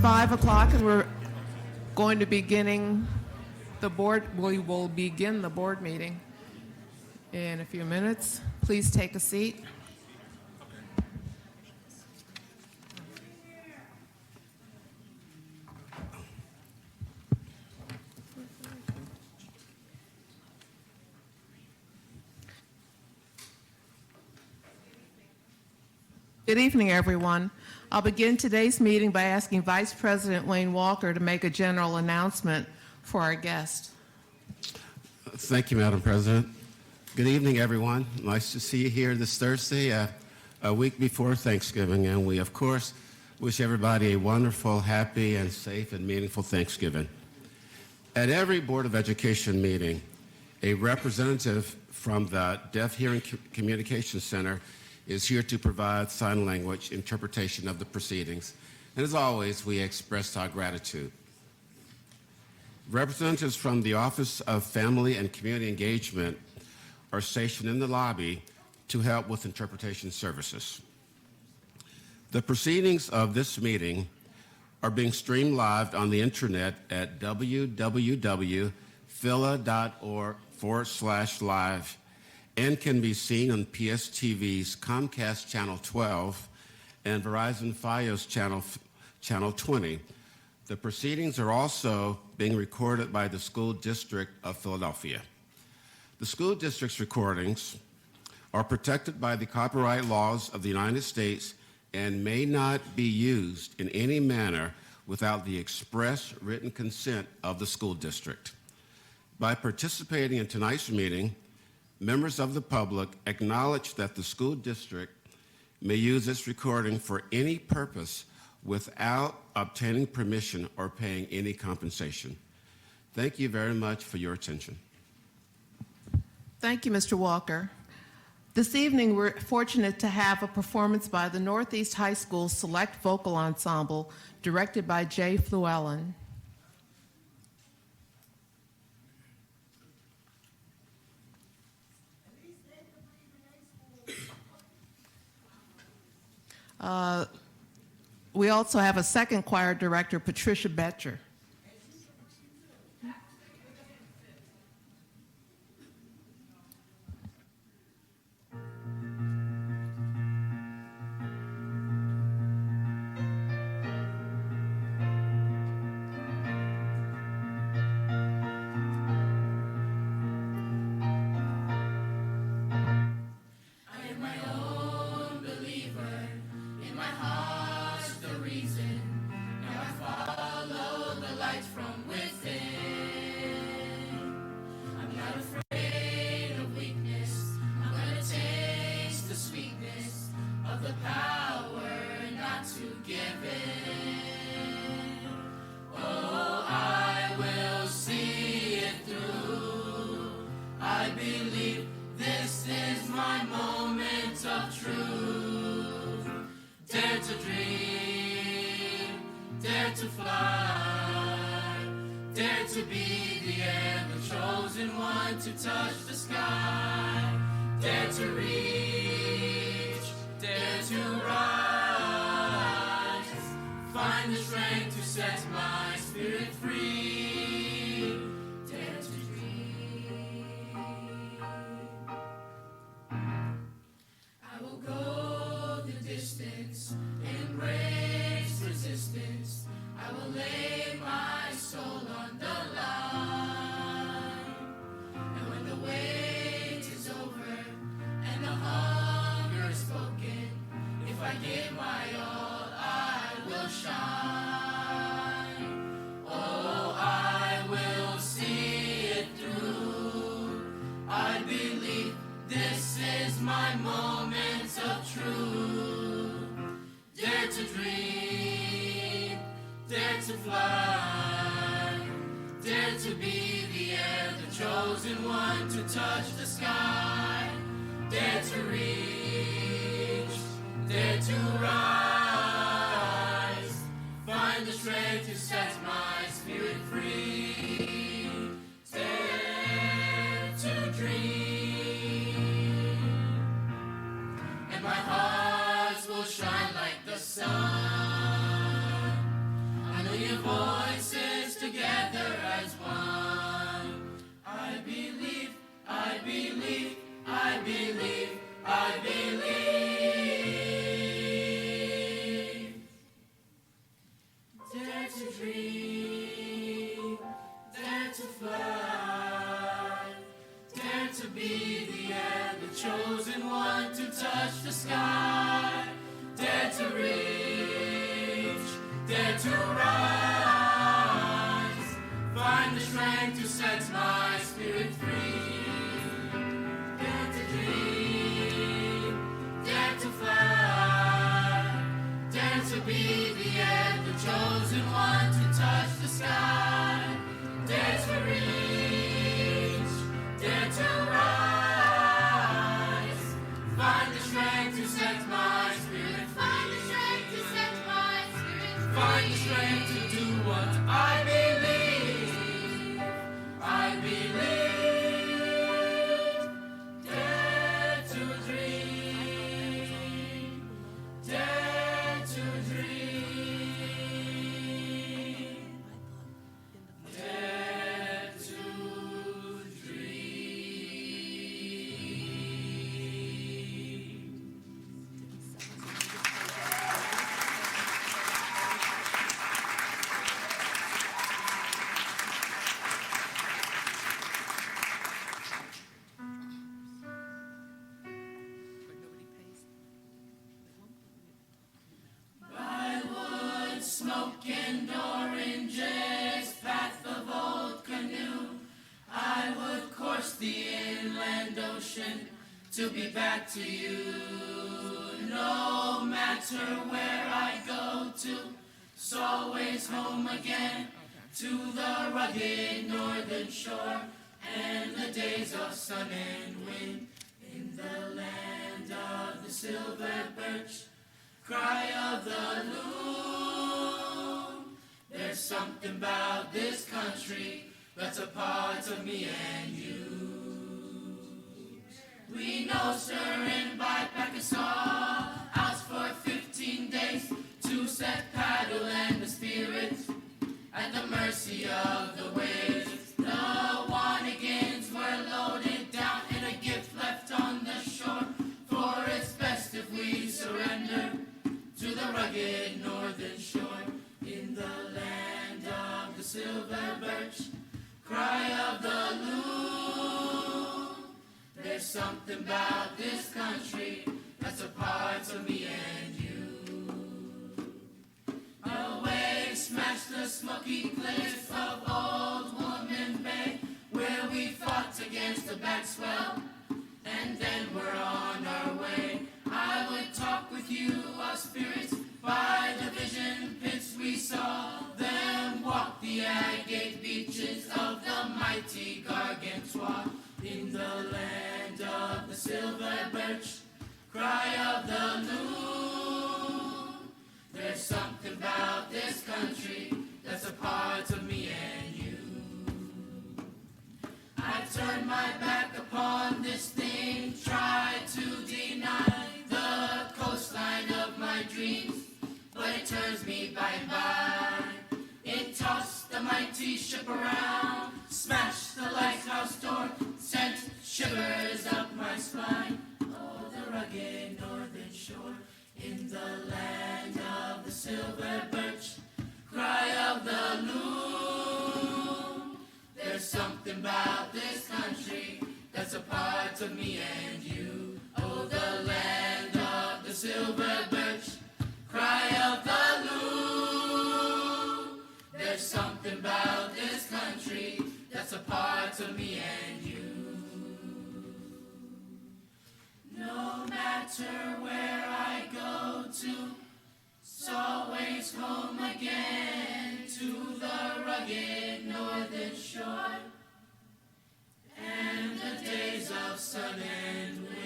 5 o'clock and we're going to beginning the board. We will begin the board meeting in a few minutes. Please take a seat. Good evening, everyone. I'll begin today's meeting by asking Vice President Wayne Walker to make a general announcement for our guest. Thank you, Madam President. Good evening, everyone. Nice to see you here this Thursday, a week before Thanksgiving, and we, of course, wish everybody a wonderful, happy, and safe and meaningful Thanksgiving. At every Board of Education meeting, a representative from the Deaf Hearing Communication Center is here to provide sign language interpretation of the proceedings. And as always, we express our gratitude. Representatives from the Office of Family and Community Engagement are stationed in the lobby to help with interpretation services. The proceedings of this meeting are being streamed live on the internet at www.phila.org/live and can be seen on PSTV's Comcast Channel 12 and Verizon Fios Channel 20. The proceedings are also being recorded by the School District of Philadelphia. The school district's recordings are protected by the copyright laws of the United States and may not be used in any manner without the express written consent of the school district. By participating in tonight's meeting, members of the public acknowledge that the school district may use this recording for any purpose without obtaining permission or paying any compensation. Thank you very much for your attention. Thank you, Mr. Walker. This evening, we're fortunate to have a performance by the Northeast High School Select Vocal Ensemble, directed by Jay Fluellen. We also have a second choir director, Patricia Betcher. My heart will shine like the sun. Dare to dream, dare to fly, dare to be the air, the chosen one to touch the sky. Dare to reach, dare to rise, find the strength to set my spirit free. Dare to dream, dare to fly, dare to be the air, the chosen one to touch the sky. Dare to reach, dare to rise, find the strength to set my spirit free. Find the strength to set my spirit free. Find the strength to do what I believe. I believe. Dare to dream. Dare to dream. Dare to smoke and oranges, path of old canoe. I would course the inland ocean to be back to you. No matter where I go to, it's always home again to the rugged northern shore and the days of sun and wind in the land of the silver birch. Cry of the loon. There's something about this country that's a part of me and you. We know stirring by Pakistan, out for 15 days to set paddle and the spirit at the mercy of the waves. The Wanigans were loaded down and a gift left on the shore, for it's best if we surrender to the rugged northern shore. In the land of the silver birch, cry of the loon. There's something about this country that's a part of me and you. The waves smash the smoky cliffs of Old Woman Bay, where we fought against the back swell, and then we're on our way. I would talk with you of spirits by the vision pits we saw them walk the agate beaches of the mighty Gargantua. In the land of the silver birch, cry of the loon. There's something about this country that's a part of me and you. I turn my back upon this thing, try to deny the coastline of my dreams, but it turns me by and by. It tossed the mighty ship around, smashed the lighthouse door, sent shivers up my spine. Oh, the rugged northern shore, in the land of the silver birch, cry of the loon. There's something about this country that's a part of me and you. Oh, the land of the silver birch, cry of the loon. There's something about this country that's a part of me and you. No matter where I go to, it's always home again to the rugged northern shore and the days of sun and wind.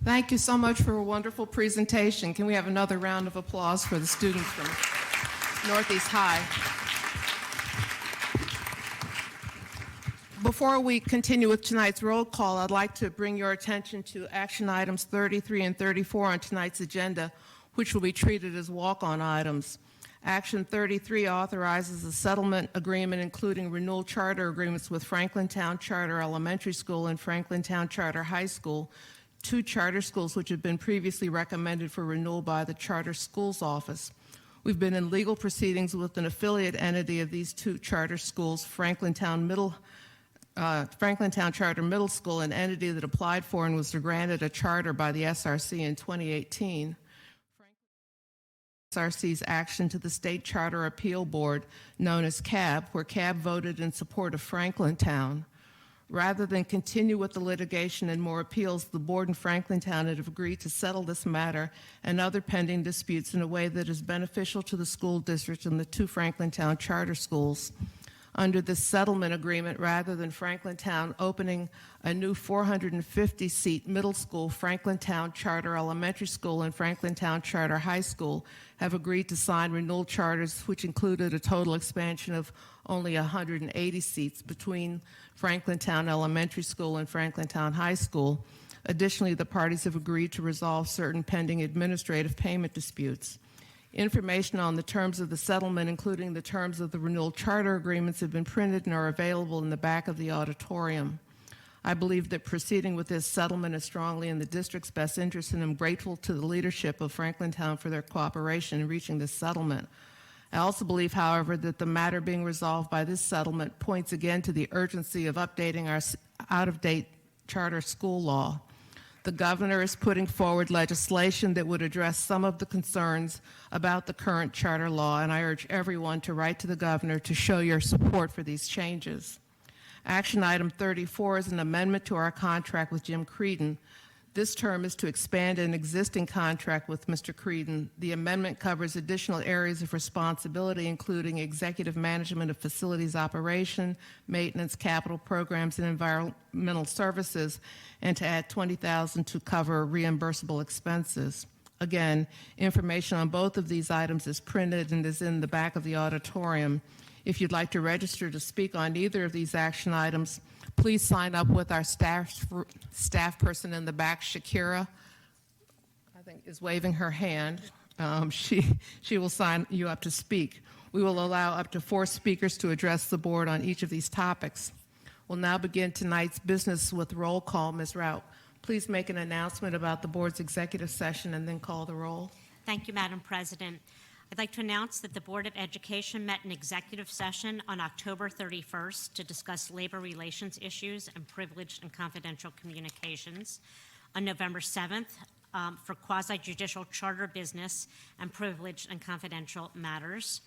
Thank you so much for a wonderful presentation. Can we have another round of applause for the students from Northeast High? Before we continue with tonight's roll call, I'd like to bring your attention to action items 33 and 34 on tonight's agenda, which will be treated as walk-on items. Action 33 authorizes a settlement agreement including renewal charter agreements with Franklintown Charter Elementary School and Franklintown Charter High School, two charter schools which have been previously recommended for renewal by the Charter Schools Office. We've been in legal proceedings with an affiliate entity of these two charter schools, Franklintown Charter Middle School, an entity that applied for and was granted a charter by the SRC in 2018. SRC's action to the State Charter Appeal Board, known as CAB, where CAB voted in support of Franklintown. Rather than continue with the litigation and more appeals, the board and Franklintown have agreed to settle this matter and other pending disputes in a way that is beneficial to the school district and the two Franklintown charter schools. Under this settlement agreement, rather than Franklintown opening a new 450-seat middle school, Franklintown Charter Elementary School and Franklintown Charter High School have agreed to sign renewal charters, which included a total expansion of only 180 seats between Franklintown Elementary School and Franklintown High School. Additionally, the parties have agreed to resolve certain pending administrative payment disputes. Information on the terms of the settlement, including the terms of the renewal charter agreements, have been printed and are available in the back of the auditorium. I believe that proceeding with this settlement is strongly in the district's best interest, and I'm grateful to the leadership of Franklintown for their cooperation in reaching this settlement. I also believe, however, that the matter being resolved by this settlement points again to the urgency of updating our out-of-date charter school law. The governor is putting forward legislation that would address some of the concerns about the current charter law, and I urge everyone to write to the governor to show your support for these changes. Action item 34 is an amendment to our contract with Jim Creedon. This term is to expand an existing contract with Mr. Creedon. The amendment covers additional areas of responsibility, including executive management of facilities operation, maintenance, capital programs, and environmental services, and to add $20,000 to cover reimbursable expenses. Again, information on both of these items is printed and is in the back of the auditorium. If you'd like to register to speak on either of these action items, please sign up with our staff person in the back. Shakira, I think, is waving her hand. She will sign you up to speak. We will allow up to 4 speakers to address the board on each of these topics. We'll now begin tonight's business with roll call. Ms. Rout, please make an announcement about the board's executive session and then call the roll. Thank you, Madam President. I'd like to announce that the Board of Education met in executive session on October 31st to discuss labor relations issues and privileged and confidential communications. On November 7th, for quasi-judicial charter business and privileged and confidential matters.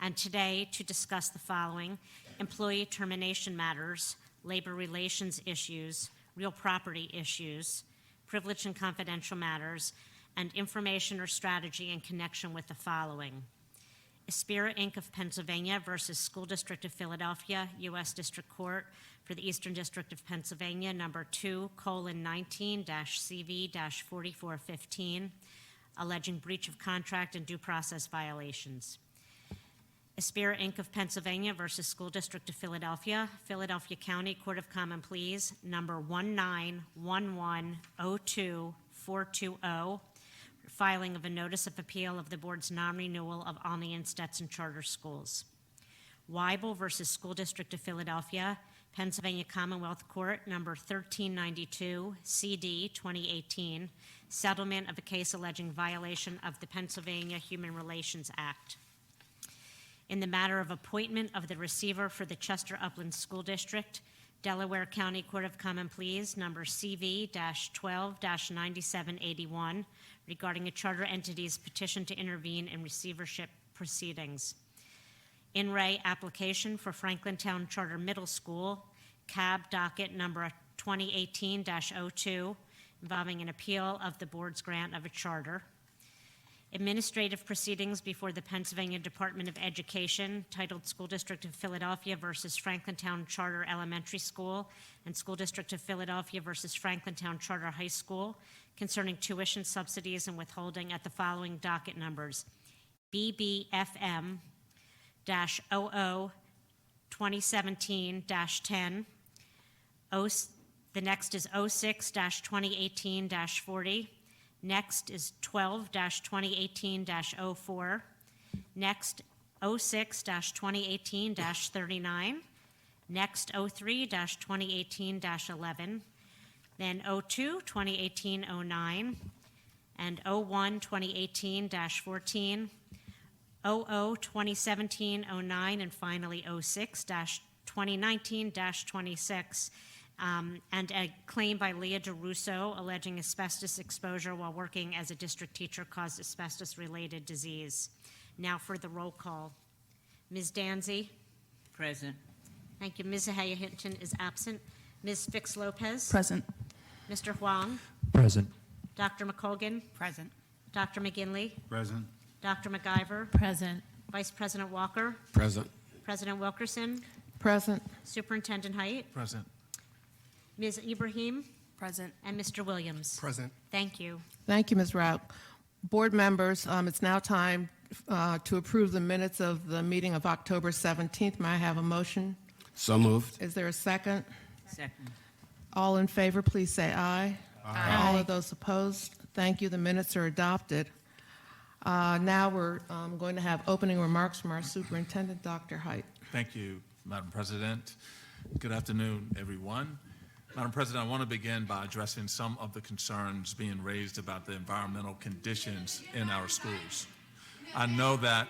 And today to discuss the following: employee termination matters, labor relations issues, real property issues, privileged and confidential matters, and information or strategy in connection with the following: Aspira Inc. of Pennsylvania versus School District of Philadelphia, U.S. District Court for the Eastern District of Pennsylvania, number 2:19-CV-4415, alleging breach of contract and due process violations. Aspira Inc. of Pennsylvania versus School District of Philadelphia, Philadelphia County Court of Common Pleas, number 191102420, filing of a notice of appeal of the board's non-renewal of Olney and Stetson charter schools. Weibel versus School District of Philadelphia, Pennsylvania Commonwealth Court, number 1392, CD 2018, settlement of a case alleging violation of the Pennsylvania Human Relations Act. In the matter of appointment of the receiver for the Chester Upland School District, Delaware County Court of Common Pleas, number CV-12-9781, regarding a charter entity's petition to intervene in receivership proceedings. In re application for Franklintown Charter Middle School, CAB docket number 2018-02, involving an appeal of the board's grant of a charter. Administrative proceedings before the Pennsylvania Department of Education titled School District of Philadelphia versus Franklintown Charter Elementary School and School District of Philadelphia versus Franklintown Charter High School concerning tuition subsidies and withholding at the following docket numbers: BBFM-00 2017-10. The next is 06-2018-40. Next is 12-2018-04. Next, 06-2018-39. Next, 03-2018-11. Then 02-2018-09. And 01-2018-14. 00-2017-09. And finally, 06-2019-26. And a claim by Leah DeRusso alleging asbestos exposure while working as a district teacher caused asbestos-related disease. Now for the roll call. Ms. Danzy? Present. Thank you. Ms. Zahaya Hinton is absent. Ms. Fix Lopez? Present. Mr. Huang? Present. Dr. McColgan? Present. Dr. McGinley? Present. Dr. McIver? Present. Vice President Walker? Present. President Wilkerson? Present. Superintendent Height? Present. Ms. Ibrahim? Present. And Mr. Williams? Present. Thank you. Thank you, Ms. Rauch. Board members, it's now time to approve the minutes of the meeting of October 17th. May I have a motion? So moved. Is there a second? Second. All in favor, please say aye. Aye. All of those opposed? Thank you. The minutes are adopted. Now we're going to have opening remarks from our superintendent, Dr. Height. Thank you, Madam President. Good afternoon, everyone. Madam President, I want to begin by addressing some of the concerns being raised about the environmental conditions in our schools. I know that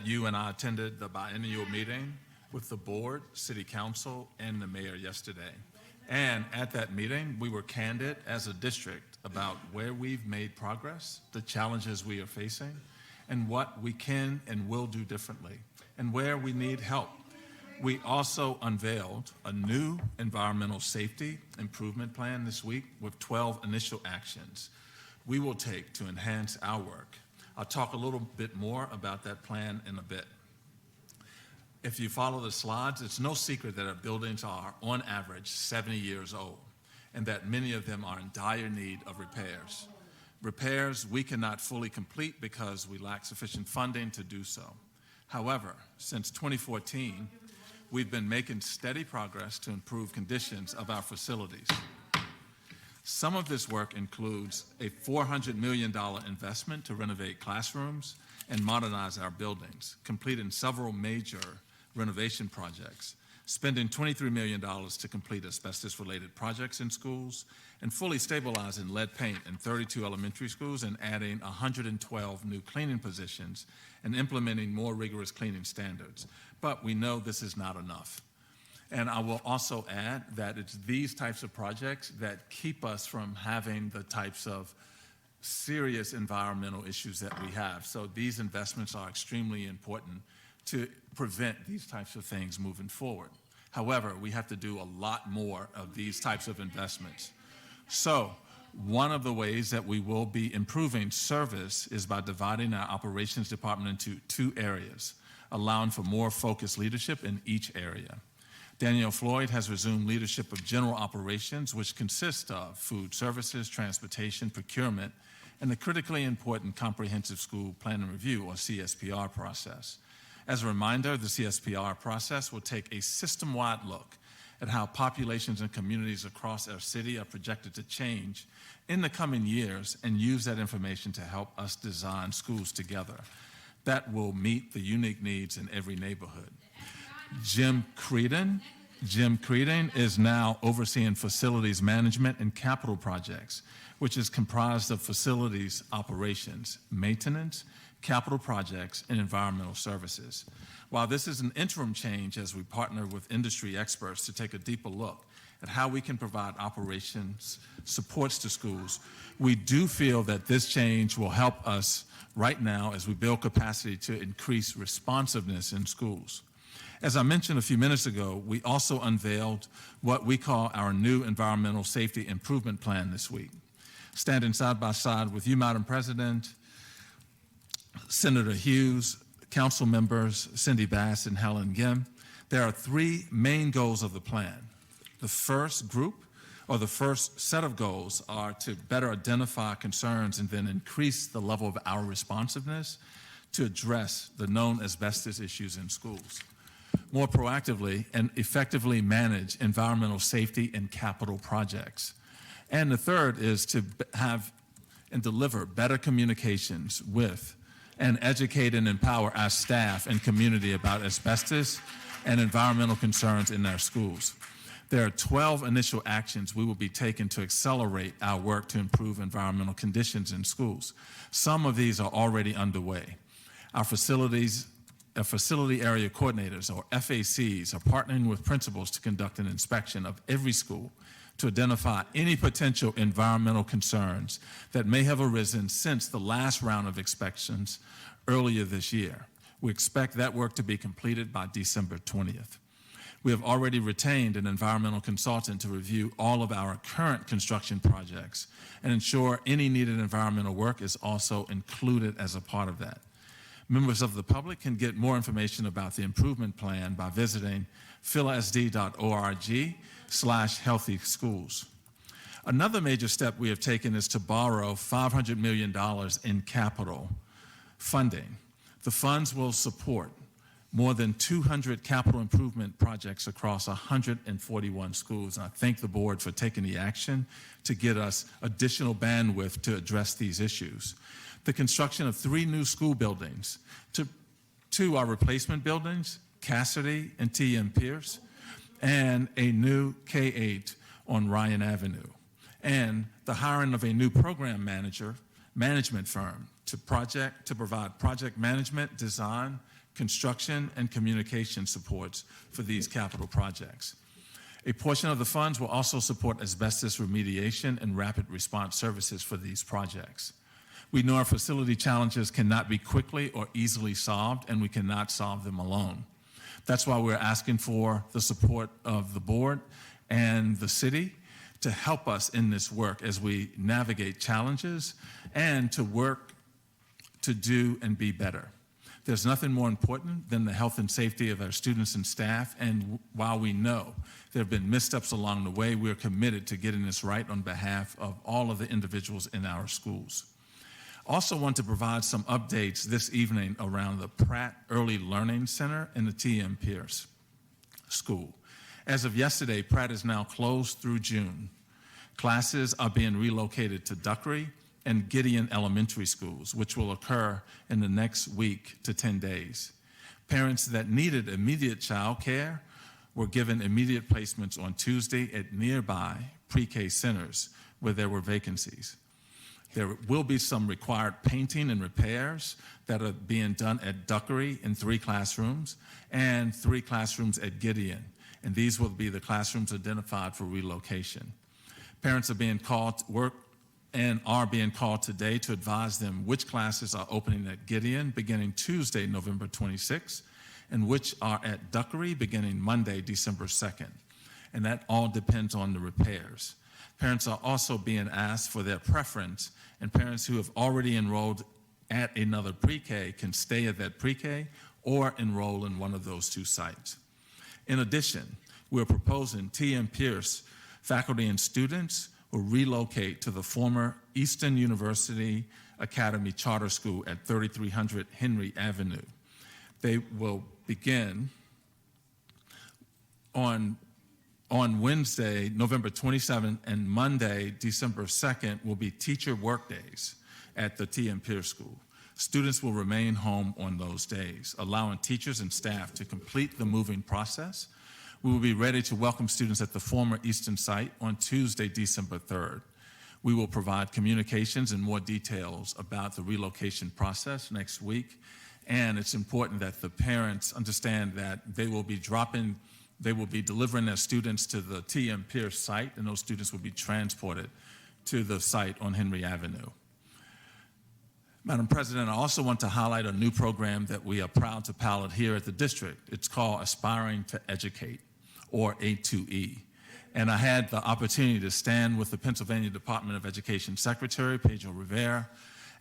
you and I attended the biennial meeting with the board, city council, and the mayor yesterday. And at that meeting, we were candid as a district about where we've made progress, the challenges we are facing, and what we can and will do differently, and where we need help. We also unveiled a new environmental safety improvement plan this week with 12 initial actions we will take to enhance our work. I'll talk a little bit more about that plan in a bit. If you follow the slides, it's no secret that our buildings are, on average, 70 years old, and that many of them are in dire need of repairs. Repairs we cannot fully complete because we lack sufficient funding to do so. However, since 2014, we've been making steady progress to improve conditions of our facilities. Some of this work includes a $400 million investment to renovate classrooms and modernize our buildings, completing several major renovation projects, spending $23 million to complete asbestos-related projects in schools, and fully stabilizing lead paint in 32 elementary schools and adding 112 new cleaning positions and implementing more rigorous cleaning standards. But we know this is not enough. And I will also add that it's these types of projects that keep us from having the types of serious environmental issues that we have. So these investments are extremely important to prevent these types of things moving forward. However, we have to do a lot more of these types of investments. So one of the ways that we will be improving service is by dividing our operations department into two areas, allowing for more focused leadership in each area. Danielle Floyd has resumed leadership of general operations, which consists of food services, transportation, procurement, and the critically important Comprehensive School Plan and Review, or CSPR, process. As a reminder, the CSPR process will take a system-wide look at how populations and communities across our city are projected to change in the coming years and use that information to help us design schools together that will meet the unique needs in every neighborhood. Jim Creedon is now overseeing facilities management and capital projects, which is comprised of facilities operations, maintenance, capital projects, and environmental services. While this is an interim change as we partner with industry experts to take a deeper look at how we can provide operations supports to schools, we do feel that this change will help us right now as we build capacity to increase responsiveness in schools. As I mentioned a few minutes ago, we also unveiled what we call our new environmental safety improvement plan this week. Standing side by side with you, Madam President, Senator Hughes, council members Cindy Bass and Helen Gim, there are three main goals of the plan. The first group, or the first set of goals, are to better identify concerns and then increase the level of our responsiveness to address the known asbestos issues in schools. More proactively and effectively manage environmental safety and capital projects. And the third is to have and deliver better communications with and educate and empower our staff and community about asbestos and environmental concerns in our schools. There are 12 initial actions we will be taking to accelerate our work to improve environmental conditions in schools. Some of these are already underway. Our facility area coordinators, or FACs, are partnering with principals to conduct an inspection of every school to identify any potential environmental concerns that may have arisen since the last round of inspections earlier this year. We expect that work to be completed by December 20th. We have already retained an environmental consultant to review all of our current construction projects and ensure any needed environmental work is also included as a part of that. Members of the public can get more information about the improvement plan by visiting philasd.org/healthy schools. Another major step we have taken is to borrow $500 million in capital funding. The funds will support more than 200 capital improvement projects across 141 schools. And I thank the board for taking the action to get us additional bandwidth to address these issues. The construction of 3 new school buildings, 2 are replacement buildings, Cassidy and T.M. Pierce, and a new K-8 on Ryan Avenue, and the hiring of a new program management firm to provide project management, design, construction, and communication supports for these capital projects. A portion of the funds will also support asbestos remediation and rapid response services for these projects. We know our facility challenges cannot be quickly or easily solved, and we cannot solve them alone. That's why we're asking for the support of the board and the city to help us in this work as we navigate challenges and to work to do and be better. There's nothing more important than the health and safety of our students and staff, and while we know there have been missteps along the way, we're committed to getting this right on behalf of all of the individuals in our schools. Also want to provide some updates this evening around the Pratt Early Learning Center in the T.M. Pierce School. As of yesterday, Pratt is now closed through June. Classes are being relocated to Duckery and Gideon Elementary Schools, which will occur in the next week to 10 days. Parents that needed immediate child care were given immediate placements on Tuesday at nearby pre-K centers where there were vacancies. There will be some required painting and repairs that are being done at Duckery in 3 classrooms and 3 classrooms at Gideon, and these will be the classrooms identified for relocation. Parents are being called to work and are being called today to advise them which classes are opening at Gideon beginning Tuesday, November 26th, and which are at Duckery beginning Monday, December 2nd. And that all depends on the repairs. Parents are also being asked for their preference, and parents who have already enrolled at another pre-K can stay at that pre-K or enroll in one of those 2 sites. In addition, we're proposing T.M. Pierce faculty and students will relocate to the former Eastern University Academy Charter School at 3300 Henry Avenue. They will begin on Wednesday, November 27th, and Monday, December 2nd, will be teacher work days at the T.M. Pierce School. Students will remain home on those days, allowing teachers and staff to complete the moving process. We will be ready to welcome students at the former Eastern site on Tuesday, December 3rd. We will provide communications and more details about the relocation process next week, and it's important that the parents understand that they will be delivering their students to the T.M. Pierce site, and those students will be transported to the site on Henry Avenue. Madam President, I also want to highlight a new program that we are proud to pilot here at the district. It's called Aspiring to Educate, or A2E. And I had the opportunity to stand with the Pennsylvania Department of Education Secretary, Pedro Rivera,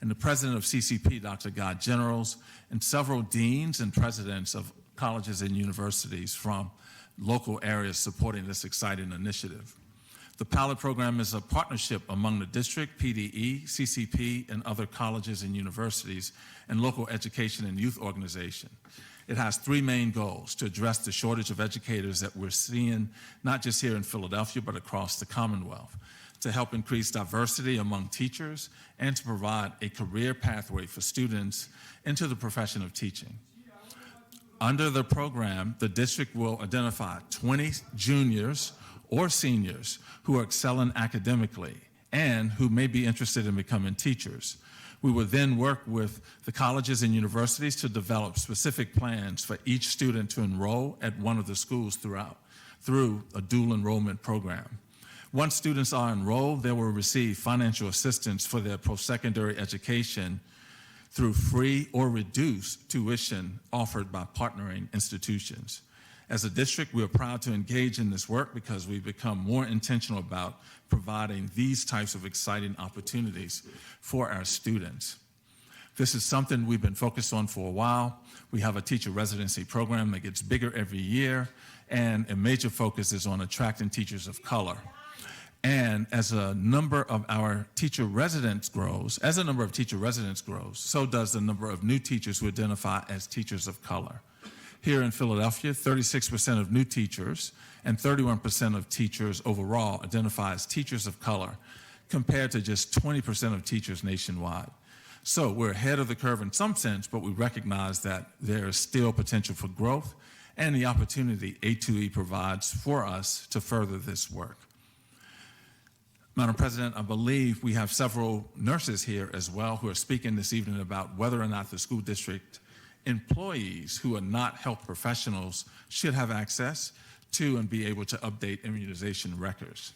and the president of CCP, Dr. Guy Generals, and several deans and presidents of colleges and universities from local areas supporting this exciting initiative. The pilot program is a partnership among the district, PDE, CCP, and other colleges and universities, and local education and youth organizations. It has three main goals: to address the shortage of educators that we're seeing, not just here in Philadelphia, but across the Commonwealth, to help increase diversity among teachers, and to provide a career pathway for students into the profession of teaching. Under the program, the district will identify 20 juniors or seniors who are excelling academically and who may be interested in becoming teachers. We will then work with the colleges and universities to develop specific plans for each student to enroll at one of the schools through a dual enrollment program. Once students are enrolled, they will receive financial assistance for their post-secondary education through free or reduced tuition offered by partnering institutions. As a district, we are proud to engage in this work because we've become more intentional about providing these types of exciting opportunities for our students. This is something we've been focused on for a while. We have a teacher residency program that gets bigger every year, and a major focus is on attracting teachers of color. And as a number of our teacher residents grows, so does the number of new teachers who identify as teachers of color. Here in Philadelphia, 36% of new teachers and 31% of teachers overall identify as teachers of color, compared to just 20% of teachers nationwide. So we're ahead of the curve in some sense, but we recognize that there is still potential for growth and the opportunity A2E provides for us to further this work. Madam President, I believe we have several nurses here as well who are speaking this evening about whether or not the school district employees who are not health professionals should have access to and be able to update immunization records.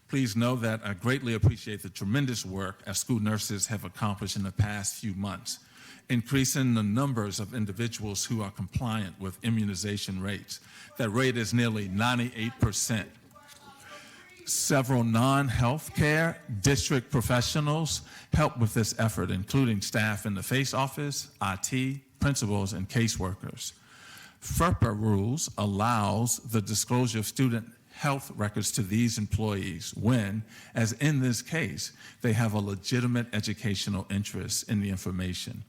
Please know that I greatly appreciate the tremendous work our school nurses have accomplished in the past few months, increasing the numbers of individuals who are compliant with immunization rates. That rate is nearly 98%. Several non-healthcare district professionals help with this effort, including staff in the FACE office, IT, principals, and caseworkers. FERPA rules allows the disclosure of student health records to these employees when, as in this case, they have a legitimate educational interest in the information.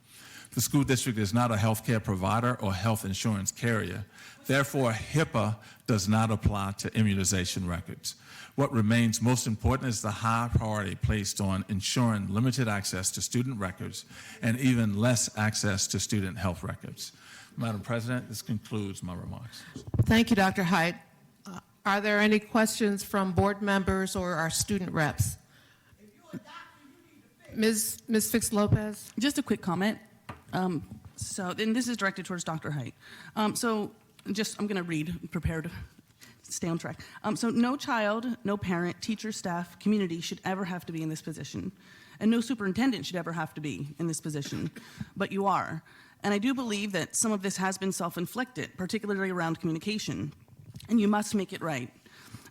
The school district is not a healthcare provider or health insurance carrier. Therefore, HIPAA does not apply to immunization records. What remains most important is the high priority placed on ensuring limited access to student records and even less access to student health records. Madam President, this concludes my remarks. Thank you, Dr. Height. Are there any questions from board members or our student reps? Ms. Fix-Lopez? Just a quick comment. And this is directed towards Dr. Height. I'm going to read, prepared to stay on track. So no child, no parent, teacher, staff, community should ever have to be in this position. And no superintendent should ever have to be in this position. But you are. And I do believe that some of this has been self-inflicted, particularly around communication. And you must make it right.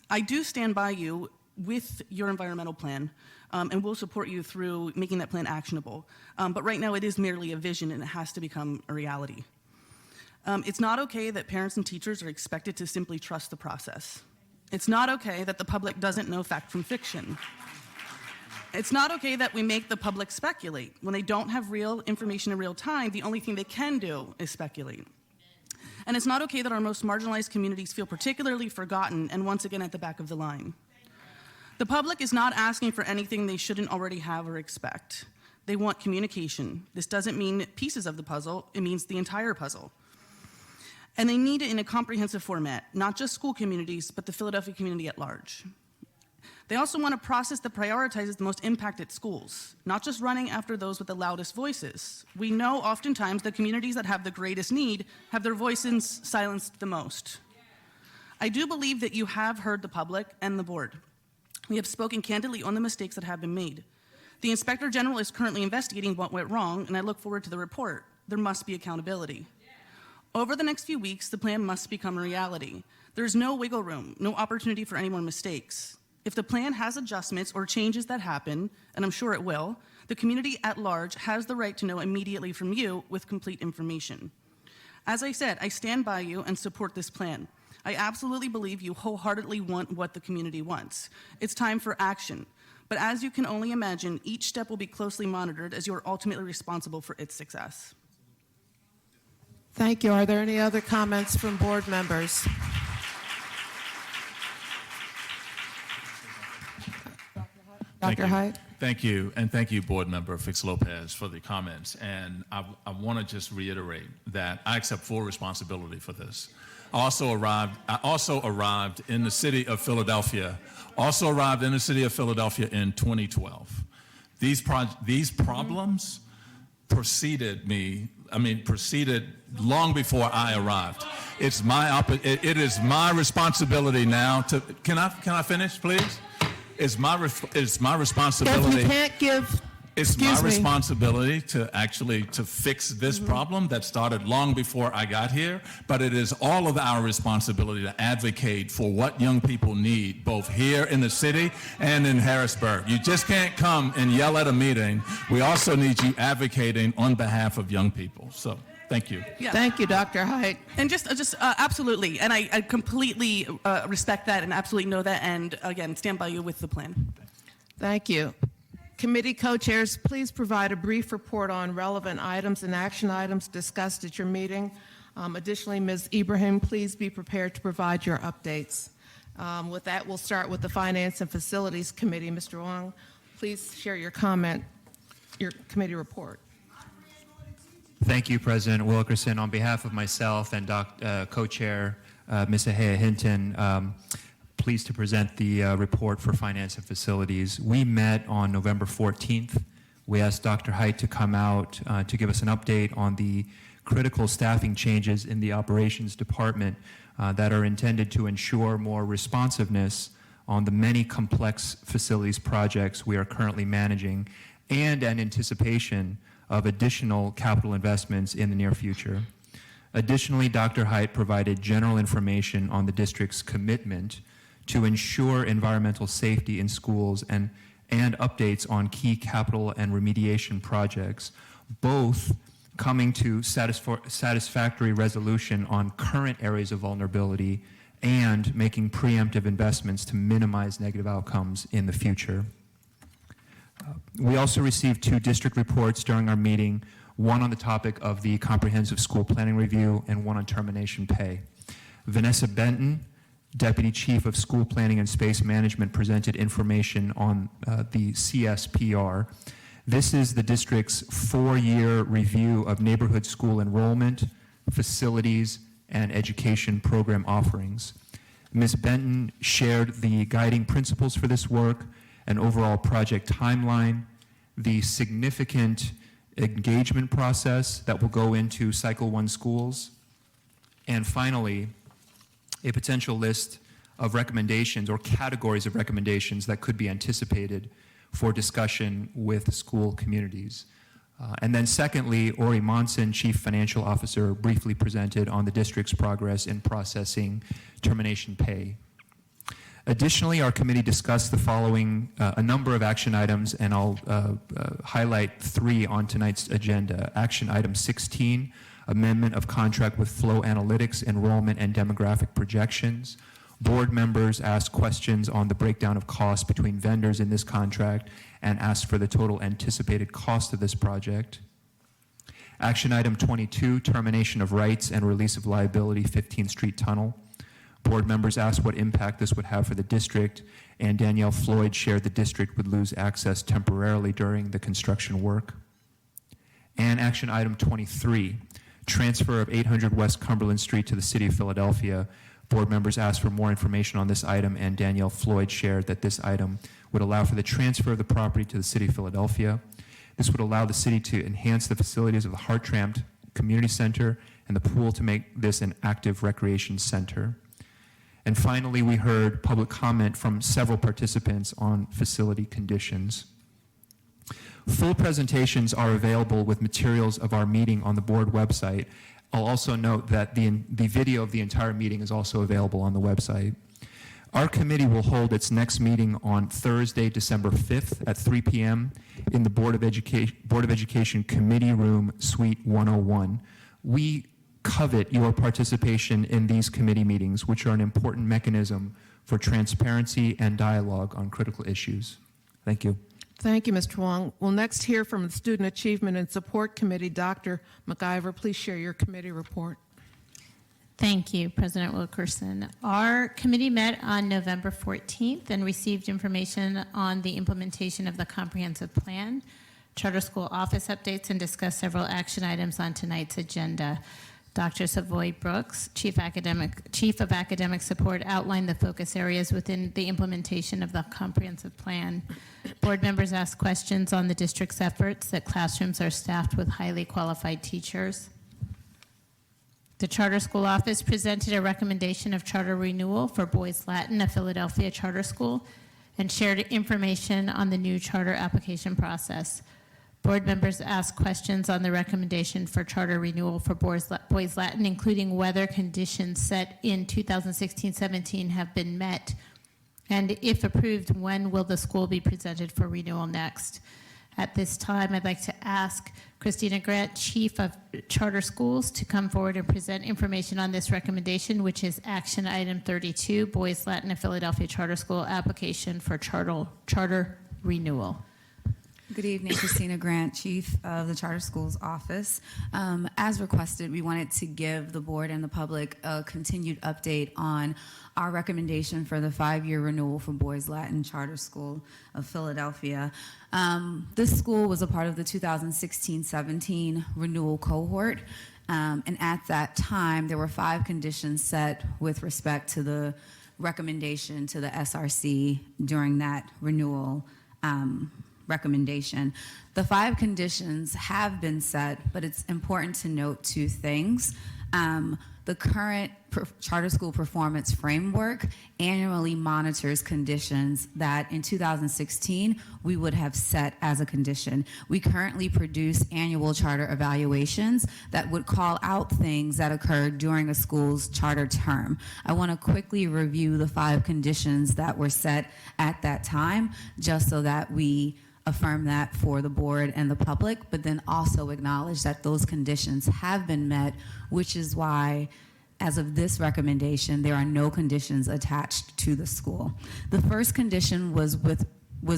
I do stand by you with your environmental plan, and we'll support you through making that plan actionable. But right now it is merely a vision and it has to become a reality. It's not okay that parents and teachers are expected to simply trust the process. It's not okay that the public doesn't know fact from fiction. It's not okay that we make the public speculate. When they don't have real information in real time, the only thing they can do is speculate. And it's not okay that our most marginalized communities feel particularly forgotten and once again at the back of the line. The public is not asking for anything they shouldn't already have or expect. They want communication. This doesn't mean pieces of the puzzle, it means the entire puzzle. And they need it in a comprehensive format, not just school communities, but the Philadelphia community at large. They also want a process that prioritizes the most impacted schools, not just running after those with the loudest voices. We know oftentimes the communities that have the greatest need have their voices silenced the most. I do believe that you have heard the public and the board. We have spoken candidly on the mistakes that have been made. The Inspector General is currently investigating what went wrong, and I look forward to the report. There must be accountability. Over the next few weeks, the plan must become a reality. There's no wiggle room, no opportunity for any more mistakes. If the plan has adjustments or changes that happen, and I'm sure it will, The community at large has the right to know immediately from you with complete information. As I said, I stand by you and support this plan. I absolutely believe you wholeheartedly want what the community wants. It's time for action. But as you can only imagine, each step will be closely monitored as you are ultimately responsible for its success. Thank you. Are there any other comments from board members? Dr. Height? Thank you, and thank you, Board Member Fix Lopez, for the comments. And I want to just reiterate that I accept full responsibility for this. I also arrived in the city of Philadelphia. In 2012. These problems preceded long before I arrived. It is my responsibility now to. Can I finish, please? It's my responsibility. If you can't give. It's my responsibility to fix this problem that started long before I got here, but it is all of our responsibility to advocate for what young people need, both here in the city and in Harrisburg. You just can't come and yell at a meeting. We also need you advocating on behalf of young people. So, thank you. Yeah. Thank you, Dr. Height. And just absolutely, and I completely respect that and absolutely know that, and again, stand by you with the plan. Thank you. Committee co-chairs, please provide a brief report on relevant items and action items discussed at your meeting. Additionally, Ms. Ibrahim, please be prepared to provide your updates. With that, we'll start with the Finance and Facilities Committee. Mr. Wong, please share your committee report. Thank you, President Wilkerson. On behalf of myself and co-chair Ms. Ahea Hinton, pleased to present the report for Finance and Facilities. We met on November 14th. We asked Dr. Height to come out to give us an update on the critical staffing changes in the operations department that are intended to ensure more responsiveness on the many complex facilities projects we are currently managing and an anticipation of additional capital investments in the near future. Additionally, Dr. Height provided general information on the district's commitment to ensure environmental safety in schools and updates on key capital and remediation projects, both coming to satisfactory resolution on current areas of vulnerability and making preemptive investments to minimize negative outcomes in the future. We also received 2 district reports during our meeting, one on the topic of the Comprehensive School Planning Review and one on termination pay. Vanessa Benton, Deputy Chief of School Planning and Space Management, presented information on the CSPR. This is the district's 4-year review of neighborhood school enrollment, facilities, and education program offerings. Ms. Benton shared the guiding principles for this work, an overall project timeline, the significant engagement process that will go into Cycle 1 schools, and finally, a potential list of recommendations or categories of recommendations that could be anticipated for discussion with school communities. And then secondly, Ori Monson, Chief Financial Officer, briefly presented on the district's progress in processing termination pay. Additionally, our committee discussed the following, a number of action items, and I'll highlight 3 on tonight's agenda. Action item 16, amendment of contract with Flow Analytics, enrollment and demographic projections. Board members asked questions on the breakdown of costs between vendors in this contract and asked for the total anticipated cost of this project. Action item 22, termination of rights and release of liability, 15th Street Tunnel. Board members asked what impact this would have for the district, and Danielle Floyd shared the district would lose access temporarily during the construction work. And action item 23, transfer of 800 West Cumberland Street to the City of Philadelphia. Board members asked for more information on this item, and Danielle Floyd shared that this item would allow for the transfer of the property to the City of Philadelphia. This would allow the city to enhance the facilities of the Hartranft Community Center and the pool to make this an active recreation center. And finally, we heard public comment from several participants on facility conditions. Full presentations are available with materials of our meeting on the board website. I'll also note that the video of the entire meeting is also available on the website. Our committee will hold its next meeting on Thursday, December 5th at 3 p.m. in the Board of Education Committee Room, Suite 101. We covet your participation in these committee meetings, which are an important mechanism for transparency and dialogue on critical issues. Thank you. Thank you, Mr. Wong. We'll next hear from the Student Achievement and Support Committee. Dr. McIver, please share your committee report. Thank you, President Wilkerson. Our committee met on November 14th and received information on the implementation of the comprehensive plan, charter school office updates, and discussed several action items on tonight's agenda. Dr. Savoy Brooks, Chief of Academic Support, outlined the focus areas within the implementation of the comprehensive plan. Board members asked questions on the district's efforts that classrooms are staffed with highly qualified teachers. The Charter School Office presented a recommendation of charter renewal for Boys Latin, a Philadelphia charter school, and shared information on the new charter application process. Board members asked questions on the recommendation for charter renewal for Boys Latin, including whether conditions set in 2016-17 have been met, and if approved, when will the school be presented for renewal next? At this time, I'd like to ask Christina Grant, Chief of Charter Schools, to come forward and present information on this recommendation, which is action item 32, Boys Latin, a Philadelphia charter school application for charter renewal. Good evening, Christina Grant, Chief of the Charter Schools Office. As requested, we wanted to give the board and the public a continued update on our recommendation for the 5-year renewal for Boys Latin Charter School of Philadelphia. This school was a part of the 2016-17 renewal cohort, and at that time, there were 5 conditions set with respect to the recommendation to the SRC during that renewal recommendation. The 5 conditions have been set, but it's important to note 2 things. The current charter school performance framework annually monitors conditions that in 2016 we would have set as a condition. We currently produce annual charter evaluations that would call out things that occurred during a school's charter term. I want to quickly review the 5 conditions that were set at that time, just so that we affirm that for the board and the public, but then also acknowledge that those conditions have been met, which is why, as of this recommendation, there are no conditions attached to the school. The first condition was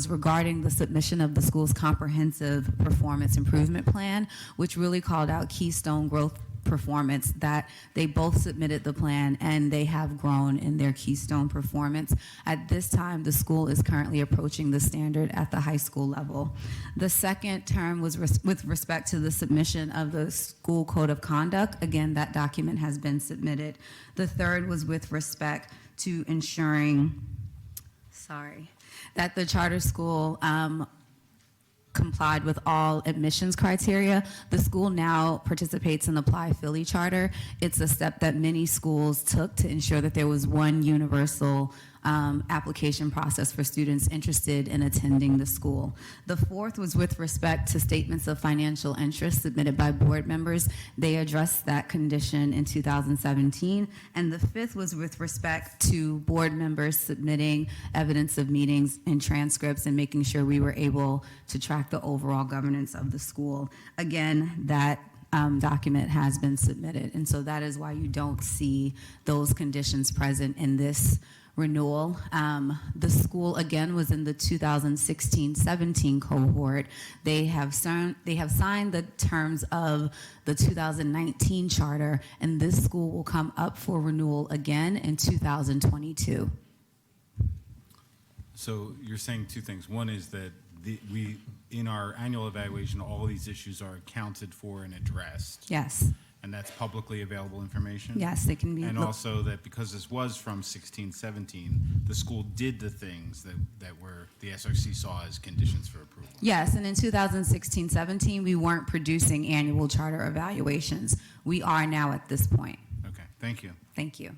regarding the submission of the school's comprehensive performance improvement plan, which really called out Keystone Growth Performance, that they both submitted the plan and they have grown in their Keystone performance. At this time, the school is currently approaching the standard at the high school level. The second term was with respect to the submission of the school code of conduct. Again, that document has been submitted. The third was with respect to ensuring, that the charter school complied with all admissions criteria. The school now participates in the Apply Philly Charter. It's a step that many schools took to ensure that there was one universal application process for students interested in attending the school. The fourth was with respect to statements of financial interest submitted by board members. They addressed that condition in 2017. And the fifth was with respect to board members submitting evidence of meetings and transcripts and making sure we were able to track the overall governance of the school. Again, that document has been submitted. And so that is why you don't see those conditions present in this renewal. The school, again, was in the 2016-17 cohort. They have signed the terms of the 2019 charter, and this school will come up for renewal again in 2022. So you're saying 2 things. One is that we, in our annual evaluation, all these issues are accounted for and addressed. Yes. And that's publicly available information? Yes, it can be. And also that because this was from 16-17, the school did the things that were the SRC saw as conditions for approval. Yes, and in 2016-17, we weren't producing annual charter evaluations. We are now at this point. Okay, thank you. Thank you.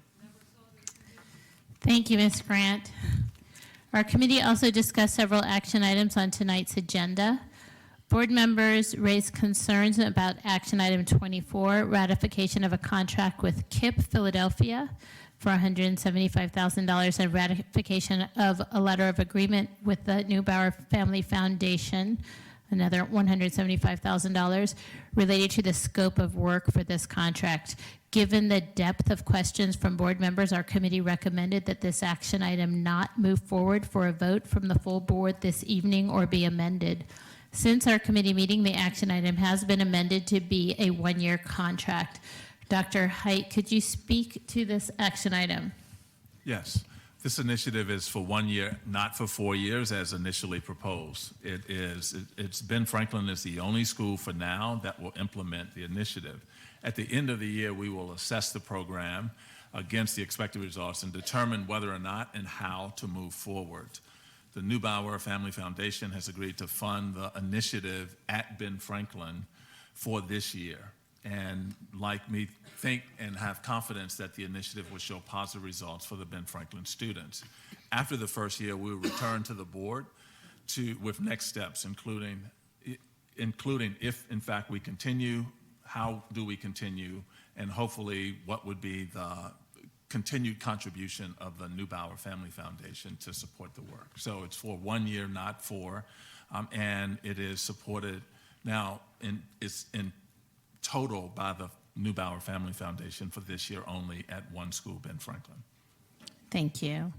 Thank you, Ms. Grant. Our committee also discussed several action items on tonight's agenda. Board members raised concerns about action item 24, ratification of a contract with KIPP Philadelphia for $175,000 and ratification of a letter of agreement with the Neubauer Family Foundation, another $175,000, related to the scope of work for this contract. Given the depth of questions from board members, our committee recommended that this action item not move forward for a vote from the full board this evening or be amended. Since our committee meeting, the action item has been amended to be a one-year contract. Dr. Height, could you speak to this action item? Yes. This initiative is for 1 year, not for 4 years as initially proposed. It's Ben Franklin is the only school for now that will implement the initiative. At the end of the year, we will assess the program against the expected results and determine whether or not and how to move forward. The Neubauer Family Foundation has agreed to fund the initiative at Ben Franklin for this year. And like me, think and have confidence that the initiative will show positive results for the Ben Franklin students. After the first year, we will return to the board with next steps, including if in fact we continue, how do we continue, and hopefully what would be the continued contribution of the Neubauer Family Foundation to support the work. So it's for 1 year, not 4, and it is supported now it's in total by the Neubauer Family Foundation for this year only at one school, Ben Franklin. Thank you.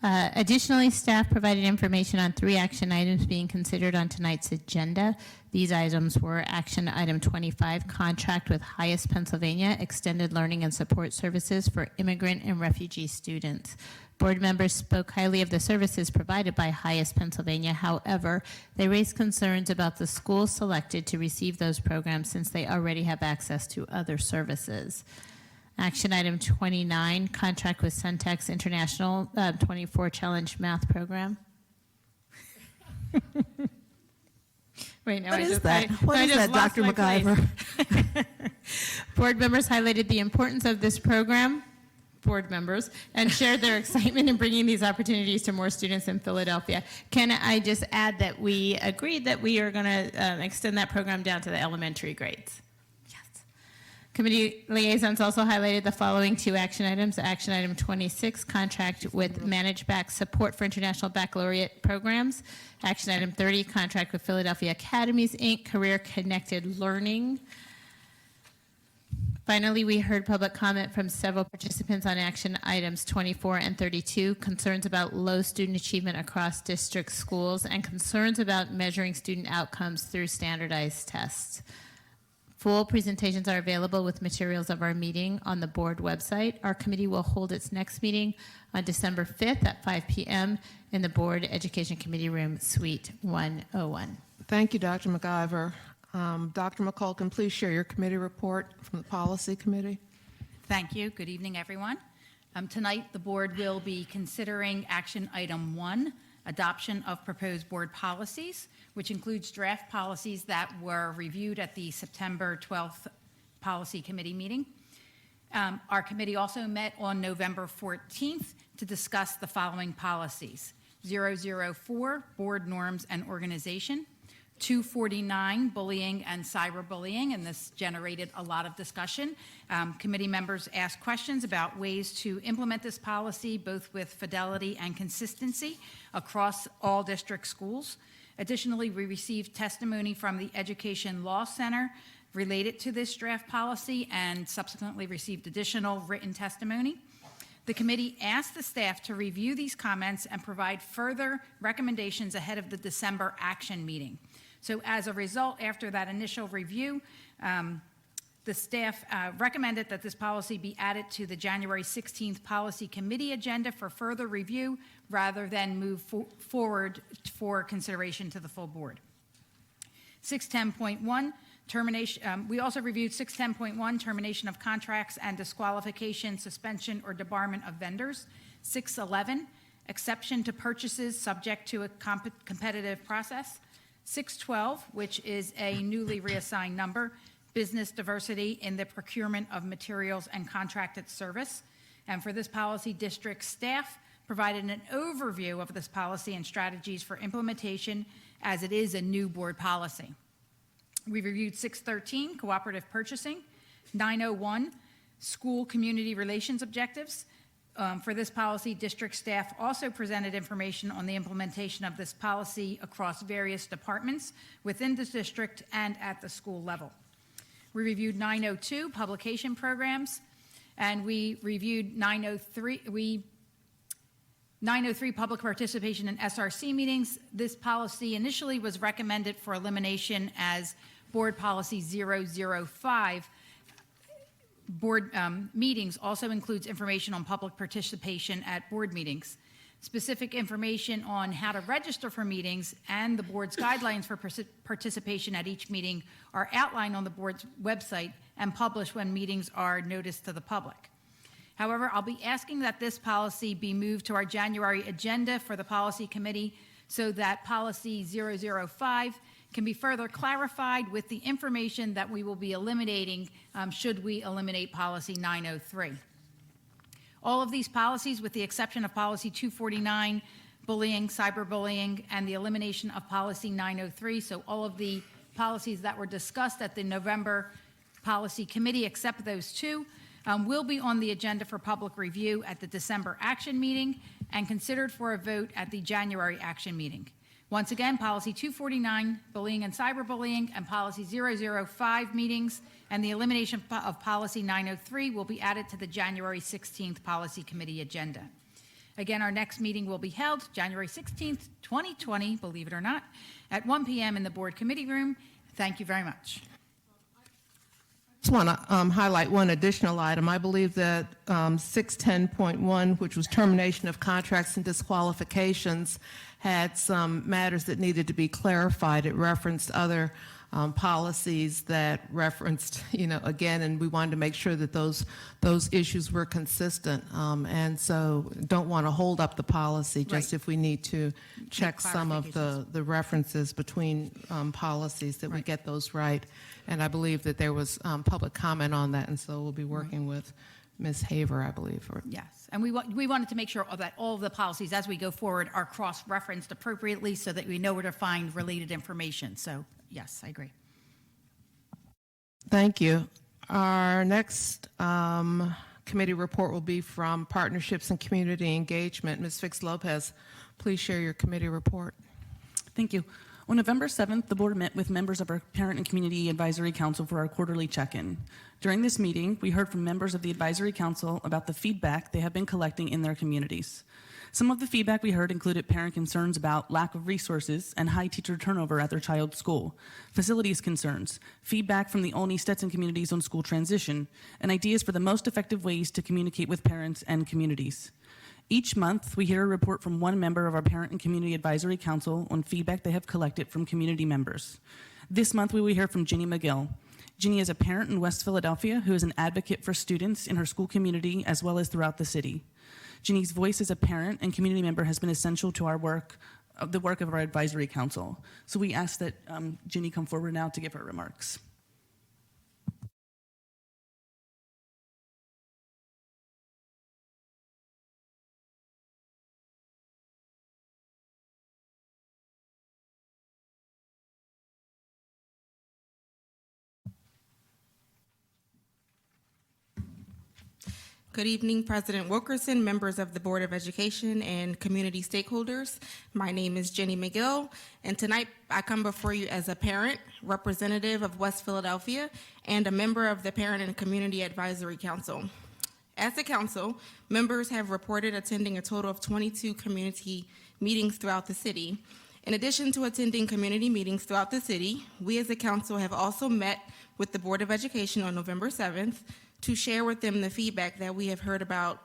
Additionally, staff provided information on 3 action items being considered on tonight's agenda. These items were action item 25, contract with Highest Pennsylvania, extended learning and support services for immigrant and refugee students. Board members spoke highly of the services provided by Highest Pennsylvania. However, they raised concerns about the schools selected to receive those programs since they already have access to other services. Action item 29, contract with Centex International 24 Challenge Math Program. Wait, no, What I is just, that? I, What I is just that, lost Dr. my place. McIver? Board members highlighted the importance of this program, board members, and shared their excitement in bringing these opportunities to more students in Philadelphia. Can I just add that we agreed that we are going to extend that program down to the elementary grades? Committee liaisons also highlighted the following 2 action items. Action item 26, contract with Managed Back Support for International Baccalaureate Programs. Action item 30, contract with Philadelphia Academies, Inc., Career Connected Learning. Finally, we heard public comment from several participants on action items 24 and 32, concerns about low student achievement across district schools and concerns about measuring student outcomes through standardized tests. Full presentations are available with materials of our meeting on the board website. Our committee will hold its next meeting on December 5th at 5 p.m. in the Board Education Committee Room, Suite 101. Thank you, Dr. McIver. Dr. McCulkin, please share your committee report from the Policy Committee. Thank you. Good evening, everyone. Tonight, the board will be considering action item 1, adoption of proposed board policies, which includes draft policies that were reviewed at the September 12th Policy Committee meeting. Our committee also met on November 14th to discuss the following policies: 004, board norms and organization; 249, bullying and cyberbullying, and this generated a lot of discussion. Committee members asked questions about ways to implement this policy, both with fidelity and consistency across all district schools. Additionally, we received testimony from the Education Law Center related to this draft policy and subsequently received additional written testimony. The committee asked the staff to review these comments and provide further recommendations ahead of the December action meeting. So as a result, after that initial review, the staff recommended that this policy be added to the January 16th Policy Committee agenda for further review rather than move forward for consideration to the full board. 610.1, termination. We also reviewed 610.1, termination of contracts and disqualification, suspension, or debarment of vendors. 611, exception to purchases subject to a competitive process. 612, which is a newly reassigned number, business diversity in the procurement of materials and contracted service. And for this policy, district staff provided an overview of this policy and strategies for implementation as it is a new board policy. We reviewed 613, cooperative purchasing; 901, school community relations objectives. For this policy, district staff also presented information on the implementation of this policy across various departments within the district and at the school level. We reviewed 902 publication programs, and we reviewed 903 public participation in SRC meetings. This policy initially was recommended for elimination as Board Policy 005. Board meetings also includes information on public participation at board meetings. Specific information on how to register for meetings and the board's guidelines for participation at each meeting are outlined on the board's website and published when meetings are noticed to the public. However, I'll be asking that this policy be moved to our January agenda for the policy committee so that policy 005 can be further clarified with the information that we will be eliminating should we eliminate policy 903. All of these policies, with the exception of policy 249, bullying, cyberbullying, and the elimination of policy 903, so all of the policies that were discussed at the November policy committee, except those two, will be on the agenda for public review at the December action meeting and considered for a vote at the January action meeting. Once again, policy 249, bullying and cyberbullying, and policy 005 meetings, and the elimination of policy 903 will be added to the January 16th policy committee agenda. Again, our next meeting will be held January 16th, 2020, believe it or not, at 1 p.m. in the board committee room. Thank you very much. Just want to highlight one additional item. I believe that 610.1, which was termination of contracts and disqualifications, had some matters that needed to be clarified. It referenced other policies that referenced, again, and we wanted to make sure that those issues were consistent. And so don't want to hold up the policy, just if we need to check some of the references between policies, that we get those right. And I believe that there was public comment on that, and so we'll be working with Ms. Haver, I believe. Yes, and we wanted to make sure that all of the policies as we go forward are cross-referenced appropriately so that we know where to find related information. So, yes, I agree. Thank you. Our next committee report will be from Partnerships and Community Engagement. Ms. Fix Lopez, please share your committee report. Thank you. On November 7th, the board met with members of our Parent and Community Advisory Council for our quarterly check-in. During this meeting, we heard from members of the Advisory Council about the feedback they have been collecting in their communities. Some of the feedback we heard included parent concerns about lack of resources and high teacher turnover at their child's school, facilities concerns, feedback from the Olney Stetson communities on school transition, and ideas for the most effective ways to communicate with parents and communities. Each month, we hear a report from one member of our Parent and Community Advisory Council on feedback they have collected from community members. This month, we will hear from Ginny McGill. Ginny is a parent in West Philadelphia who is an advocate for students in her school community as well as throughout the city. Ginny's voice as a parent and community member has been essential to our work, the work of our advisory council. So we ask that Ginny come forward now to give her remarks. Good evening, President Wilkerson, members of the Board of Education, and community stakeholders. My name is Jenny McGill, and tonight I come before you as a parent, representative of West Philadelphia, and a member of the Parent and Community Advisory Council. As a council, members have reported attending a total of 22 community meetings throughout the city. In addition to attending community meetings throughout the city, we as a council have also met with the Board of Education on November 7th to share with them the feedback that we have heard about,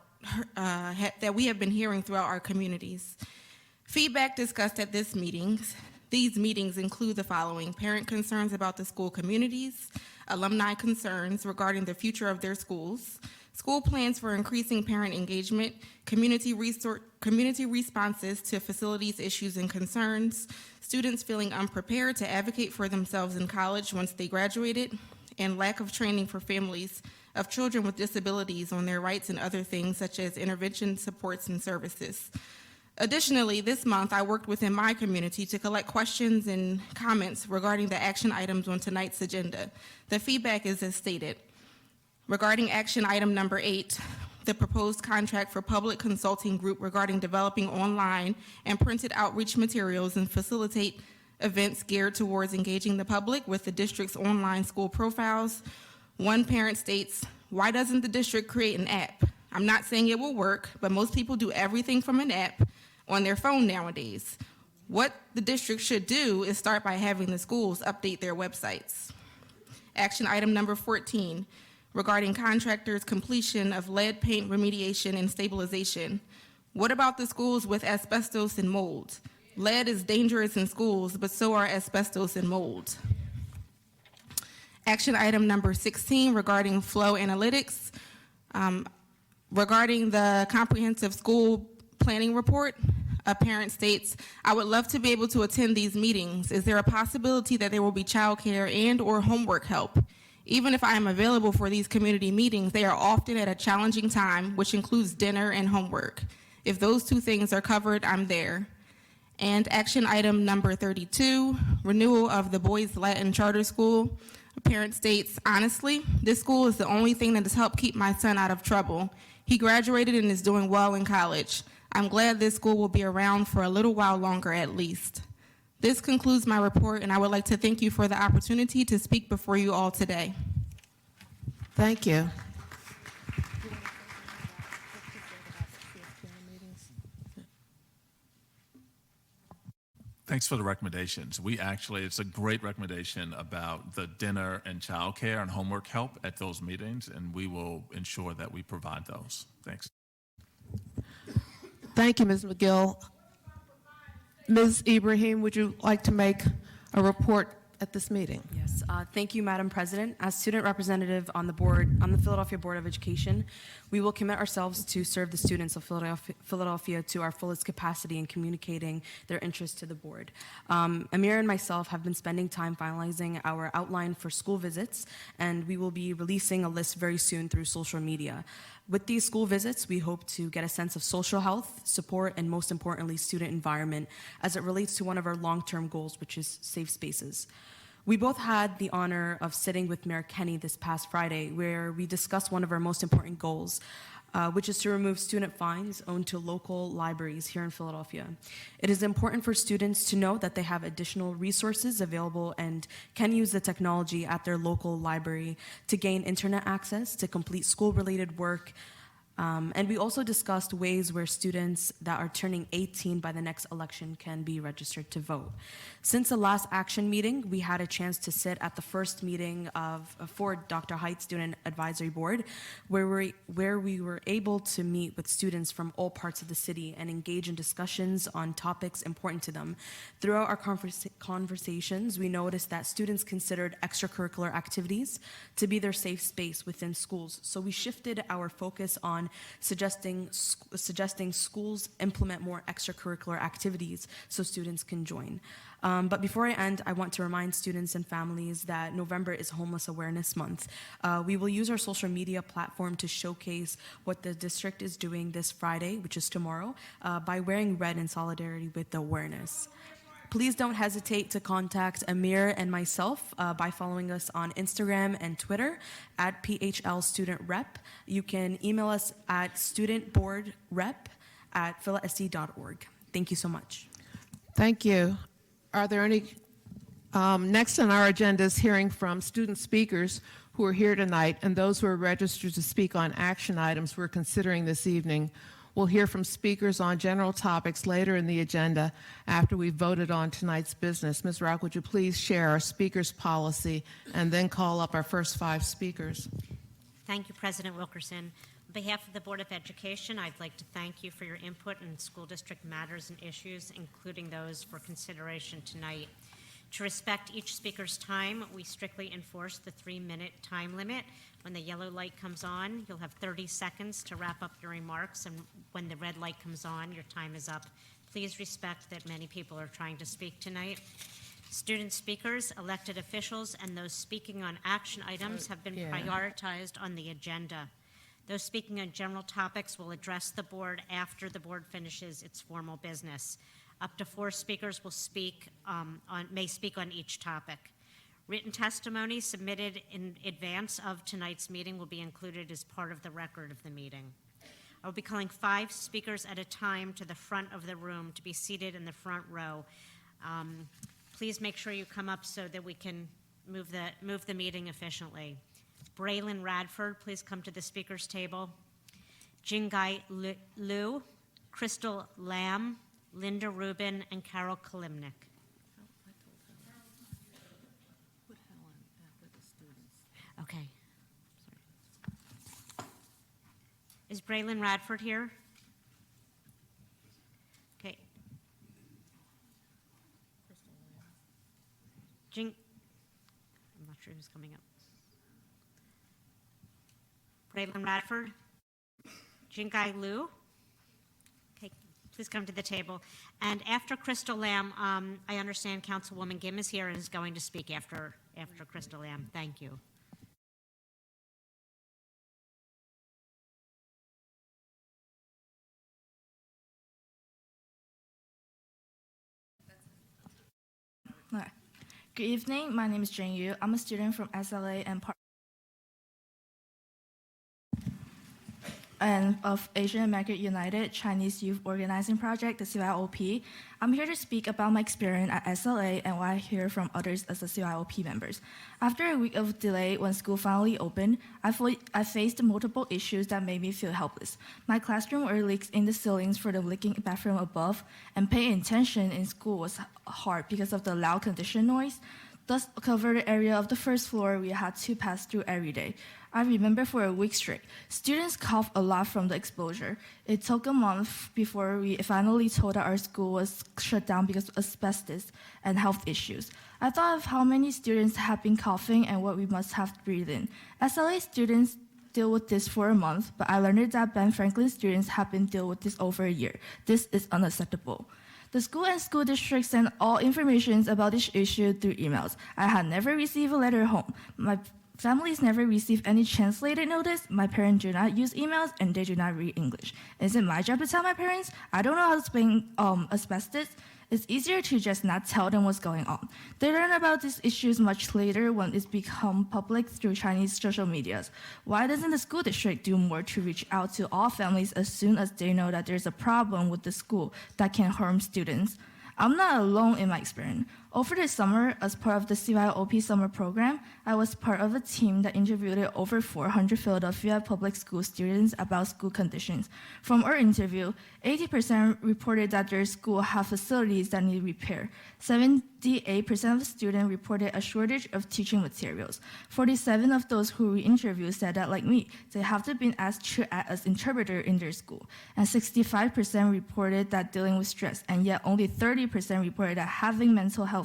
that we have been hearing throughout our communities. Feedback discussed at these meetings include the following: parent concerns about the school communities, alumni concerns regarding the future of their schools, school plans for increasing parent engagement, community responses to facilities issues and concerns, students feeling unprepared to advocate for themselves in college once they graduated, and lack of training for families of children with disabilities on their rights and other things such as intervention, supports, and services. Additionally, this month I worked within my community to collect questions and comments regarding the action items on tonight's agenda. The feedback is as stated. Regarding action item number 8, the proposed contract for public consulting group regarding developing online and printed outreach materials and facilitate events geared towards engaging the public with the district's online school profiles. One parent states, "Why doesn't the district create an app?" I'm not saying it will work, but most people do everything from an app on their phone nowadays. What the district should do is start by having the schools update their websites. Action item number 14, regarding contractors' completion of lead paint remediation and stabilization. What about the schools with asbestos and mold? Lead is dangerous in schools, but so are asbestos and mold. Action item number 16, regarding flow analytics. Regarding the comprehensive school planning report, a parent states, "I would love to be able to attend these meetings. Is there a possibility that there will be childcare and or homework help? Even if I am available for these community meetings, they are often at a challenging time, which includes dinner and homework. If those two things are covered, I'm there." And action item number 32, renewal of the Boys Latin Charter School. A parent states, "Honestly, this school is the only thing that has helped keep my son out of trouble. He graduated and is doing well in college. I'm glad this school will be around for a little while longer at least." This concludes my report, and I would like to thank you for the opportunity to speak before you all today. Thank you. Thanks for the recommendations. It's a great recommendation about the dinner and childcare and homework help at those meetings, and we will ensure that we provide those. Thanks. Thank you, Ms. McGill. Ms. Ibrahim, would you like to make a report at this meeting? Yes, thank you, Madam President. As student representative on the Philadelphia Board of Education, we will commit ourselves to serve the students of Philadelphia to our fullest capacity in communicating their interests to the board. Amir and myself have been spending time finalizing our outline for school visits, and we will be releasing a list very soon through social media. With these school visits, we hope to get a sense of social health, support, and most importantly, student environment as it relates to one of our long-term goals, which is safe spaces. We both had the honor of sitting with Mayor Kenny this past Friday, where we discussed one of our most important goals, which is to remove student fines owed to local libraries here in Philadelphia. It is important for students to know that they have additional resources available and can use the technology at their local library to gain internet access, to complete school-related work. And we also discussed ways where students that are turning 18 by the next election can be registered to vote. Since the last action meeting, we had a chance to sit at the first meeting for Dr. Haidt Student Advisory Board, where we were able to meet with students from all parts of the city and engage in discussions on topics important to them. Throughout our conversations, we noticed that students considered extracurricular activities to be their safe space within schools. So we shifted our focus on suggesting schools implement more extracurricular activities so students can join. But before I end, I want to remind students and families that November is Homeless Awareness Month. We will use our social media platform to showcase what the district is doing this Friday, which is tomorrow, by wearing red in solidarity with the awareness. Please don't hesitate to contact Amir and myself by following us on Instagram and Twitter at PHL Student Rep. You can email us at studentboardrep@philasc.org. Thank you so much. Thank you. Are there any, next on our agenda is hearing from student speakers who are here tonight and those who are registered to speak on action items we're considering this evening. We'll hear from speakers on general topics later in the agenda after we've voted on tonight's business. Ms. Rock, would you please share our speakers policy and then call up our first 5 speakers? Thank you, President Wilkerson. On behalf of the Board of Education, I'd like to thank you for your input in school district matters and issues, including those for consideration tonight. To respect each speaker's time, we strictly enforce the 3-minute time limit. When the yellow light comes on, you'll have 30 seconds to wrap up your remarks, and when the red light comes on, your time is up. Please respect that many people are trying to speak tonight. Student speakers, elected officials, and those speaking on action items have been prioritized on the agenda. Those speaking on general topics will address the board after the board finishes its formal business. Up to 4 speakers will may speak on each topic. Written testimony submitted in advance of tonight's meeting will be included as part of the record of the meeting. I will be calling 5 speakers at a time to the front of the room to be seated in the front row. Please make sure you come up so that we can move the meeting efficiently. Braylon Radford, please come to the speakers table. Jingai Liu, Crystal Lamb, Linda Rubin, and Carol Kalimnik. Okay. Is Braylon Radford here? Okay. I'm not sure who's coming up. Braylon Radford? Jingai Liu? Okay, please come to the table. And after Crystal Lamb, I understand Councilwoman Kim is here and is going to speak after Crystal Lamb. Thank you. Hi. Good evening. My name is Jane Yu. I'm a student from SLA and of Asian American United Chinese Youth Organizing Project, the CYOP. I'm here to speak about my experience at SLA and what I hear from others as the CYOP members. After a week of delay when school finally opened, I faced multiple issues that made me feel helpless. My classroom were leaks in the ceilings for the leaking bathroom above, and paying attention in school was hard because of the loud condition noise. Thus, covered area of the first floor we had to pass through every day. I remember for a week straight, students coughed a lot from the exposure. It took a month before we finally told that our school was shut down because of asbestos and health issues. I thought of how many students have been coughing and what we must have to breathe in. SLA students deal with this for a month, but I learned that Ben Franklin students have been dealing with this over a year. This is unacceptable. The school and school district sent all information about this issue through emails. I had never received a letter home. My families never received any translated notice. My parents do not use emails, and they do not read English. Is it my job to tell my parents? I don't know how to explain asbestos. It's easier to just not tell them what's going on. They learn about these issues much later when it's become public through Chinese social medias. Why doesn't the school district do more to reach out to all families as soon as they know that there's a problem with the school that can harm students? I'm not alone in my experience. Over the summer, as part of the CYOP summer program, I was part of a team that interviewed over 400 Philadelphia public school students about school conditions. From our interview, 80% reported that their school have facilities that need repair. 78% of students reported a shortage of teaching materials. 47 of those who we interviewed said that, like me, they have been asked to act as interpreter in their school. And 65% reported that dealing with stress, and yet only 30% reported that having mental health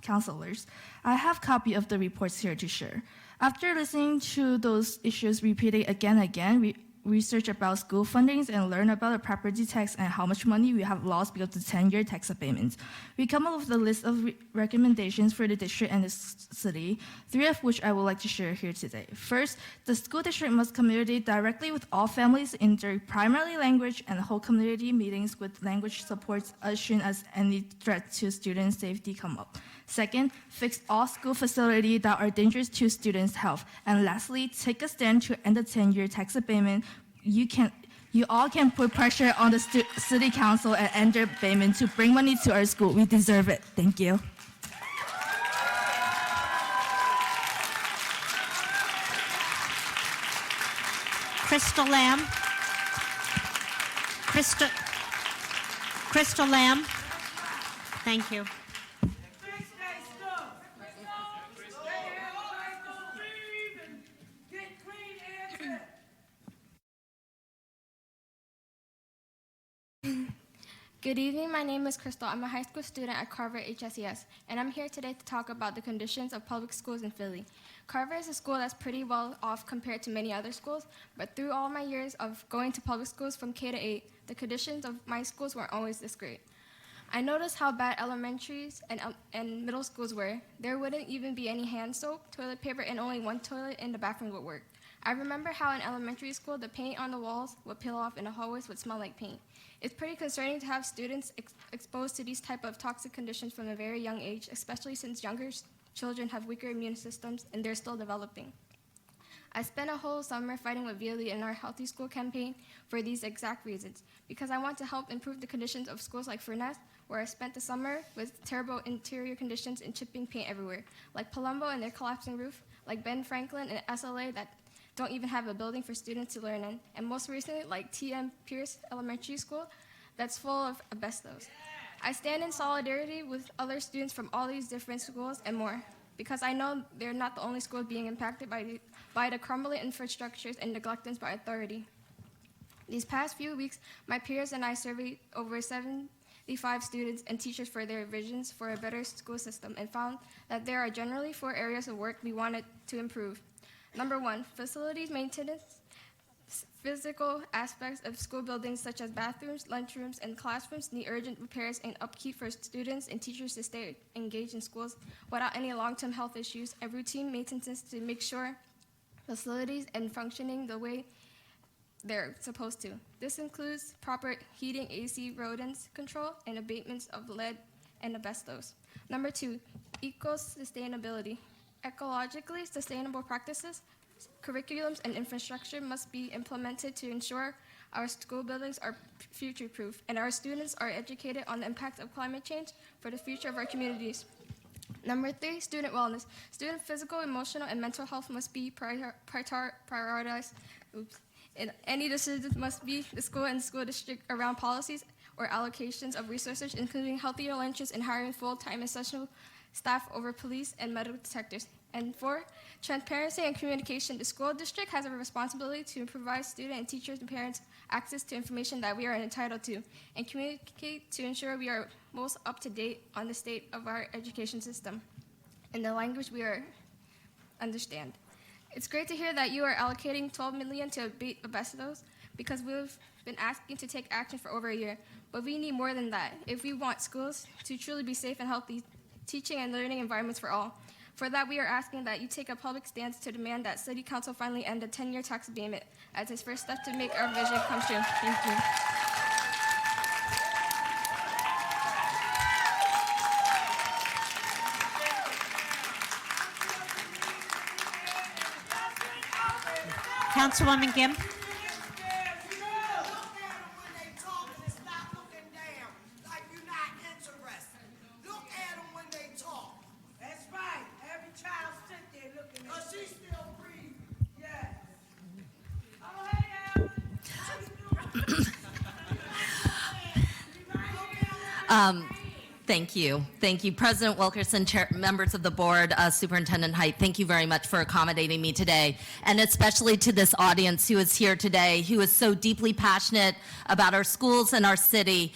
counselors. I have a copy of the reports here to share. After listening to those issues repeated again and again, we research about school fundings and learn about the property tax and how much money we have lost because of the 10-year tax abatements. We come up with a list of recommendations for the district and the city, 3 of which I would like to share here today. First, the school district must communicate directly with all families in their primary language and hold community meetings with language supports as soon as any threat to student safety come up. Second, fix all school facilities that are dangerous to students' health. And lastly, take a stand to end the 10-year tax abatement. You all can put pressure on the city council and end their abatement to bring money to our school. We deserve it. Thank you. Crystal Lamb. Crystal Lamb. Thank you. Good evening, my name is Crystal. I'm a high school student at Carver HSES, and I'm here today to talk about the conditions of public schools in Philly. Carver is a school that's pretty well off compared to many other schools, but through all my years of going to public schools from K to 8, the conditions of my schools weren't always this great. I noticed how bad elementaries and middle schools were. There wouldn't even be any hand soap, toilet paper, and only one toilet in the bathroom would work. I remember how in elementary school, the paint on the walls would peel off and the hallways would smell like paint. It's pretty concerning to have students exposed to these type of toxic conditions from a very young age, especially since younger children have weaker immune systems and they're still developing. I spent a whole summer fighting with Violi in our Healthy School campaign for these exact reasons, because I want to help improve the conditions of schools like Furness, where I spent the summer with terrible interior conditions and chipping paint everywhere, like Palumbo and their collapsing roof, like Ben Franklin and SLA that don't even have a building for students to learn in, and most recently, like TM Pierce Elementary School, that's full of asbestos. I stand in solidarity with other students from all these different schools and more, because I know they're not the only schools being impacted by the crumbling infrastructures and neglectance by authority. These past few weeks, my peers and I surveyed over 75 students and teachers for their visions for a better school system and found that there are generally 4 areas of work we wanted to improve. Number 1, facilities maintenance. Physical aspects of school buildings such as bathrooms, lunchrooms, and classrooms need urgent repairs and upkeep for students and teachers to stay engaged in schools without any long-term health issues, and routine maintenance to make sure facilities and functioning the way they're supposed to. This includes proper heating, AC, rodents control, and abatements of lead and asbestos. Number 2, eco-sustainability. Ecologically sustainable practices, curriculums, and infrastructure must be implemented to ensure our school buildings are future-proof and our students are educated on the impact of climate change for the future of our communities. Number 3, student wellness. Student physical, emotional, and mental health must be prioritized. And any decisions must be the school and school district around policies or allocations of resources, including healthier lunches and hiring full-time essential staff over police and metal detectors. And 4, transparency and communication. The school district has a responsibility to provide student and teachers and parents access to information that we are entitled to and communicate to ensure we are most up to date on the state of our education system in the language we understand. It's great to hear that you are allocating $12 million to abate asbestos, because we've been asking to take action for over a year. But we need more than that if we want schools to truly be safe and healthy teaching and learning environments for all. For that, we are asking that you take a public stance to demand that City Council finally end the 10-year tax abatement as its first step to make our vision come true. Thank you. Councilwoman Kim. Thank you. Thank you, President Wilkerson, members of the board, Superintendent Height. Thank you very much for accommodating me today, and especially to this audience who is here today, who is so deeply passionate about our schools and our city.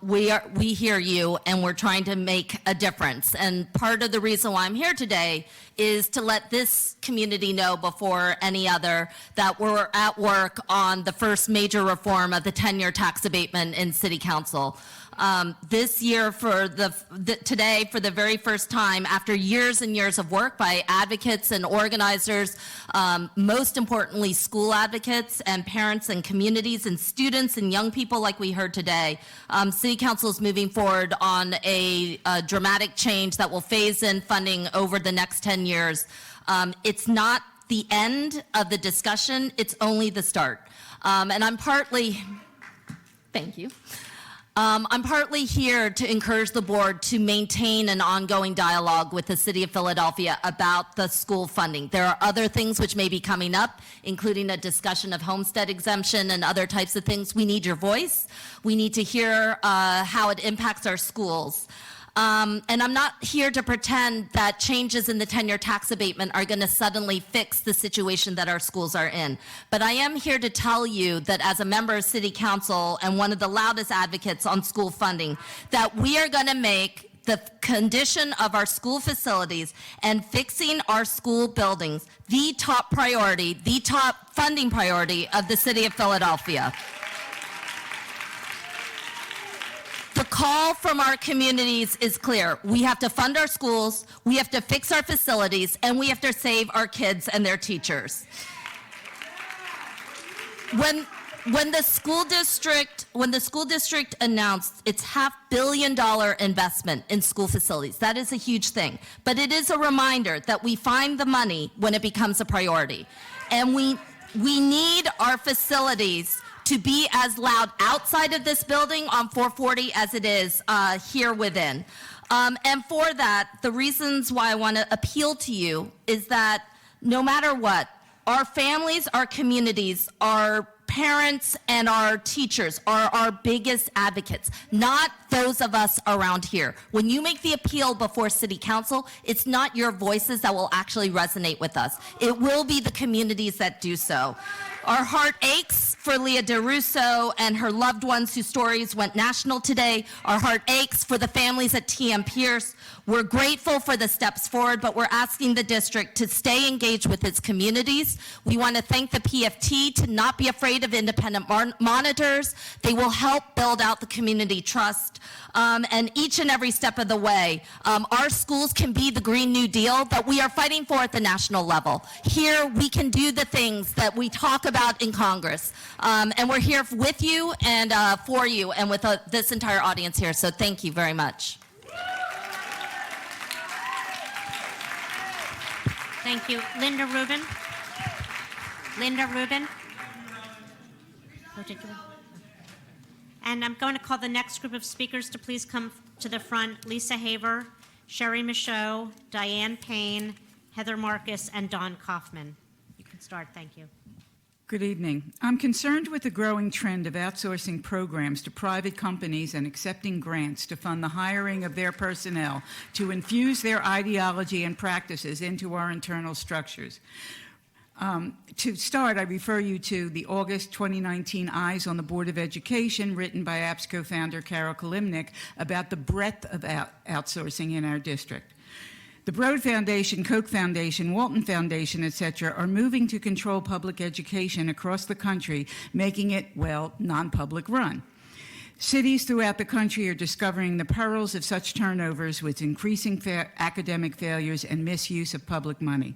We hear you, and we're trying to make a difference. And part of the reason why I'm here today is to let this community know before any other that we're at work on the first major reform of the 10-year tax abatement in City Council. This year, today, for the very first time, after years and years of work by advocates and organizers, most importantly, school advocates and parents and communities and students and young people like we heard today, City Council is moving forward on a dramatic change that will phase in funding over the next 10 years. It's not the end of the discussion, it's only the start. And I'm partly, thank you. I'm partly here to encourage the board to maintain an ongoing dialogue with the City of Philadelphia about the school funding. There are other things which may be coming up, including a discussion of homestead exemption and other types of things. We need your voice. We need to hear how it impacts our schools. And I'm not here to pretend that changes in the 10-year tax abatement are going to suddenly fix the situation that our schools are in. But I am here to tell you that as a member of City Council and one of the loudest advocates on school funding, that we are going to make the condition of our school facilities and fixing our school buildings the top priority, the top funding priority of the City of Philadelphia. The call from our communities is clear. We have to fund our schools, we have to fix our facilities, and we have to save our kids and their teachers. when the school district announced its $500 million investment in school facilities, that is a huge thing. But it is a reminder that we find the money when it becomes a priority. And we need our facilities to be as loud outside of this building on 440 as it is here within. And for that, the reasons why I want to appeal to you is that no matter what, our families, our communities, our parents, and our teachers are our biggest advocates, not those of us around here. When you make the appeal before City Council, it's not your voices that will actually resonate with us. It will be the communities that do so. Our heart aches for Leah DeRusso and her loved ones whose stories went national today. Our heart aches for the families at TM Pierce. We're grateful for the steps forward, but we're asking the district to stay engaged with its communities. We want to thank the PFT to not be afraid of independent monitors. They will help build out the community trust. And each and every step of the way, our schools can be the Green New Deal that we are fighting for at the national level. Here, we can do the things that we talk about in Congress. And we're here with you and for you and with this entire audience here. So thank you very much. Thank you. Linda Rubin. Linda Rubin. Oh, did you? And I'm going to call the next group of speakers to please come to the front. Lisa Haver, Sherry Michaud, Diane Payne, Heather Marcus, and Dawn Kaufman. You can start. Thank you. Good evening. I'm concerned with the growing trend of outsourcing programs to private companies and accepting grants to fund the hiring of their personnel to infuse their ideology and practices into our internal structures. To start, I refer you to the August 2019 Eyes on the Board of Education written by APS co-founder Carol Kalimnik about the breadth of outsourcing in our district. The Broad Foundation, Koch Foundation, Walton Foundation, etc., are moving to control public education across the country, making it, well, non-public run. Cities throughout the country are discovering the perils of such turnovers with increasing academic failures and misuse of public money.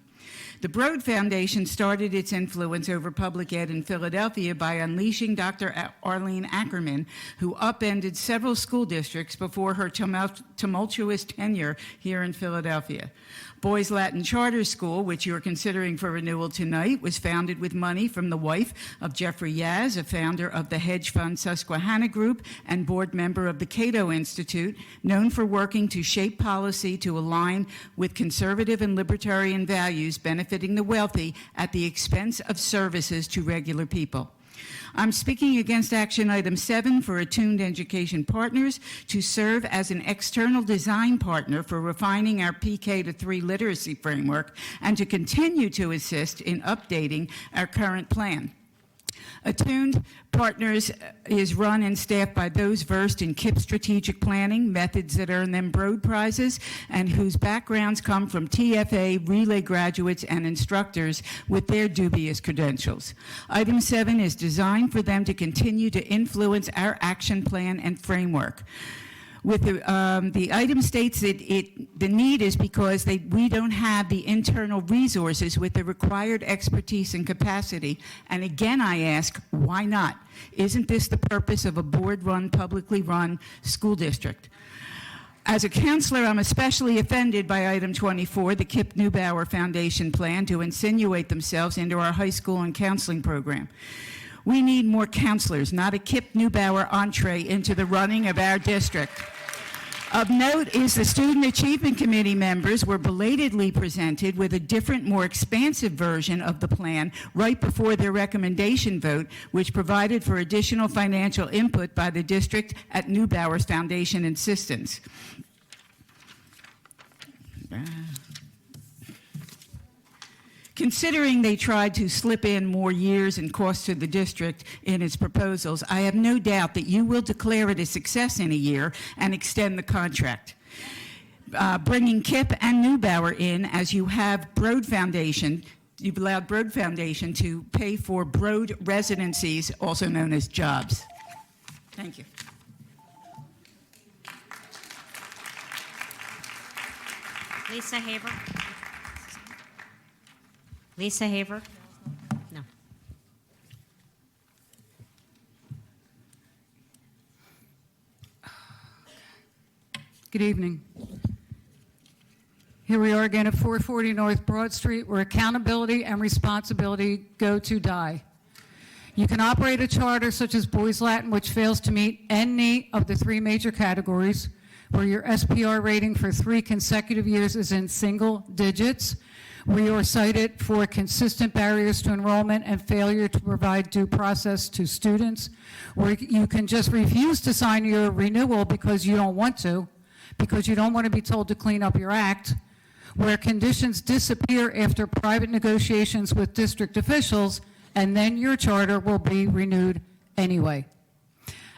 The Broad Foundation started its influence over public ed in Philadelphia by unleashing Dr. Arlene Ackerman, who upended several school districts before her tumultuous tenure here in Philadelphia. Boys Latin Charter School, which you are considering for renewal tonight, was founded with money from the wife of Jeffrey Yaz, a founder of the hedge fund Susquehanna Group and board member of the Cato Institute, known for working to shape policy to align with conservative and libertarian values benefiting the wealthy at the expense of services to regular people. I'm speaking against Action Item 7 for Attuned Education Partners to serve as an external design partner for refining our PK to 3 literacy framework and to continue to assist in updating our current plan. Attuned Partners is run and staffed by those versed in KIPP strategic planning, methods that earn them Broad Prizes, and whose backgrounds come from TFA, Relay graduates, and instructors with their dubious credentials. Item 7 is designed for them to continue to influence our action plan and framework. With the item states that the need is because we don't have the internal resources with the required expertise and capacity. And again, I ask, why not? Isn't this the purpose of a board-run, publicly run school district? As a counselor, I'm especially offended by item 24, the Kip Neubauer Foundation plan to insinuate themselves into our high school and counseling program. We need more counselors, not a Kip Neubauer entree into the running of our district. Of note is the Student Achievement Committee members were belatedly presented with a different, more expansive version of the plan right before their recommendation vote, which provided for additional financial input by the district at Neubauer's Foundation insistence. Considering they tried to slip in more years and costs to the district in its proposals, I have no doubt that you will declare it a success in a year and extend the contract. Bringing KIPP and Neubauer in, as you have Broad Foundation, you've allowed Broad Foundation to pay for Broad residencies, also known as jobs. Thank you. Lisa Haver. Lisa Haver? No. Good evening. Here we are again at 440 North Broad Street, where accountability and responsibility go to die. You can operate a charter such as Boys Latin, which fails to meet any of the 3 major categories, where your SPR rating for 3 consecutive years is in single digits, where you are cited for consistent barriers to enrollment and failure to provide due process to students, where you can just refuse to sign your renewal because you don't want to, because you don't want to be told to clean up your act, where conditions disappear after private negotiations with district officials, and then your charter will be renewed anyway.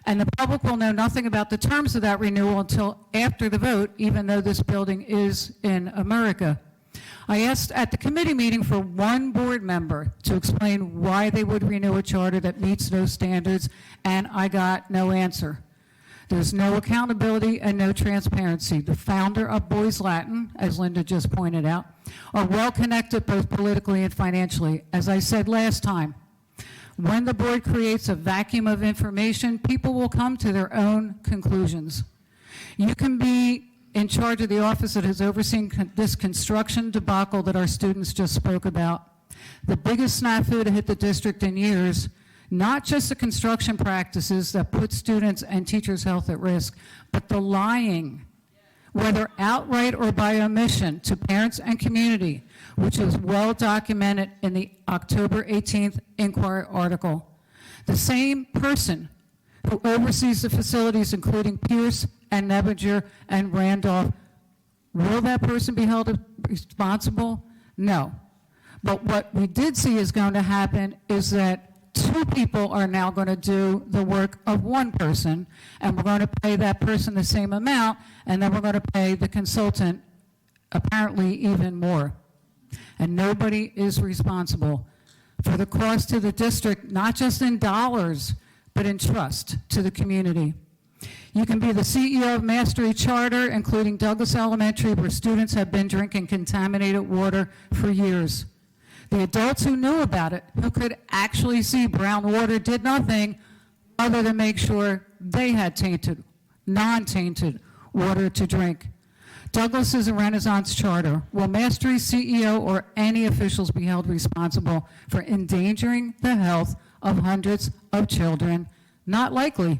And the public will know nothing about the terms of that renewal until after the vote, even though this building is in America. I asked at the committee meeting for one board member to explain why they would renew a charter that meets those standards, and I got no answer. There's no accountability and no transparency. The founder of Boys Latin, as Linda just pointed out, are well connected both politically and financially. As I said last time, when the board creates a vacuum of information, people will come to their own conclusions. You can be in charge of the office that has overseen this construction debacle that our students just spoke about. The biggest snafu to hit the district in years, not just the construction practices that put students and teachers' health at risk, but the lying, whether outright or by omission, to parents and community, which is well documented in the October 18th Inquirer article. The same person who oversees the facilities, including Pierce and Nebinger and Randolph, will that person be held responsible? No. But what we did see is going to happen is that 2 people are now going to do the work of 1 person, and we're going to pay that person the same amount, and then we're going to pay the consultant apparently even more. And nobody is responsible for the cost to the district, not just in dollars, but in trust to the community. You can be the CEO of Mastery Charter, including Douglas Elementary, where students have been drinking contaminated water for years. The adults who knew about it, who could actually see brown water, did nothing other than make sure they had tainted, non-tainted water to drink. Douglas is a Renaissance charter. Will Mastery's CEO or any officials be held responsible for endangering the health of hundreds of children? Not likely,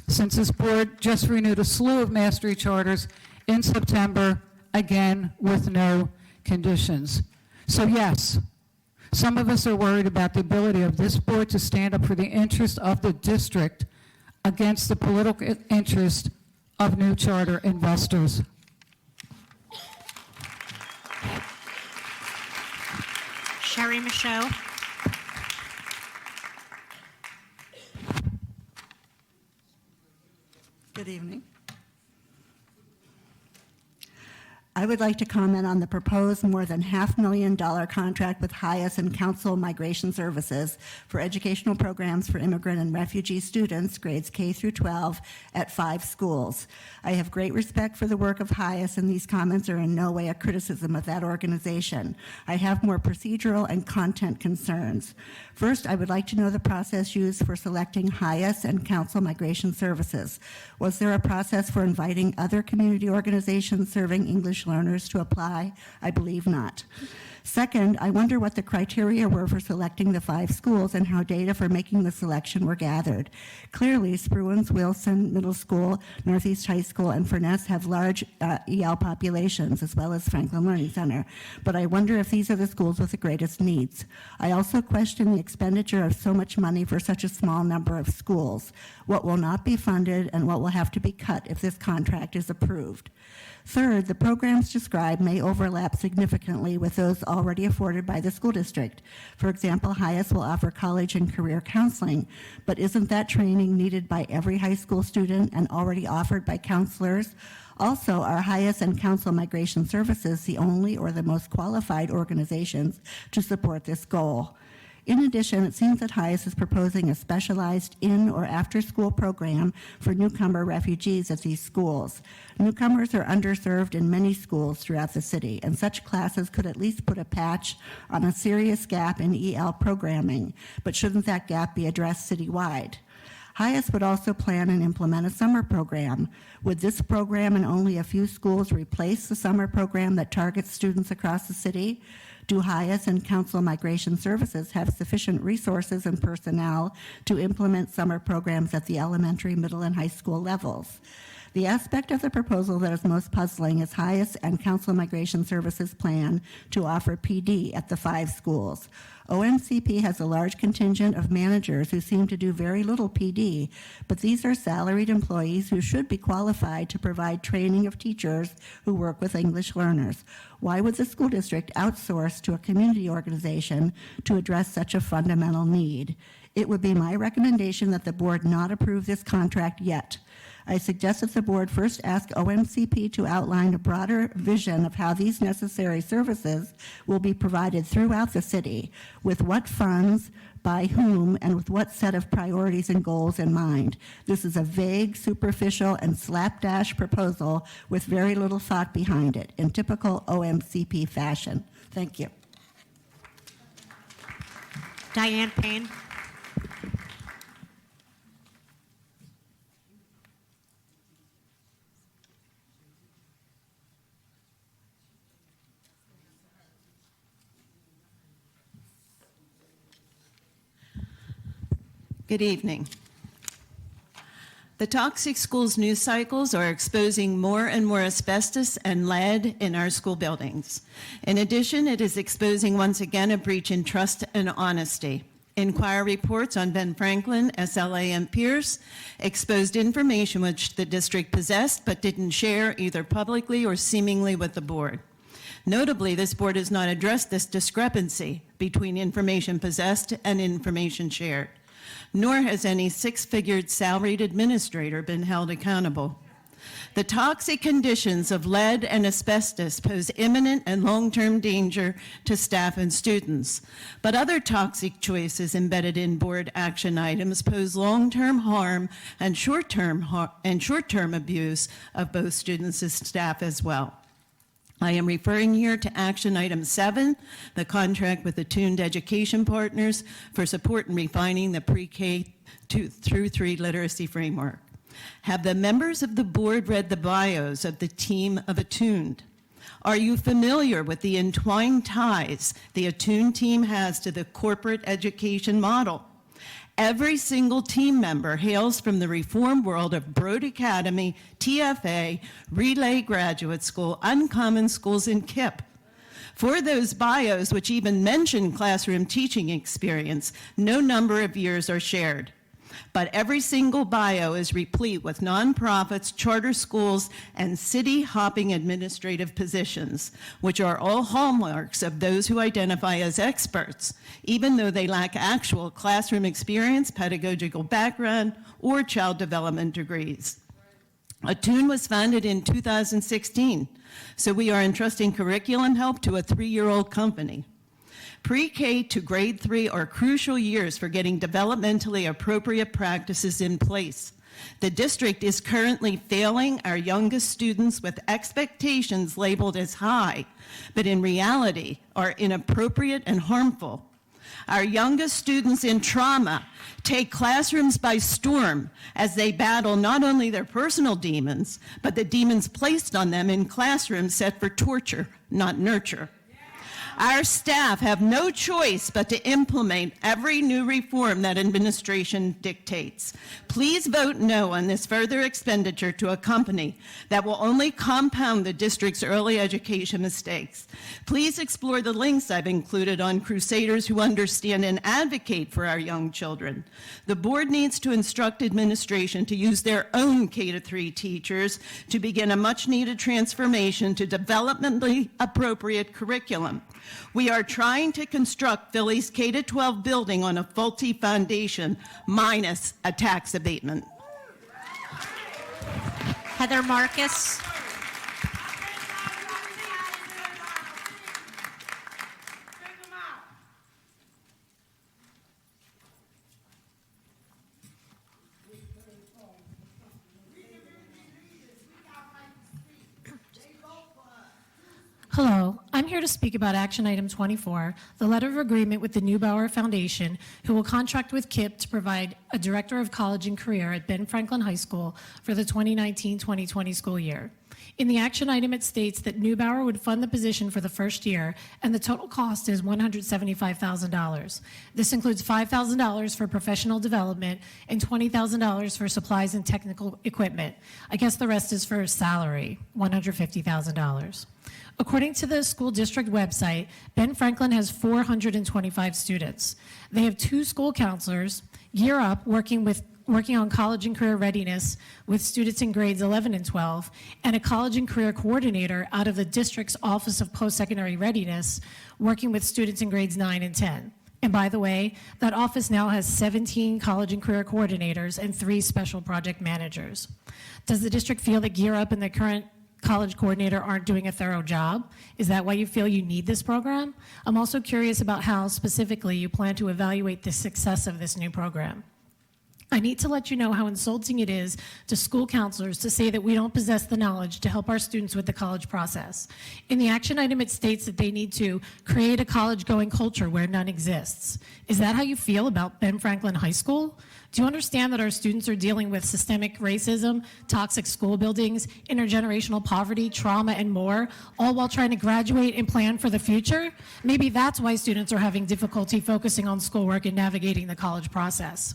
since this board just renewed a slew of Mastery charters in September, again with no conditions. So yes, some of us are worried about the ability of this board to stand up for the interest of the district against the political interest of new charter investors. Sherry Michaud. Good evening. I would like to comment on the proposed more than $500,000 contract with HIAS and Council Migration Services for educational programs for immigrant and refugee students, grades K through 12, at 5 schools. I have great respect for the work of HIAS, and these comments are in no way a criticism of that organization. I have more procedural and content concerns. First, I would like to know the process used for selecting HIAS and Council Migration Services. Was there a process for inviting other community organizations serving English learners to apply? I believe not. Second, I wonder what the criteria were for selecting the 5 schools and how data for making the selection were gathered. Clearly, Spruance, Wilson Middle School, Northeast High School, and Furness have large EL populations, as well as Franklin Learning Center, but I wonder if these are the schools with the greatest needs. I also question the expenditure of so much money for such a small number of schools. What will not be funded and what will have to be cut if this contract is approved? Third, the programs described may overlap significantly with those already afforded by the school district. For example, HIAS will offer college and career counseling, but isn't that training needed by every high school student and already offered by counselors? Also, are HIAS and Council Migration Services the only or the most qualified organizations to support this goal? In addition, it seems that HIAS is proposing a specialized in- or after-school program for newcomer refugees at these schools. Newcomers are underserved in many schools throughout the city, and such classes could at least put a patch on a serious gap in EL programming. But shouldn't that gap be addressed citywide? Highest would also plan and implement a summer program. Would this program in only a few schools replace the summer program that targets students across the city? Do Highest and Council Migration Services have sufficient resources and personnel to implement summer programs at the elementary, middle, and high school levels? The aspect of the proposal that is most puzzling is Highest and Council Migration Services plan to offer PD at the 5 schools. OMCP has a large contingent of managers who seem to do very little PD, but these are salaried employees who should be qualified to provide training of teachers who work with English learners. Why would the school district outsource to a community organization to address such a fundamental need? It would be my recommendation that the board not approve this contract yet. I suggest that the board first ask OMCP to outline a broader vision of how these necessary services will be provided throughout the city, with what funds, by whom, and with what set of priorities and goals in mind. This is a vague, superficial, and slapdash proposal with very little thought behind it, in typical OMCP fashion. Thank you. Diane Payne. Good evening. The Toxic Schools news cycles are exposing more and more asbestos and lead in our school buildings. In addition, it is exposing once again a breach in trust and honesty. Inquiry reports on Ben Franklin, SLA, and Pierce exposed information which the district possessed but didn't share either publicly or seemingly with the board. Notably, this board has not addressed this discrepancy between information possessed and information shared, nor has any 6-figured salaried administrator been held accountable. The toxic conditions of lead and asbestos pose imminent and long-term danger to staff and students, but other toxic choices embedded in board action items pose long-term harm and short-term abuse of both students and staff as well. I am referring here to action item 7, the contract with Attuned Education Partners for support in refining the pre-K through 3 literacy framework. Have the members of the board read the bios of the team of Attuned? Are you familiar with the entwined ties the Attuned team has to the corporate education model? Every single team member hails from the reform world of Broad Academy, TFA, Relay Graduate School, Uncommon Schools, and KIPP. For those bios which even mention classroom teaching experience, no number of years are shared. But every single bio is replete with nonprofits, charter schools, and city-hopping administrative positions, which are all hallmarks of those who identify as experts, even though they lack actual classroom experience, pedagogical background, or child development degrees. Attune was founded in 2016, so we are entrusting curriculum help to a 3-year-old company. Pre-K to grade 3 are crucial years for getting developmentally appropriate practices in place. The district is currently failing our youngest students with expectations labeled as high, but in reality are inappropriate and harmful. Our youngest students in trauma take classrooms by storm as they battle not only their personal demons, but the demons placed on them in classrooms set for torture, not nurture. Our staff have no choice but to implement every new reform that administration dictates. Please vote no on this further expenditure to a company that will only compound the district's early education mistakes. Please explore the links I've included on Crusaders who understand and advocate for our young children. The board needs to instruct administration to use their own K-3 teachers to begin a much-needed transformation to developmentally appropriate curriculum. We are trying to construct Philly's K-12 building on a faulty foundation, minus a tax abatement. Heather Marcus. Hello, I'm I'm here to speak about action item 24, the letter of agreement with the Neubauer Foundation, who will contract with KIPP to provide a director of college and career at Ben Franklin High School for the 2019-2020 school year. In the action item, it states that Neubauer would fund the position for the first year, and the total cost is $175,000. This includes $5,000 for professional development and $20,000 for supplies and technical equipment. I guess the rest is for salary, $150,000. According to the school district website, Ben Franklin has 425 students. They have 2 school counselors, Year Up, working on college and career readiness with students in grades 11 and 12, and a college and career coordinator out of the district's Office of Post-Secondary Readiness, working with students in grades 9 and 10. And by the way, that office now has 17 college and career coordinators and 3 special project managers. Does the district feel that Gear Up and the current college coordinator aren't doing a thorough job? Is that why you feel you need this program? I'm also curious about how specifically you plan to evaluate the success of this new program. I need to let you know how insulting it is to school counselors to say that we don't possess the knowledge to help our students with the college process. In the action item, it states that they need to create a college-going culture where none exists. Is that how you feel about Ben Franklin High School? Do you understand that our students are dealing with systemic racism, toxic school buildings, intergenerational poverty, trauma, and more, all while trying to graduate and plan for the future? Maybe that's why students are having difficulty focusing on schoolwork and navigating the college process.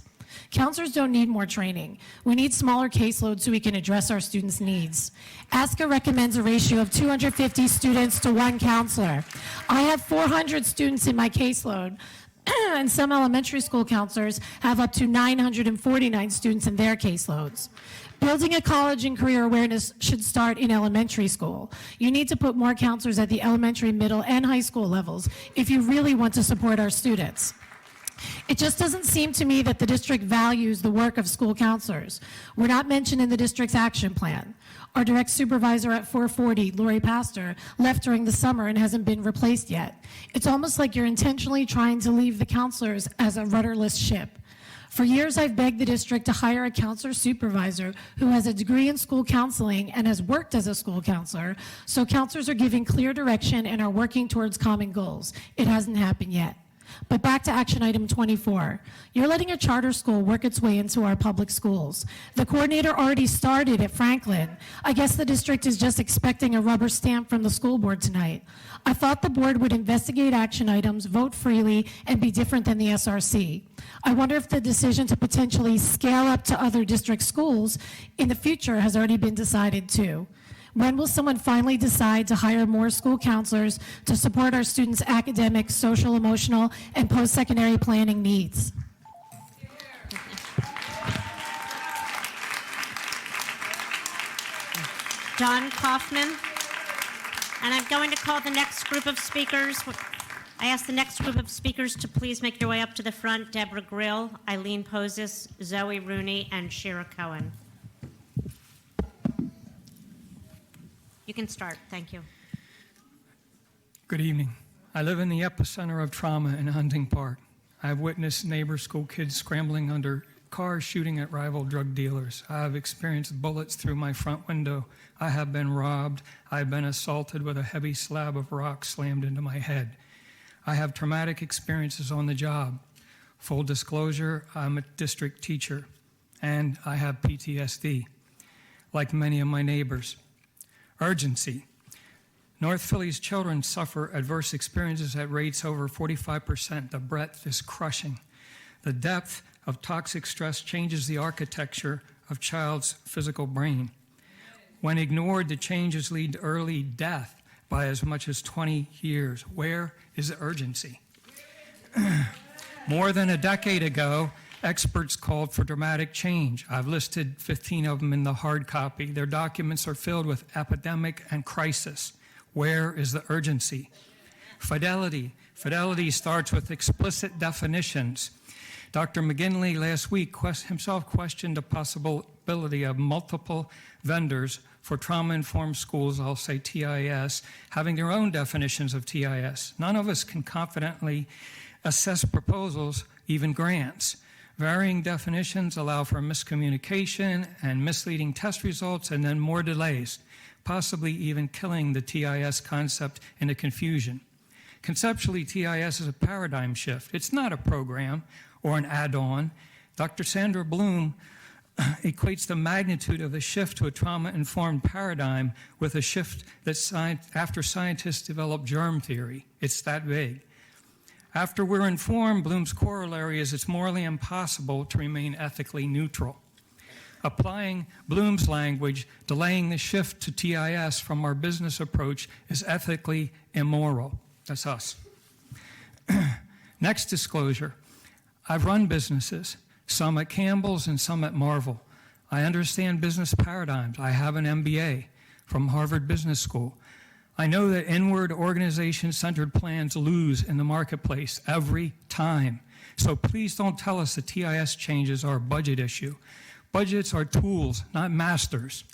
Counselors don't need more training. We need smaller caseloads so we can address our students' needs. ASCA recommends a ratio of 250 students to 1 counselor. I have 400 students in my caseload, and some elementary school counselors have up to 949 students in their caseloads. Building a college and career awareness should start in elementary school. You need to put more counselors at the elementary, middle, and high school levels if you really want to support our students. It just doesn't seem to me that the district values the work of school counselors. We're not mentioned in the district's action plan. Our direct supervisor at 440, Lori Pastor, left during the summer and hasn't been replaced yet. It's almost like you're intentionally trying to leave the counselors as a rudderless ship. For years, I've begged the district to hire a counselor supervisor who has a degree in school counseling and has worked as a school counselor, so counselors are giving clear direction and are working towards common goals. It hasn't happened yet. But back to action item 24. You're letting a charter school work its way into our public schools. The coordinator already started at Franklin. I guess the district is just expecting a rubber stamp from the school board tonight. I thought the board would investigate action items, vote freely, and be different than the SRC. I wonder if the decision to potentially scale up to other district schools in the future has already been decided too. When will someone finally decide to hire more school counselors to support our students' academic, social, emotional, and post-secondary planning needs? John Kaufman. And I'm going to call the next group of speakers. I ask the next group of speakers to please make your way up to the front. Deborah Grill, Eileen Poses, Zoe Rooney, and Shira Cohen. You can start. Thank you. Good evening. I live in the epicenter of trauma in Hunting Park. I've witnessed neighbor school kids scrambling under cars shooting at rival drug dealers. I have experienced bullets through my front window. I have been robbed. I've been assaulted with a heavy slab of rock slammed into my head. I have traumatic experiences on the job. Full disclosure, I'm a district teacher, and I have PTSD, like many of my neighbors. Urgency. North Philly's children suffer adverse experiences at rates over 45%. The breadth is crushing. The depth of toxic stress changes the architecture of child's physical brain. When ignored, the changes lead to early death by as much as 20 years. Where is the urgency? More than a decade ago, experts called for dramatic change. I've listed 15 of them in the hard copy. Their documents are filled with epidemic and crisis. Where is the urgency? Fidelity. Fidelity starts with explicit definitions. Dr. McGinley last week himself questioned the possibility of multiple vendors for trauma-informed schools, I'll say TIS, having their own definitions of TIS. None of us can confidently assess proposals, even grants. Varying definitions allow for miscommunication and misleading test results and then more delays. possibly even killing the TIS concept into confusion. Conceptually, TIS is a paradigm shift. It's not a program or an add-on. Dr. Sandra Bloom equates the magnitude of the shift to a trauma-informed paradigm with a shift that after scientists developed germ theory. It's that big. After we're informed, Bloom's corollary is it's morally impossible to remain ethically neutral. Applying Bloom's language, delaying the shift to TIS from our business approach is ethically immoral. That's us. Next disclosure. I've run businesses, some at Campbell's and some at Marvel. I understand business paradigms. I have an MBA from Harvard Business School. I know that inward organization-centered plans lose in the marketplace every time. So please don't tell us the TIS changes are a budget issue. Budgets are tools, not masters.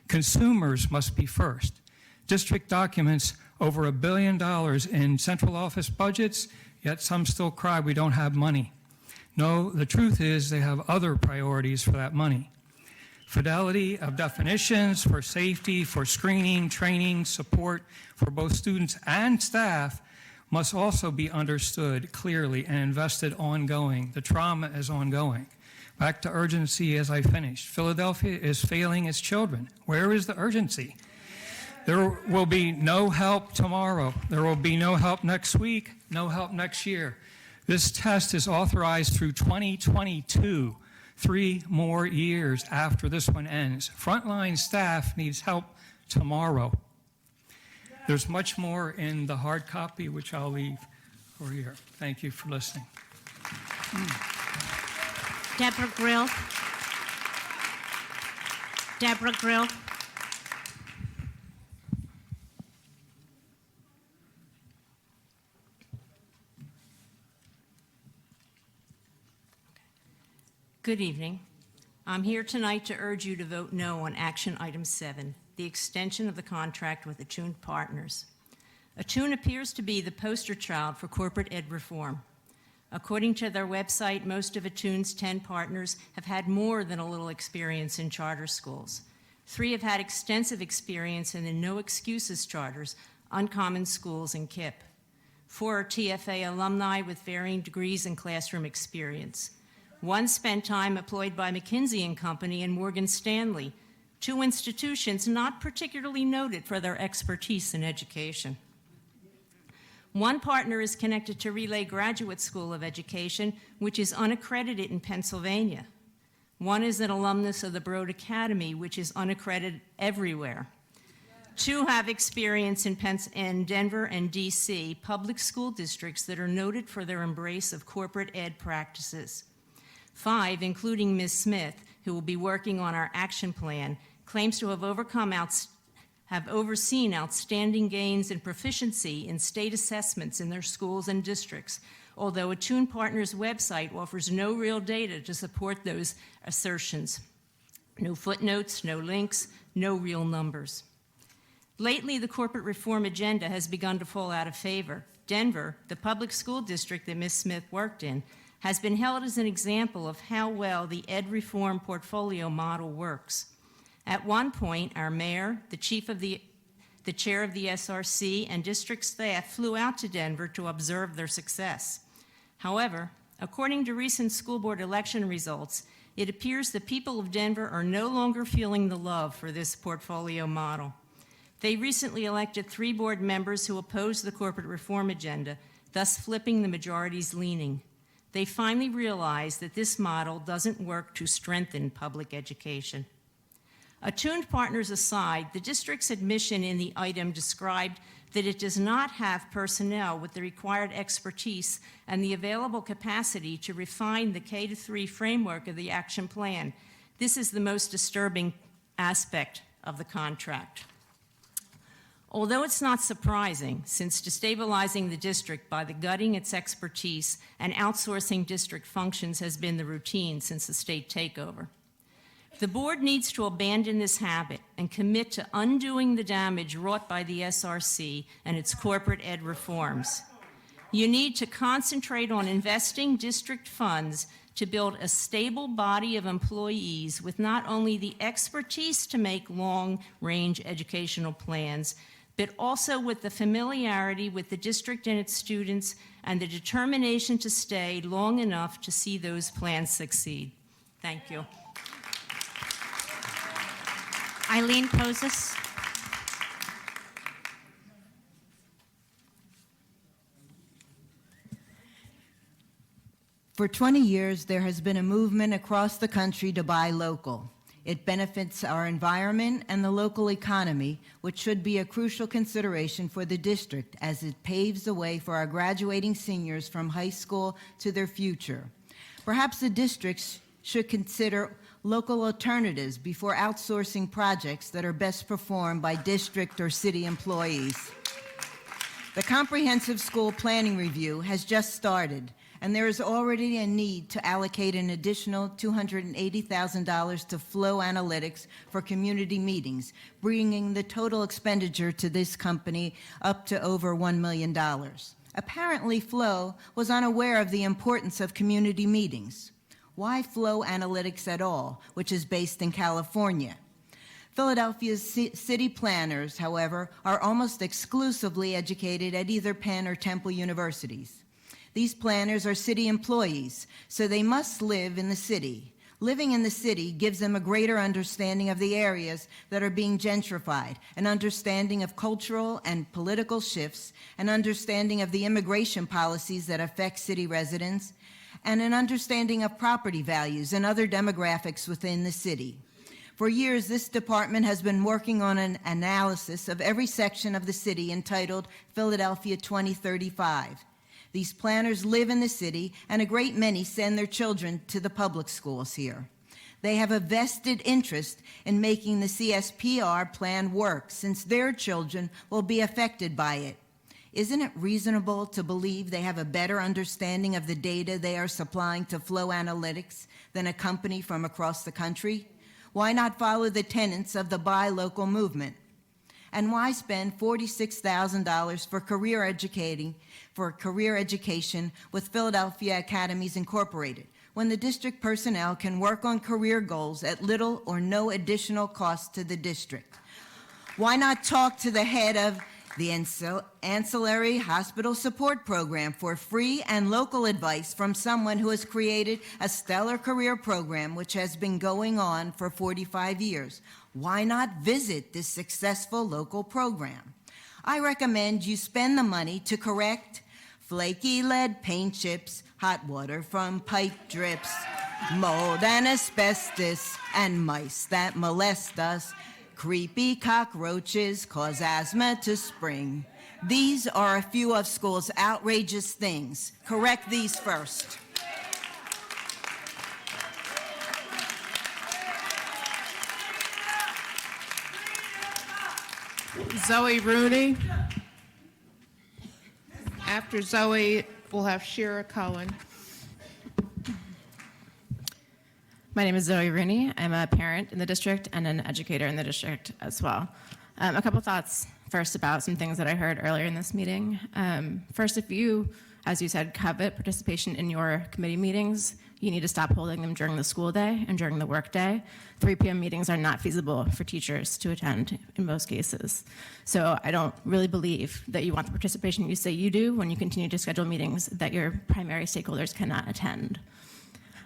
Consumers must be first. District documents over $1 billion in central office budgets, yet some still cry we don't have money. No, the truth is they have other priorities for that money. Fidelity of definitions for safety, for screening, training, support for both students and staff must also be understood clearly and invested ongoing. The trauma is ongoing. Back to urgency as I finish. Philadelphia is failing its children. Where is the urgency? There will be no help tomorrow. There will be no help next week, no help next year. This test is authorized through 2022, 3 more years after this one ends. Frontline staff needs help tomorrow. There's much more in the hard copy, which I'll leave for here. Thank you for listening. Deborah Grill. Deborah Grill. Good evening. I'm here tonight to urge you to vote no on action item 7, the extension of the contract with Attune Partners. Attune appears to be the poster child for corporate ed reform. According to their website, most of Attune's 10 partners have had more than a little experience in charter schools. 3 have had extensive experience in the no excuses charters, Uncommon Schools, and KIPP. 4 are TFA alumni with varying degrees and classroom experience. 1 spent time employed by McKinsey & Company and Morgan Stanley, 2 institutions not particularly noted for their expertise in education. 1 partner is connected to Relay Graduate School of Education, which is unaccredited in Pennsylvania. 1 is an alumnus of the Broad Academy, which is unaccredited everywhere. 2 have experience in Denver and DC, public school districts that are noted for their embrace of corporate ed practices. 5, including Ms. Smith, who will be working on our action plan, claims to have overseen outstanding gains in proficiency in state assessments in their schools and districts, although Attune Partners' website offers no real data to support those assertions. No footnotes, no links, no real numbers. Lately, the corporate reform agenda has begun to fall out of favor. Denver, the public school district that Ms. Smith worked in, has been held as an example of how well the ed reform portfolio model works. At one point, our mayor, the chair of the SRC, and district staff flew out to Denver to observe their success. However, according to recent school board election results, it appears the people of Denver are no longer feeling the love for this portfolio model. They recently elected 3 board members who oppose the corporate reform agenda, thus flipping the majority's leaning. They finally realized that this model doesn't work to strengthen public education. Attune Partners aside, the district's admission in the item described that it does not have personnel with the required expertise and the available capacity to refine the K-3 framework of the action plan. This is the most disturbing aspect of the contract. Although it's not surprising, since destabilizing the district by gutting its expertise and outsourcing district functions has been the routine since the state takeover. The board needs to abandon this habit and commit to undoing the damage wrought by the SRC and its corporate ed reforms. You need to concentrate on investing district funds to build a stable body of employees with not only the expertise to make long-range educational plans, but also with the familiarity with the district and its students and the determination to stay long enough to see those plans succeed. Thank you. Eileen Poses. For 20 years, there has been a movement across the country to buy local. It benefits our environment and the local economy, which should be a crucial consideration for the district as it paves the way for our graduating seniors from high school to their future. Perhaps the districts should consider local alternatives before outsourcing projects that are best performed by district or city employees. The Comprehensive School Planning Review has just started, and there is already a need to allocate an additional $280,000 to Flow Analytics for community meetings, bringing the total expenditure to this company up to over $1 million. Apparently, Flow was unaware of the importance of community meetings. Why Flow Analytics at all, which is based in California? Philadelphia's city planners, however, are almost exclusively educated at either Penn or Temple universities. These planners are city employees, so they must live in the city. Living in the city gives them a greater understanding of the areas that are being gentrified, an understanding of cultural and political shifts, an understanding of the immigration policies that affect city residents, and an understanding of property values and other demographics within the city. For years, this department has been working on an analysis of every section of the city entitled Philadelphia 2035. These planners live in the city, and a great many send their children to the public schools here. They have a vested interest in making the CSPR plan work, since their children will be affected by it. Isn't it reasonable to believe they have a better understanding of the data they are supplying to Flow Analytics than a company from across the country? Why not follow the tenets of the Buy Local movement? And why spend $46,000 for career education with Philadelphia Academies Incorporated, when the district personnel can work on career goals at little or no additional cost to the district? Why not talk to the head of the Ancillary Hospital Support Program for free and local advice from someone who has created a stellar career program which has been going on for 45 years? Why not visit this successful local program? I recommend you spend the money to correct flaky lead paint chips, hot water from pipe drips, mold and asbestos, and mice that molest us. Creepy cockroaches cause asthma to spring. These are a few of school's outrageous things. Correct these first. Zoe Rooney. After Zoe, we'll have Shira Cohen. My name is Zoe Rooney. I'm a parent in the district and an educator in the district as well. A couple thoughts first about some things that I heard earlier in this meeting. First, if you, as you said, covet participation in your committee meetings, you need to stop holding them during the school day and during the work day. 3 p.m. meetings are not feasible for teachers to attend in most cases. So I don't really believe that you want the participation you say you do when you continue to schedule meetings that your primary stakeholders cannot attend.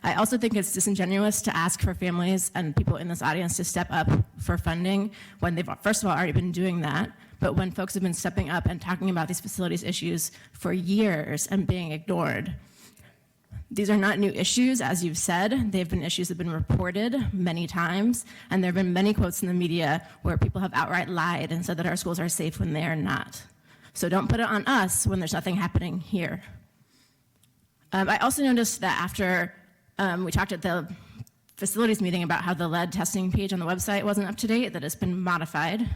I also think it's disingenuous to ask for families and people in this audience to step up for funding when they've, first of all, already been doing that, but when folks have been stepping up and talking about these facilities issues for years and being ignored. These are not new issues, as you've said. They've been issues that have been reported many times, and there have been many quotes in the media where people have outright lied and said that our schools are safe when they are not. So don't put it on us when there's nothing happening here. I also noticed that after we talked at the facilities meeting about how the lead testing page on the website wasn't up to date, that it's been modified.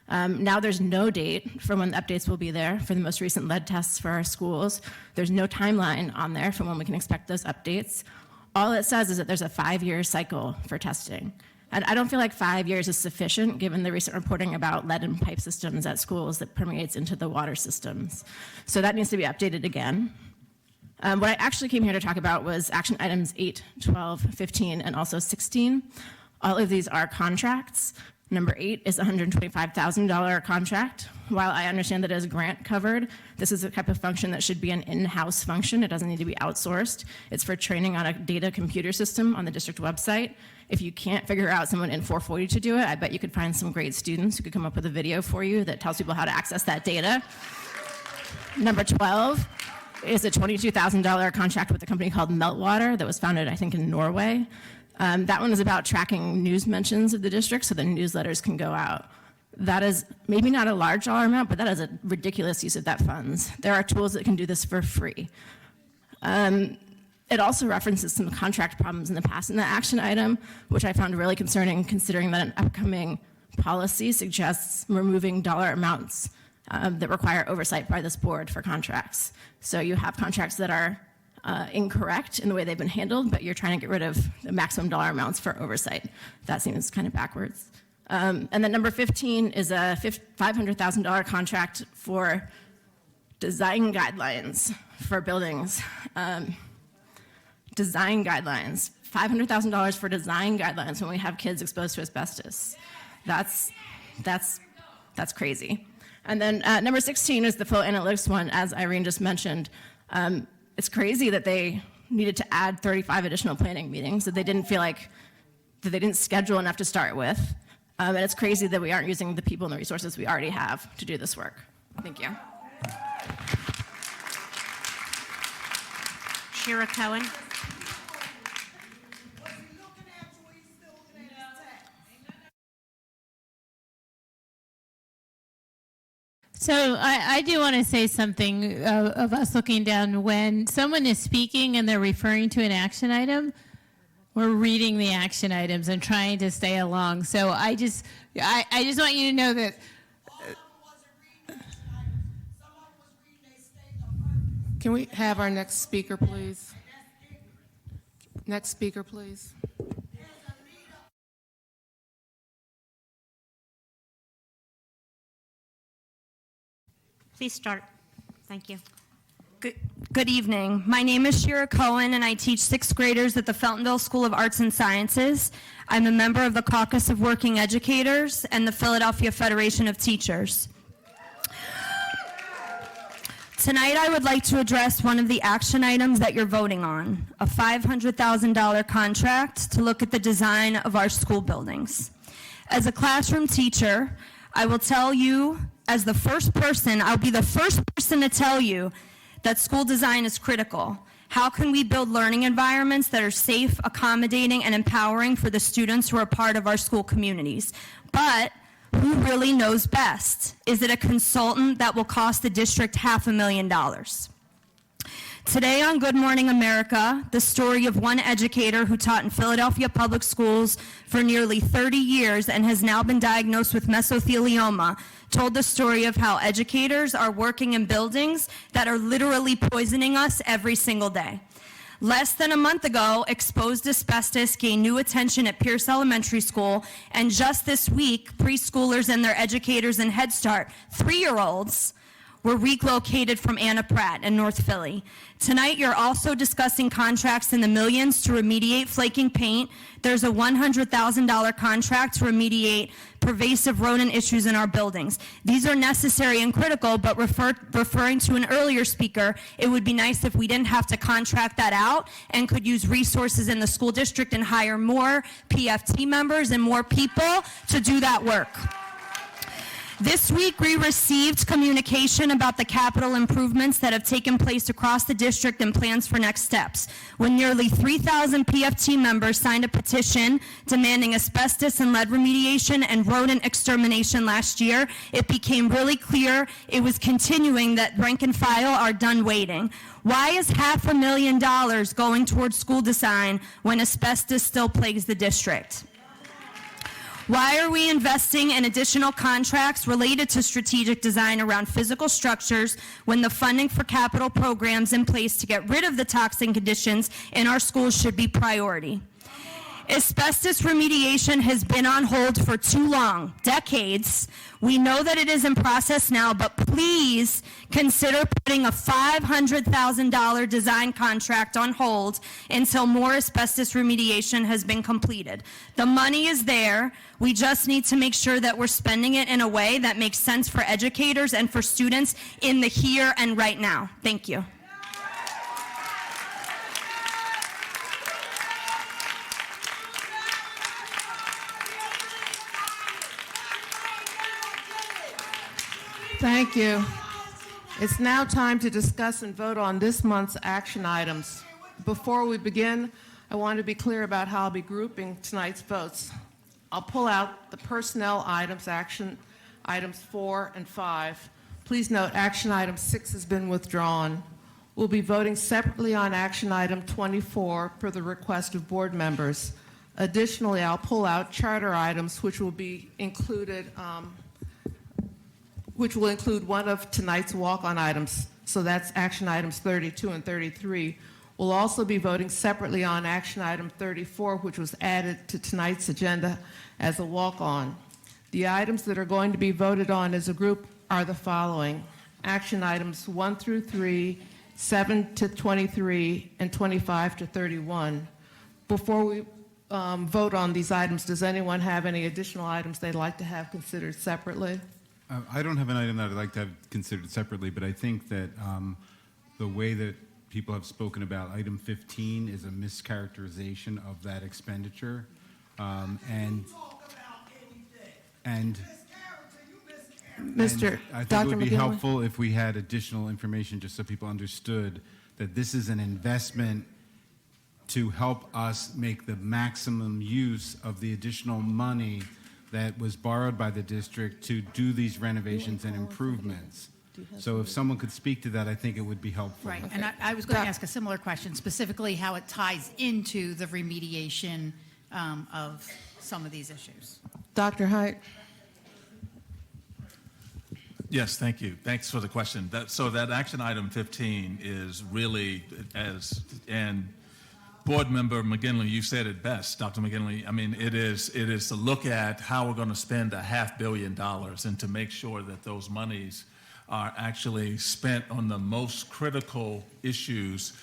Now there's no date for when the updates will be there for the most recent lead tests for our schools. There's no timeline on there for when we can expect those updates. All it says is that there's a 5-year cycle for testing. And I don't feel like 5 years is sufficient given the recent reporting about lead in pipe systems at schools that permeates into the water systems. So that needs to be updated again. What I actually came here to talk about was action items 8, 12, 15, and also 16. All of these are contracts. Number 8 is a $125,000 contract. While I understand that it is grant covered, this is a type of function that should be an in-house function. It doesn't need to be outsourced. It's for training on a data computer system on the district website. If you can't figure out someone in 440 to do it, I bet you could find some great students who could come up with a video for you that tells people how to access that data. Number 12 is a $22,000 contract with a company called Meltwater that was founded, I think, in Norway. That one is about tracking news mentions of the district so the newsletters can go out. That is maybe not a large dollar amount, but that is a ridiculous use of that funds. There are tools that can do this for free. It also references some contract problems in the past in the action item, which I found really concerning considering that an upcoming policy suggests removing dollar amounts that require oversight by this board for contracts. So you have contracts that are incorrect in the way they've been handled, but you're trying to get rid of the maximum dollar amounts for oversight. That seems kind of backwards. And then number 15 is a $500,000 contract for design guidelines for buildings. Design guidelines, $500,000 for design guidelines when we have kids exposed to asbestos. That's crazy. And then number 16 is the flow analytics one, as Irene just mentioned. It's crazy that they needed to add 35 additional planning meetings, that they didn't feel like, that they didn't schedule enough to start with. And it's crazy that we aren't using the people and the resources we already have to do this work. Thank you. Shira Cohen. So I do want to say something of us looking down. When someone is speaking and they're referring to an action item, we're reading the action items and trying to stay along. So I just want you to know that. Can we have our next speaker, please? Next speaker, please. Please start. Thank you. Good evening. My name is Shira Cohen, and I teach 6th graders at the Feltonville School of Arts and Sciences. I'm a member of the Caucus of Working Educators and the Philadelphia Federation of Teachers. Tonight, I would like to address one of the action items that you're voting on, a $500,000 contract to look at the design of our school buildings. As a classroom teacher, I will tell you, as the first person, I'll be the first person to tell you that school design is critical. How can we build learning environments that are safe, accommodating, and empowering for the students who are part of our school communities? But who really knows best? Is it a consultant that will cost the district $500,000? Today on Good Morning America, the story of one educator who taught in Philadelphia public schools for nearly 30 years and has now been diagnosed with mesothelioma told the story of how educators are working in buildings that are literally poisoning us every single day. Less than a month ago, exposed asbestos gained new attention at Pierce Elementary School, and just this week, preschoolers and their educators in Head Start, 3-year-olds, were relocated from Anna Pratt in North Philly. Tonight, you're also discussing contracts in the millions to remediate flaking paint. There's a $100,000 contract to remediate pervasive rodent issues in our buildings. These are necessary and critical, but referring to an earlier speaker, it would be nice if we didn't have to contract that out and could use resources in the school district and hire more PFT members and more people to do that work. This week, we received communication about the capital improvements that have taken place across the district and plans for next steps. When nearly 3,000 PFT members signed a petition demanding asbestos and lead remediation and rodent extermination last year, it became really clear it was continuing that rank and file are done waiting. Why is $500,000 going towards school design when asbestos still plagues the district? Why are we investing in additional contracts related to strategic design around physical structures when the funding for capital programs in place to get rid of the toxic conditions in our schools should be priority? Asbestos remediation has been on hold for too long, decades. We know that it is in process now, but please consider putting a $500,000 design contract on hold until more asbestos remediation has been completed. The money is there. We just need to make sure that we're spending it in a way that makes sense for educators and for students in the here and right now. Thank you. Thank you. It's now time to discuss and vote on this month's action items. Before we begin, I want to be clear about how I'll be grouping tonight's votes. I'll pull out the personnel items, action items 4 and 5. Please note, action item 6 has been withdrawn. We'll be voting separately on action item 24 per the request of board members. Additionally, I'll pull out charter items, which will be included, which will include one of tonight's walk-on items. So that's action items 32 and 33. We'll also be voting separately on action item 34, which was added to tonight's agenda as a walk-on. The items that are going to be voted on as a group are the following: action items 1 through 3, 7 to 23, and 25 to 31. Before we vote on these items, does anyone have any additional items they'd like to have considered separately? I don't have an item that I'd like to have considered separately, but I think that the way that people have spoken about item 15 is a mischaracterization of that expenditure. Mr. I think Dr. it would be McGinley? helpful if we had additional information just so people understood that this is an investment to help us make the maximum use of the additional money that was borrowed by the district to do these renovations and improvements. So if someone could speak to that, I think it would be helpful. Right, and I was going to ask a similar question, specifically how it ties into the remediation of some of these issues. Dr. Height? Yes, thank you. Thanks for the question. So that action item 15 is really, and Board Member McGinley, you said it best, Dr. McGinley. I mean, it is to look at how we're going to spend $500 million and to make sure that those monies are actually spent on the most critical issues,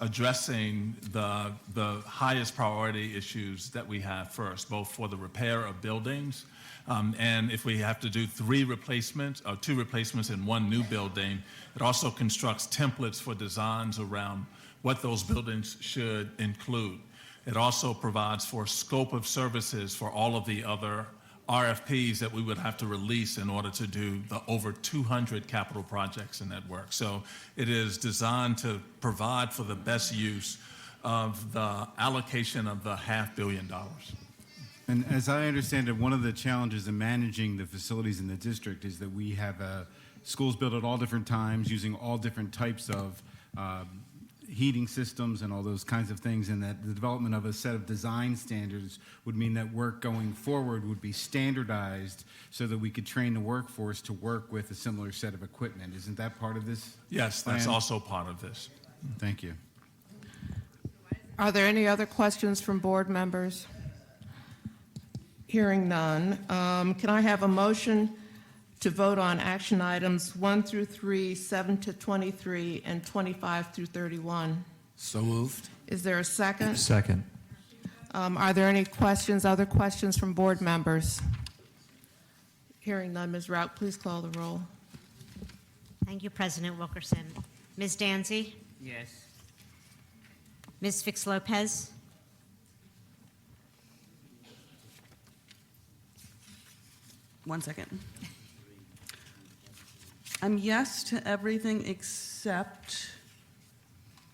addressing the highest priority issues that we have first, both for the repair of buildings, and if we have to do 3 replacements, or 2 replacements and 1 new building, it also constructs templates for designs around what those buildings should include. It also provides for scope of services for all of the other RFPs that we would have to release in order to do the over 200 capital projects in that work. So it is designed to provide for the best use of the allocation of the $500 million. And as I understand it, one of the challenges in managing the facilities in the district is that we have schools built at all different times using all different types of heating systems and all those kinds of things, and that the development of a set of design standards would mean that work going forward would be standardized so that we could train the workforce to work with a similar set of equipment. Isn't that part of this? Yes, plan? that's also part of this. Thank you. Are there any other questions from board members? Hearing none, can I have a motion to vote on action items 1 through 3, 7 to 23, and 25 through 31? So moved. Is there a second? Second. Are there any questions, other questions from board members? Hearing none, Ms. Rout, please call the roll. Thank you, President Wilkerson. Ms. Danzy? Yes. Ms. Fix Lopez? One second. I'm yes to everything except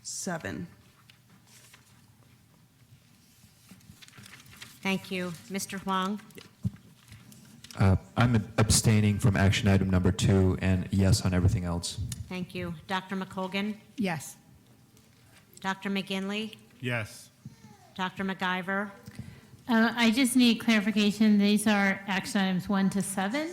7. Thank you. Mr. Huang? I'm abstaining from action item number 2 and yes on everything else. Thank you. Dr. McColgan? Yes. Dr. McGinley? Yes. Dr. McIver? I just need clarification. These are action items 1 to 7?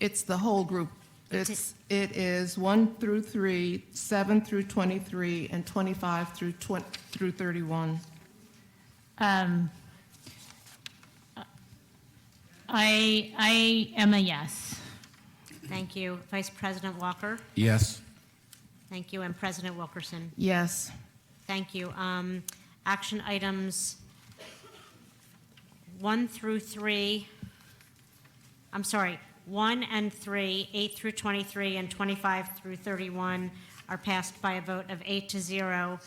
It's the whole group. It is 1 through 3, 7 through 23, and 25 through 31. I am a yes. Thank you. Vice President Walker? Yes. Thank you. And President Wilkerson? Yes. Thank you. Action items 1 through 3, I'm sorry, 1 and 3, 8 through 23, and 25 through 31 are passed by a vote of 8 to 0.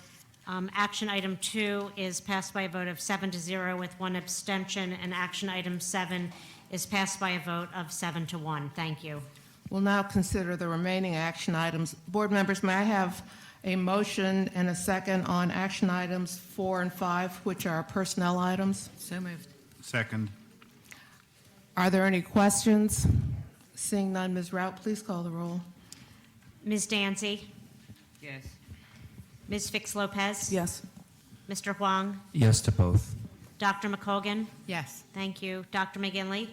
Action item 2 is passed by a vote of 7 to 0 with 1 abstention, and action item 7 is passed by a vote of 7 to 1. Thank you. We'll now consider the remaining action items. Board members, may I have a motion and a second on action items 4 and 5, which are personnel items? So moved. Second. Are there any questions? Seeing none, Ms. Rout, please call the roll. Ms. Dancy? Yes. Ms. Fix Lopez? Yes. Mr. Huang? Yes to both. Dr. McColgan? Yes. Thank you. Dr. McGinley?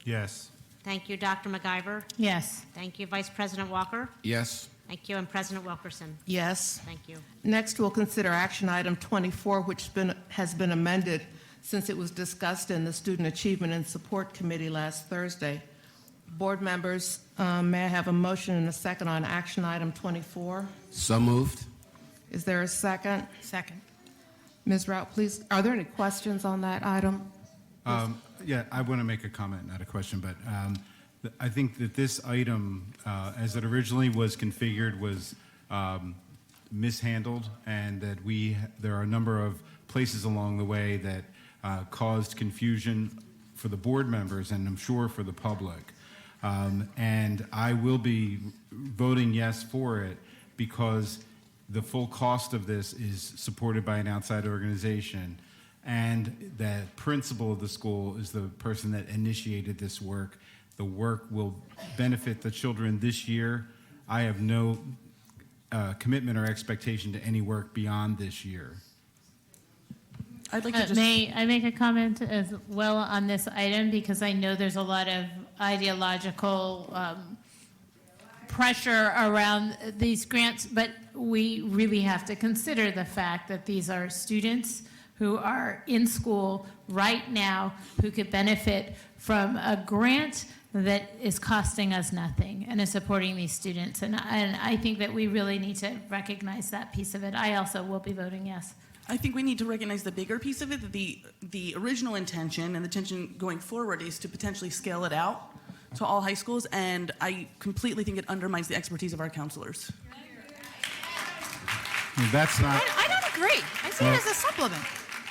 Yes. Thank you. Dr. MacGyver? Yes. Thank you. Vice President Walker? Yes. Thank you. And President Wilkerson? Yes. Thank you. Next, we'll consider action item 24, which has been amended since it was discussed in the Student Achievement and Support Committee last Thursday. Board members, may I have a motion and a second on action item 24? So moved. Is there a second? Second. Ms. Rout, please, are there any questions on that item? Yeah, I want to make a comment, not a question, but I think that this item, as it originally was configured, was mishandled, and that there are a number of places along the way that caused confusion for the board members and I'm sure for the public. And I will be voting yes for it because the full cost of this is supported by an outside organization, and the principal of the school is the person that initiated this work. The work will benefit the children this year. I have no commitment or expectation to any work beyond this year. I'd like to just... May I make a comment as well on this item, because I know there's a lot of ideological pressure around these grants, but we really have to consider the fact that these are students who are in school right now who could benefit from a grant that is costing us nothing and is supporting these students. And I think that we really need to recognize that piece of it. I also will be voting yes. I think we need to recognize the bigger piece of it, that the original intention and the intention going forward is to potentially scale it out to all high schools, and I completely think it undermines the expertise of our counselors. That's not... I don't agree. I see it as a supplement.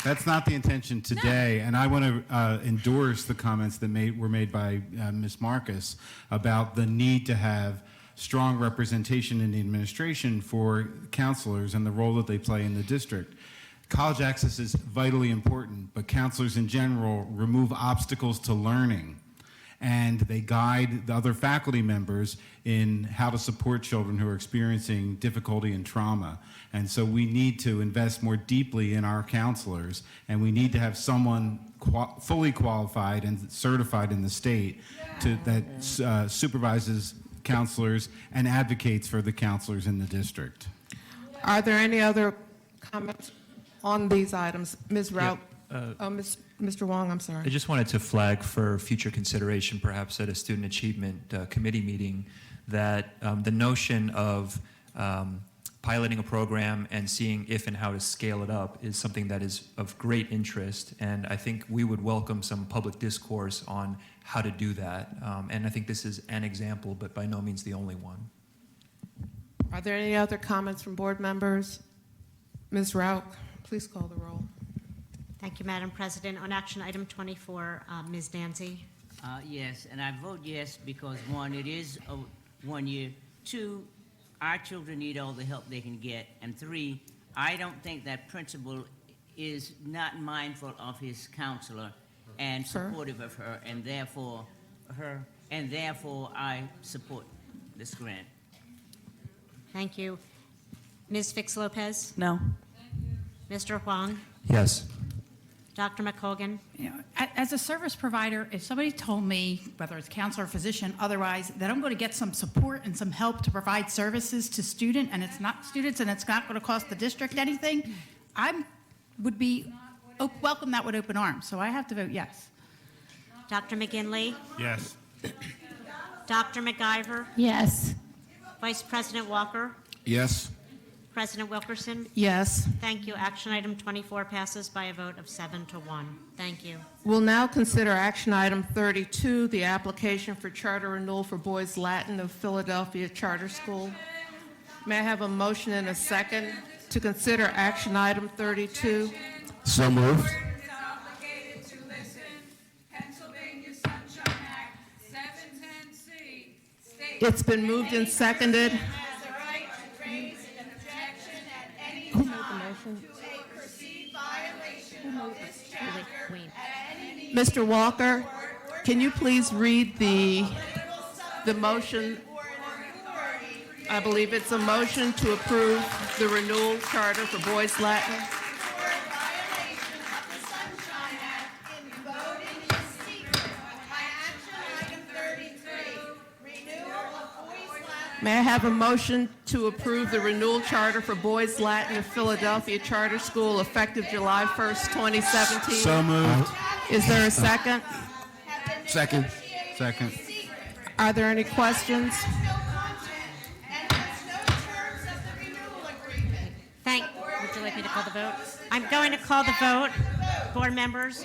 That's not the intention today, and I want to endorse the comments that were made by Ms. Marcus about the need to have strong representation in the administration for counselors and the role that they play in the district. College access is vitally important, but counselors in general remove obstacles to learning, and they guide the other faculty members in how to support children who are experiencing difficulty and trauma. And so we need to invest more deeply in our counselors, and we need to have someone fully qualified and certified in the state that supervises counselors and advocates for the counselors in the district. Are there any other comments on these items? Ms. Rout? Mr. Wong, I'm sorry. I just wanted to flag for future consideration, perhaps at a Student Achievement Committee meeting, that the notion of piloting a program and seeing if and how to scale it up is something that is of great interest, and I think we would welcome some public discourse on how to do that. And I think this is an example, but by no means the only one. Are there any other comments from board members? Ms. Rout, please call the roll. Thank you, Madam President. On action item 24, Ms. Dancy? Yes, and I vote yes because, one, it is a 1 year. 2, our children need all the help they can get. And 3, I don't think that principal is not mindful of his counselor and supportive of her, and therefore I support this grant. Thank you. Ms. Fix Lopez? No. Mr. Huang? Yes. Dr. McColgan? You know, as a service provider, if somebody told me, whether it's counselor, physician, otherwise, that I'm going to get some support and some help to provide services to students, and it's not going to cost the district anything, I would be welcome that with open arms. So I have to vote yes. Dr. McGinley, Yes. Dr. McIver, Yes. Vice President Walker, Yes. President Wilkerson. Yes. Thank you. Action item 24 passes by a vote of 7-1. Thank you. We'll now consider action item 32, the application for charter renewal for Boys Latin of Philadelphia Charter School. May I have a motion and a second to consider action item 32? So moved. It's been moved and seconded. Who made the motion? Mr. Walker, can you please read the motion? I believe it's a motion to approve the renewal charter for Boys Latin. May I have a motion to approve the renewal charter for Boys Latin of Philadelphia Charter School effective July 1st, 2017? So moved. Is there a second? Second. Second. Are there any questions? Would you like me to call the vote? I'm going to call the vote. Board members,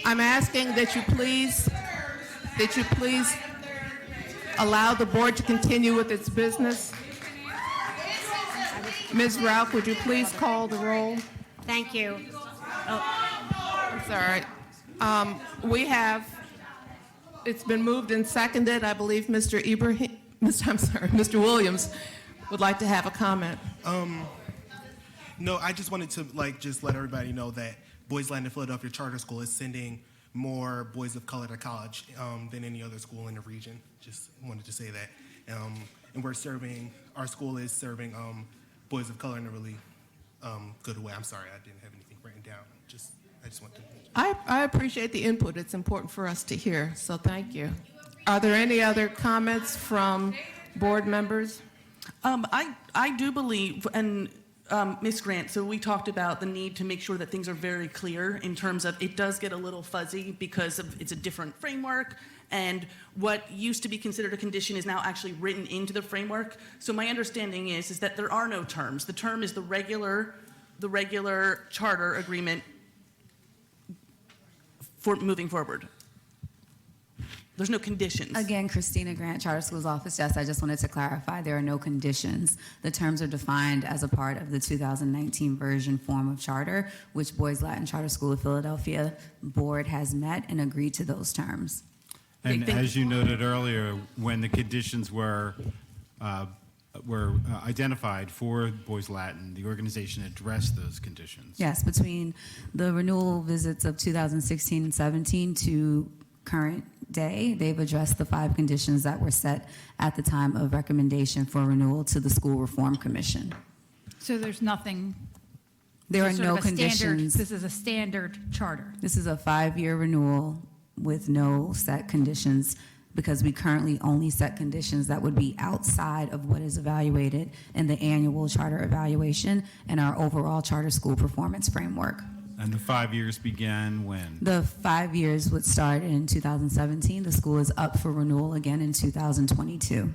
I'm asking that you please allow the board to continue with its business. Ms. Rauch, would you please call the roll? thank you. It's all right. It's been moved and seconded. I believe Mr. Mr. Williams would like to have a comment. No, I just wanted to just let everybody know that Boys Latin Philadelphia Charter School is sending more boys of color to college than any other school in the region. Just wanted to say that. And our school is serving boys of color in a really good way. I'm sorry, I didn't have anything written down. I just want to. I appreciate the input. It's important for us to hear, so thank you. Are there any other comments from board members? I do believe, and Ms. Grant, so we talked about the need to make sure that things are very clear in terms of it does get a little fuzzy because it's a different framework, and what used to be considered a condition is now actually written into the framework. So my understanding is that there are no terms. The term is the regular charter agreement for moving forward. There's no conditions. Again, Christina Grant, Charter Schools Office. Yes, I just wanted to clarify there are no conditions. The terms are defined as a part of the 2019 version form of charter, which Boys Latin Charter School of Philadelphia Board has met and agreed to those terms. And as you noted earlier, when the conditions were identified for Boys Latin, the organization addressed those conditions. Yes, between the renewal visits of 2016 and 17 to current day, they've addressed the 5 conditions that were set at the time of recommendation for renewal to the School Reform Commission. So there's nothing. There are sort no of a standard- conditions. This is a standard charter. This is a 5-year renewal with no set conditions because we currently only set conditions that would be outside of what is evaluated in the annual charter evaluation and our overall charter school performance framework. And the 5 years began when? The 5 years would start in 2017. The school is up for renewal again in 2022.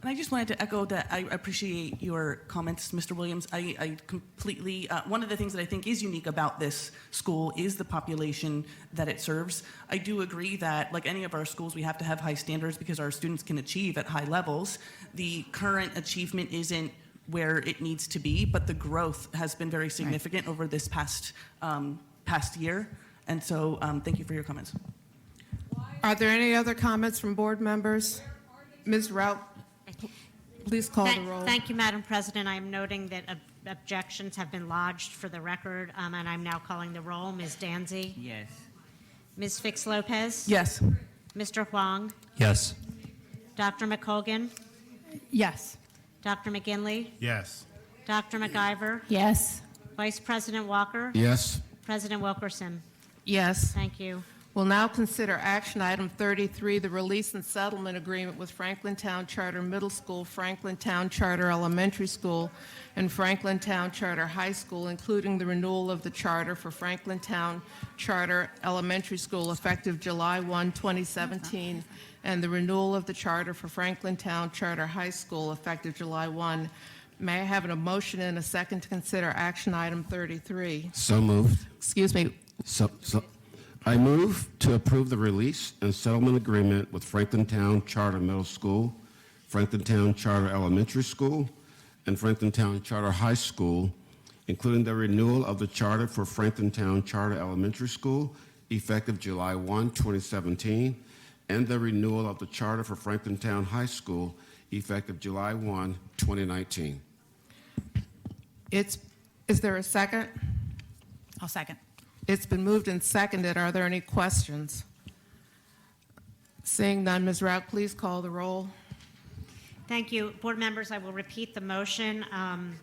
And I just wanted to echo that I appreciate your comments, Mr. Williams. I completely, one of the things that I think is unique about this school is the population that it serves. I do agree that, like any of our schools, we have to have high standards because our students can achieve at high levels. The current achievement isn't where it needs to be, but the growth has been very significant over this past year. And so thank you for your comments. Are there any other comments from board members? Ms. Rauch, please call the roll. Thank you, Madam President. I am noting that objections have been lodged for the record, and I'm now calling the roll. Ms. Danzy? Yes. Ms. Fix Lopez? Yes. Mr. Huang? Yes. Dr. McColgan? Yes. Dr. McGinley? Yes. Dr. McIver? Yes. Vice President Walker? Yes. President Wilkerson? Yes. Thank you. We'll now consider action item 33, the release and settlement agreement with Franklin Town Charter Middle School, Franklin Town Charter Elementary School, and Franklin Town Charter High School, including the renewal of the charter for Franklin Town Charter Elementary School effective July 1, 2017, and the renewal of the charter for Franklin Town Charter High School effective July 1. May I have a motion and a second to consider action item 33? So moved. Excuse me. I move to approve the release and settlement agreement with Franklin Town Charter Middle School, Franklin Town Charter Elementary School, and Franklin Town Charter High School, including the renewal of the charter for Franklin Town Charter Elementary School, effective July 1, 2017, and the renewal of the charter for Franklin Town High School, effective July 1, 2019. Is there a second? I'll second. It's been moved and seconded. Are there any questions? Seeing none, Ms. Rout, please call the roll. Thank you. Board members, I will repeat the motion, and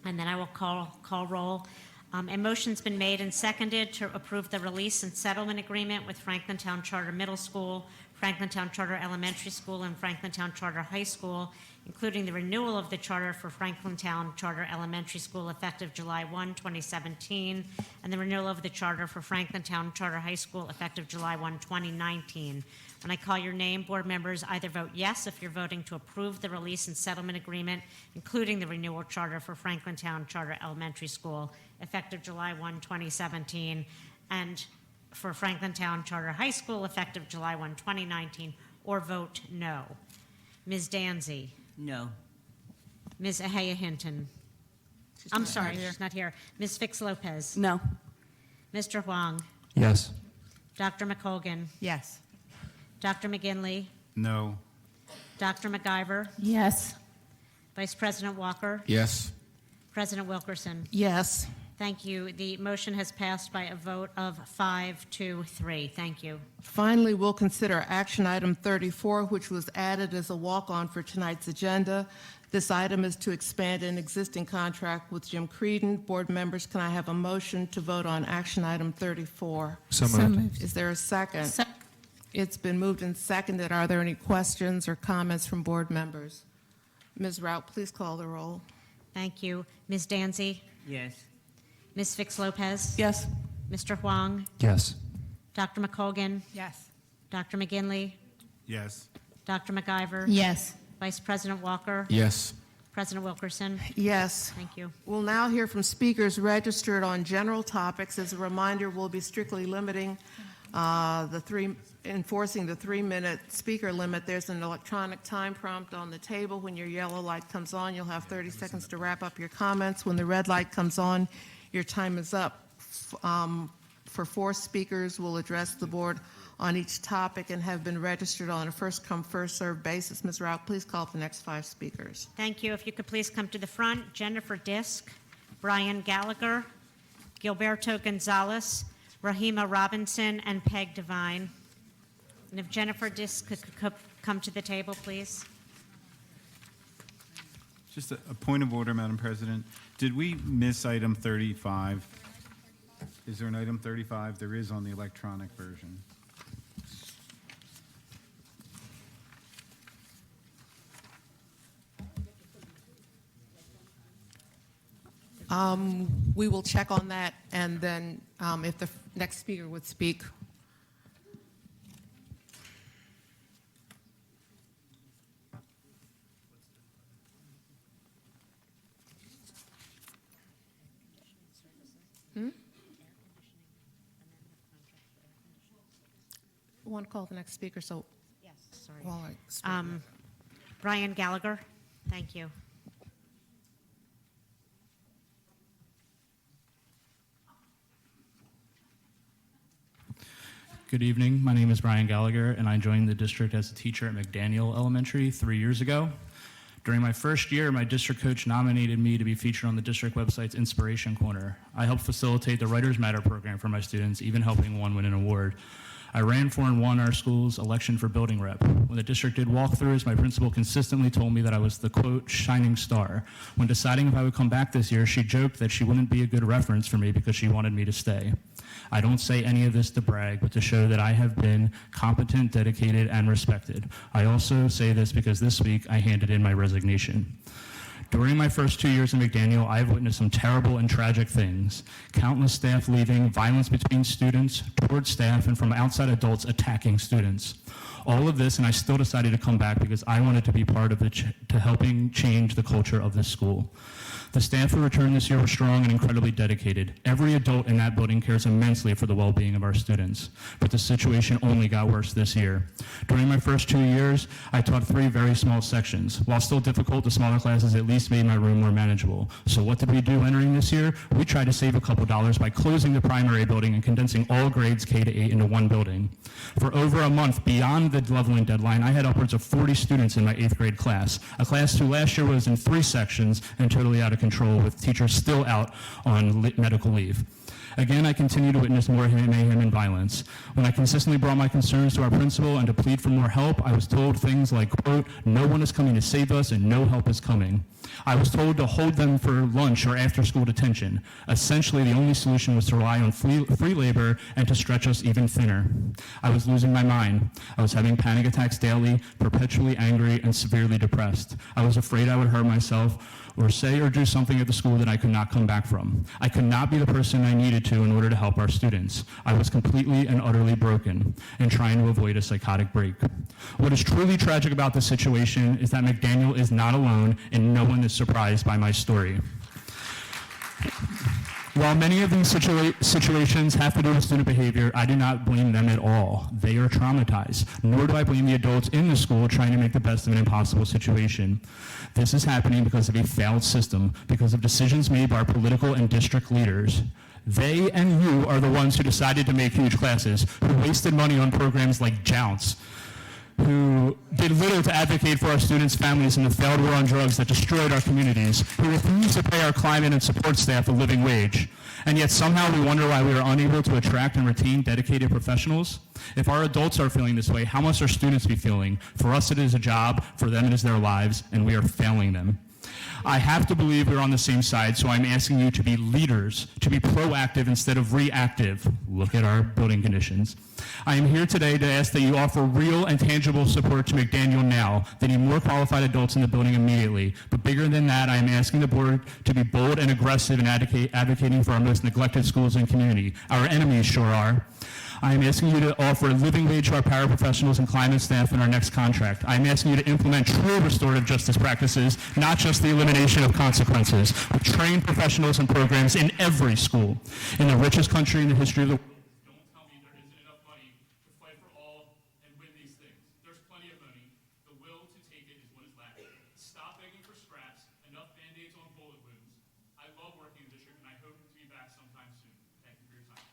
then I will call roll. A motion's been made and seconded to approve the release and settlement agreement with Franklin Town Charter Middle School, Franklin Town Charter Elementary School, and Franklin Town Charter High School, including the renewal of the charter for Franklin Town Charter Elementary School effective July 1, 2017, and the renewal of the charter for Franklin Town Charter High School effective July 1, 2019. When I call your name, board members either vote yes if you're voting to approve the release and settlement agreement, including the renewal charter for Franklin Town Charter Elementary School effective July 1, 2017, and for Franklin Town Charter High School effective July 1, 2019, or vote no. Ms. Danzy. No. Ms. Ahaya Hinton. I'm sorry, she's not here. Ms. Fix Lopez. No. Mr. Huang. Yes. Dr. McColgan. Yes. Dr. McGinley. No. Dr. McIver. Yes. Vice President Walker. Yes. President Wilkerson. Yes. Thank you. The motion has passed by a vote of 5-3. Thank you. Finally, we'll consider action item 34, which was added as a walk-on for tonight's agenda. This item is to expand an existing contract with Jim Creedon. Board members, can I have a motion to vote on action item 34? So moved. Is there a second? It's been moved and seconded. Are there any questions or comments from board members? Ms. Rout, please call the roll. Thank you. Ms. Danzy. Yes. Ms. Fix Lopez. Yes. Mr. Huang. Yes. Dr. McColgan. Yes. Dr. McGinley. Yes. Dr. McIver. Yes. Vice President Walker. Yes. President Wilkerson. Yes. Thank you. We'll now hear from speakers registered on general topics. As a reminder, we'll be strictly limiting enforcing the 3-minute speaker limit. There's an electronic time prompt on the table. When your yellow light comes on, you'll have 30 seconds to wrap up your comments. When the red light comes on, your time is up. For 4 speakers, we'll address the board on each topic and have been registered on a first-come, first-served basis. Ms. Rout, please call the next 5 speakers. Thank you. If you could please come to the front. Jennifer Disk, Brian Gallagher, Gilberto Gonzalez, Rahima Robinson, and Peg Devine. And if Jennifer Disk could come to the table, please. Just a point of order, Madam President. Did we miss item 35? Is there an item 35? There is on the electronic version. We will check on that, and then if the next speaker would speak. I want to call the next speaker, so. Yes, sorry. While I speak. Brian Gallagher, thank you. Good evening. My name is Brian Gallagher, and I joined the district as a teacher at McDaniel Elementary 3 years ago. During my first year, my district coach nominated me to be featured on the district website's Inspiration Corner. I helped facilitate the Writers Matter program for my students, even helping one win an award. I ran for and won our school's election for building rep. When the district did walkthroughs, my principal consistently told me that I was the, quote, shining star. When deciding if I would come back this year, she joked that she wouldn't be a good reference for me because she wanted me to stay. I don't say any of this to brag, but to show that I have been competent, dedicated, and respected. I also say this because this week I handed in my resignation. During my first 2 years in McDaniel, I've witnessed some terrible and tragic things. Countless staff leaving, violence between students, towards staff, and from outside adults attacking students. All of this, and I still decided to come back because I wanted to be part of to helping change the culture of this school. The staff who returned this year were strong and incredibly dedicated. Every adult in that building cares immensely for the well-being of our students, but the situation only got worse this year. During my first 2 years, I taught 3 very small sections. While still difficult, the smaller classes at least made my room more manageable. So what did we do entering this year? We tried to save a couple dollars by closing the primary building and condensing all grades K to 8 into one building. For over a month, beyond the leveling deadline, I had upwards of 40 students in my 8th grade class, a class who last year was in 3 sections and totally out of control, with teachers still out on medical leave. Again, I continue to witness more mayhem and violence. When I consistently brought my concerns to our principal and to plead for more help, I was told things like, quote, no one is coming to save us and no help is coming. I was told to hold them for lunch or after-school detention. Essentially, the only solution was to rely on free labor and to stretch us even thinner. I was losing my mind. I was having panic attacks daily, perpetually angry, and severely depressed. I was afraid I would hurt myself or say or do something at the school that I could not come back from. I could not be the person I needed to in order to help our students. I was completely and utterly broken and trying to avoid a psychotic break. What is truly tragic about this situation is that McDaniel is not alone and no one is surprised by my story. While many of these situations have to do with student behavior, I do not blame them at all. They are traumatized. Nor do I blame the adults in the school trying to make the best of an impossible situation. This is happening because of a failed system, because of decisions made by our political and district leaders. They and you are the ones who decided to make huge classes, who wasted money on programs like Jounce, who did little to advocate for our students' families in the failed war on drugs that destroyed our communities, who refused to pay our climate and support staff a living wage. And yet somehow we wonder why we are unable to attract and retain dedicated professionals. If our adults are feeling this way, how must our students be feeling? For us it is a job, for them it is their lives, and we are failing them. I have to believe we're on the same side, so I'm asking you to be leaders, to be proactive instead of reactive. Look at our building conditions. I am here today to ask that you offer real and tangible support to McDaniel now. They need more qualified adults in the building immediately. But bigger than that, I am asking the board to be bold and aggressive in advocating for our most neglected schools and community. Our enemies sure are. I am asking you to offer a living wage to our paraprofessionals and climate staff in our next contract. I am asking you to implement true restorative justice practices, not just the elimination of consequences, with trained professionals and programs in every school. In the richest country in the history of the world, don't tell me there isn't enough money to fight for all and win these things. There's plenty of money. The will to take it is what is lacking. Stop begging for scraps, enough Band-Aids on bullet wounds. I love working in the district, and I hope to be back sometime soon. Thank you for your time.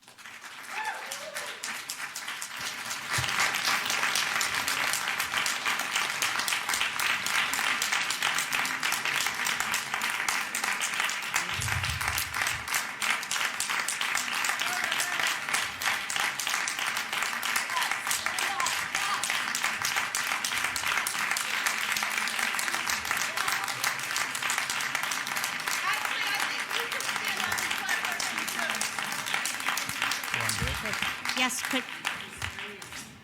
Yes, could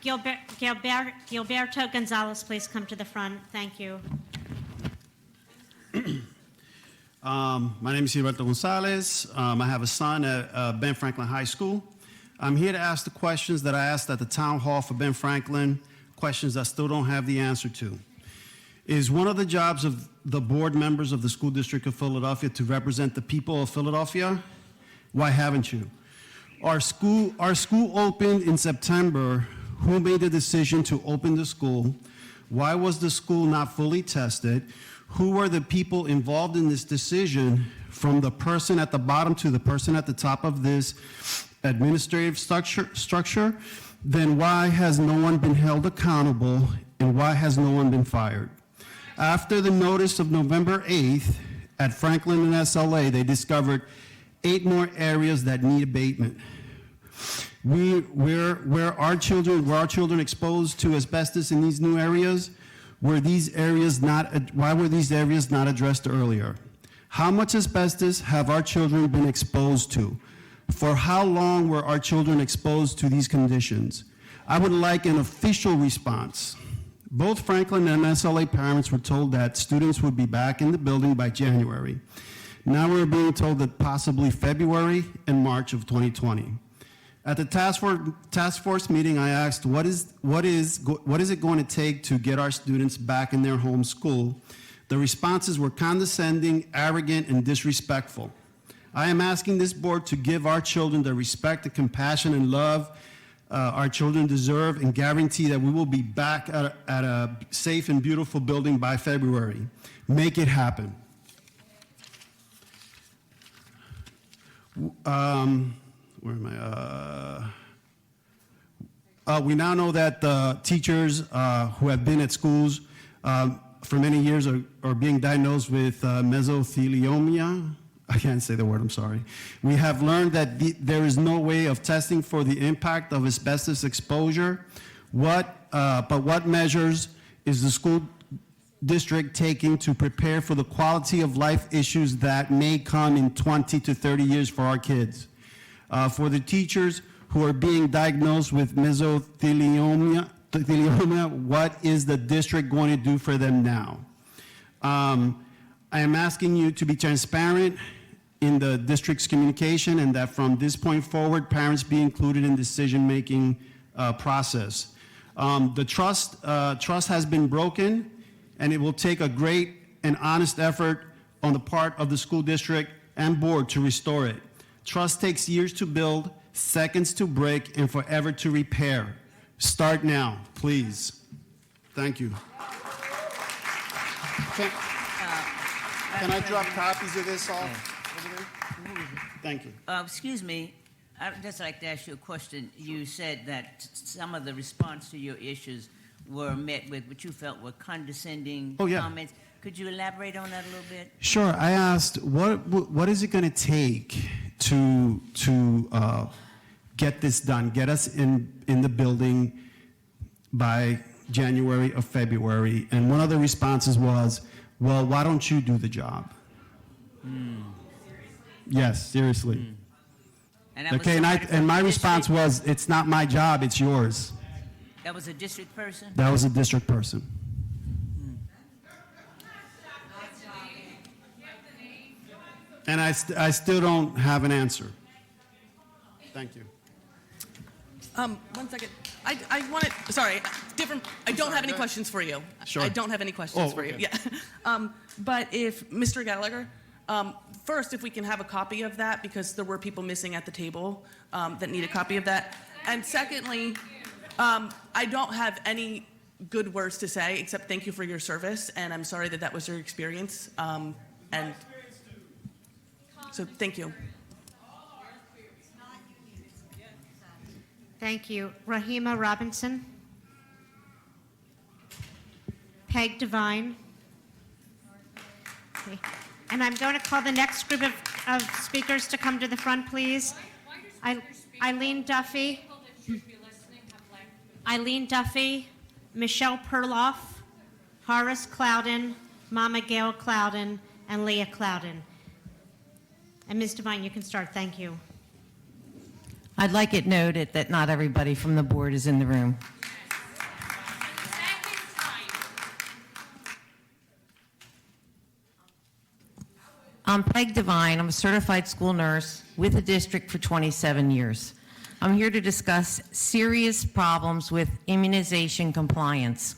Gilberto Gonzalez please come to the front? Thank you. My name is Gilberto Gonzalez. I have a son at Ben Franklin High School. I'm here to ask the questions that I asked at the town hall for Ben Franklin, questions I still don't have the answer to. Is one of the jobs of the board members of the School District of Philadelphia to represent the people of Philadelphia? Why haven't you? Our school opened in September. Who made the decision to open the school? Why was the school not fully tested? Who were the people involved in this decision, from the person at the bottom to the person at the top of this administrative structure? Then why has no one been held accountable, and why has no one been fired? After the notice of November 8th at Franklin and SLA, they discovered 8 more areas that need abatement. Where our children exposed to asbestos in these new areas? Why were these areas not addressed earlier? How much asbestos have our children been exposed to? For how long were our children exposed to these conditions? I would like an official response. Both Franklin and SLA parents were told that students would be back in the building by January. Now we're being told that possibly February and March of 2020. At the task force meeting, I asked, what is it going to take to get our students back in their home school? The responses were condescending, arrogant, and disrespectful. I am asking this board to give our children the respect, the compassion, and love our children deserve, and guarantee that we will be back at a safe and beautiful building by February. Make it happen. Where am I? We now know that the teachers who have been at schools for many years are being diagnosed with mesothelioma. I can't say the word, I'm sorry. We have learned that there is no way of testing for the impact of asbestos exposure. But what measures is the school district taking to prepare for the quality of life issues that may come in 20 to 30 years for our kids? For the teachers who are being diagnosed with mesothelioma, what is the district going to do for them now? I am asking you to be transparent in the district's communication, and that from this point forward, parents be included in decision-making process. The trust has been broken, and it will take a great and honest effort on the part of the school district and board to restore it. Trust takes years to build, seconds to break, and forever to repair. Start now, please. Thank you. Can I drop copies of this off over there? Thank you. Excuse me, I'd just like to ask you a question. You said that some of the response to your issues were met with what you felt were condescending comments. Could you elaborate on that a little bit? Sure. I asked, what is it going to take to get this done, get us in the building by January or February? And one of the responses was, well, why don't you do the job? Yes, seriously. Okay, and my response was, it's not my job, it's yours. That was a district person? That was a district person. And I still don't have an answer. Thank you. 1 second. I wanted, sorry, different, I don't have any questions for you. Sure. I don't have any questions for you. Okay. Yeah. But if, Mr. Gallagher, first, if we can have a copy of that, because there were people missing at the table that need a copy of that. And secondly, I don't have any good words to say, except thank you for your service, and I'm sorry that that was your experience. And so thank you. Thank you. Rahima Robinson. Peg Devine. Okay. And I'm going to call the next group of speakers to come to the front, please. Eileen Duffy. Eileen Duffy, Michelle Perloff, Horace Clouden, Mama Gail Clouden, and Leah Clouden. And Ms. Devine, you can start. Thank you. I'd like it noted that not everybody from the board is in the room. I'm Peg Devine. I'm a certified school nurse with the district for 27 years. I'm here to discuss serious problems with immunization compliance.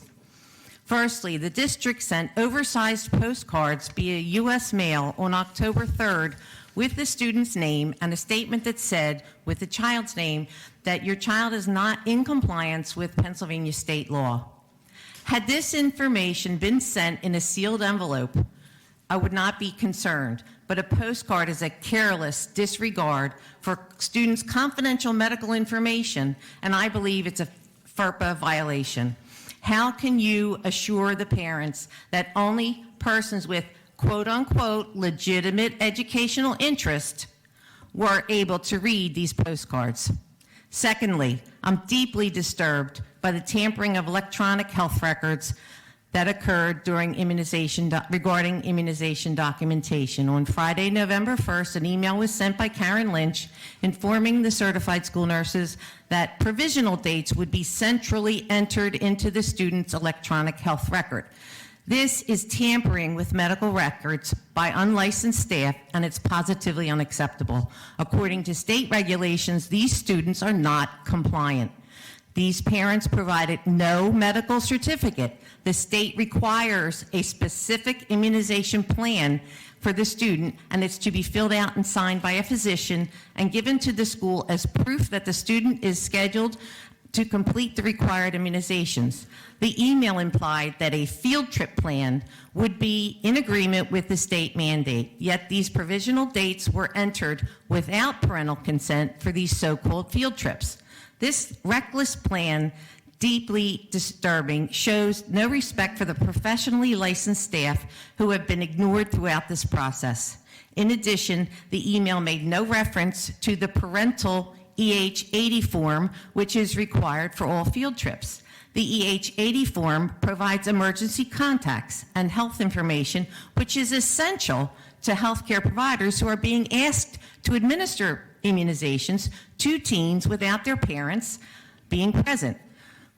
Firstly, the district sent oversized postcards via U.S. mail on October 3rd with the student's name and a statement that said, with the child's name, that your child is not in compliance with Pennsylvania state law. Had this information been sent in a sealed envelope, I would not be concerned, but a postcard is a careless disregard for students' confidential medical information, and I believe it's a FERPA violation. How can you assure the parents that only persons with quote-unquote legitimate educational interest were able to read these postcards? Secondly, I'm deeply disturbed by the tampering of electronic health records that occurred during regarding immunization documentation. On Friday, November 1st, an email was sent by Karen Lynch informing the certified school nurses that provisional dates would be centrally entered into the student's electronic health record. This is tampering with medical records by unlicensed staff, and it's positively unacceptable. According to state regulations, these students are not compliant. These parents provided no medical certificate. The state requires a specific immunization plan for the student, and it's to be filled out and signed by a physician and given to the school as proof that the student is scheduled to complete the required immunizations. The email implied that a field trip plan would be in agreement with the state mandate, yet these provisional dates were entered without parental consent for these so-called field trips. This reckless plan, deeply disturbing, shows no respect for the professionally licensed staff who have been ignored throughout this process. In addition, the email made no reference to the parental EH-80 form, which is required for all field trips. The EH-80 form provides emergency contacts and health information, which is essential to healthcare providers who are being asked to administer immunizations to teens without their parents being present.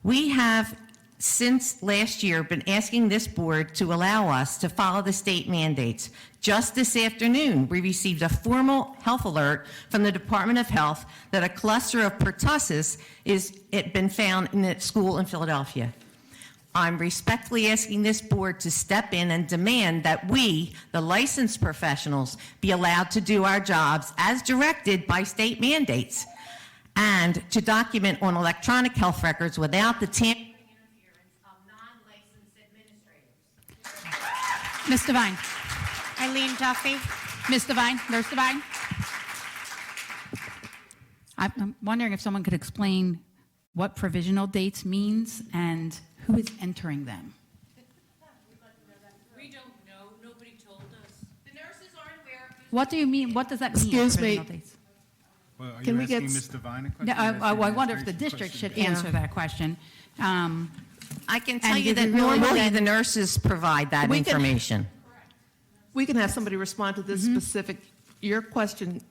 We have, since last year, been asking this board to allow us to follow the state mandates. Just this afternoon, we received a formal health alert from the Department of Health that a cluster of pertussis has been found in a school in Philadelphia. I'm respectfully asking this board to step in and demand that we, the licensed professionals, be allowed to do our jobs as directed by state mandates and to document on electronic health records without the tampering interference of non-licensed administrators. Ms. Devine. Eileen Duffy. Ms. Devine, Nurse Devine. I'm wondering if someone could explain what provisional dates means and who is entering them. We don't know. Nobody told us. The nurses aren't aware. What do you mean? What does that mean? Excuse me. provisional dates? Well, are Can you we get asking Ms. Devine a question? No, or asking I wonder if the administration district should question? answer that question. I can tell And you did that we really normally want- the nurses provide that We can- information. We can have somebody respond to this specific, your question,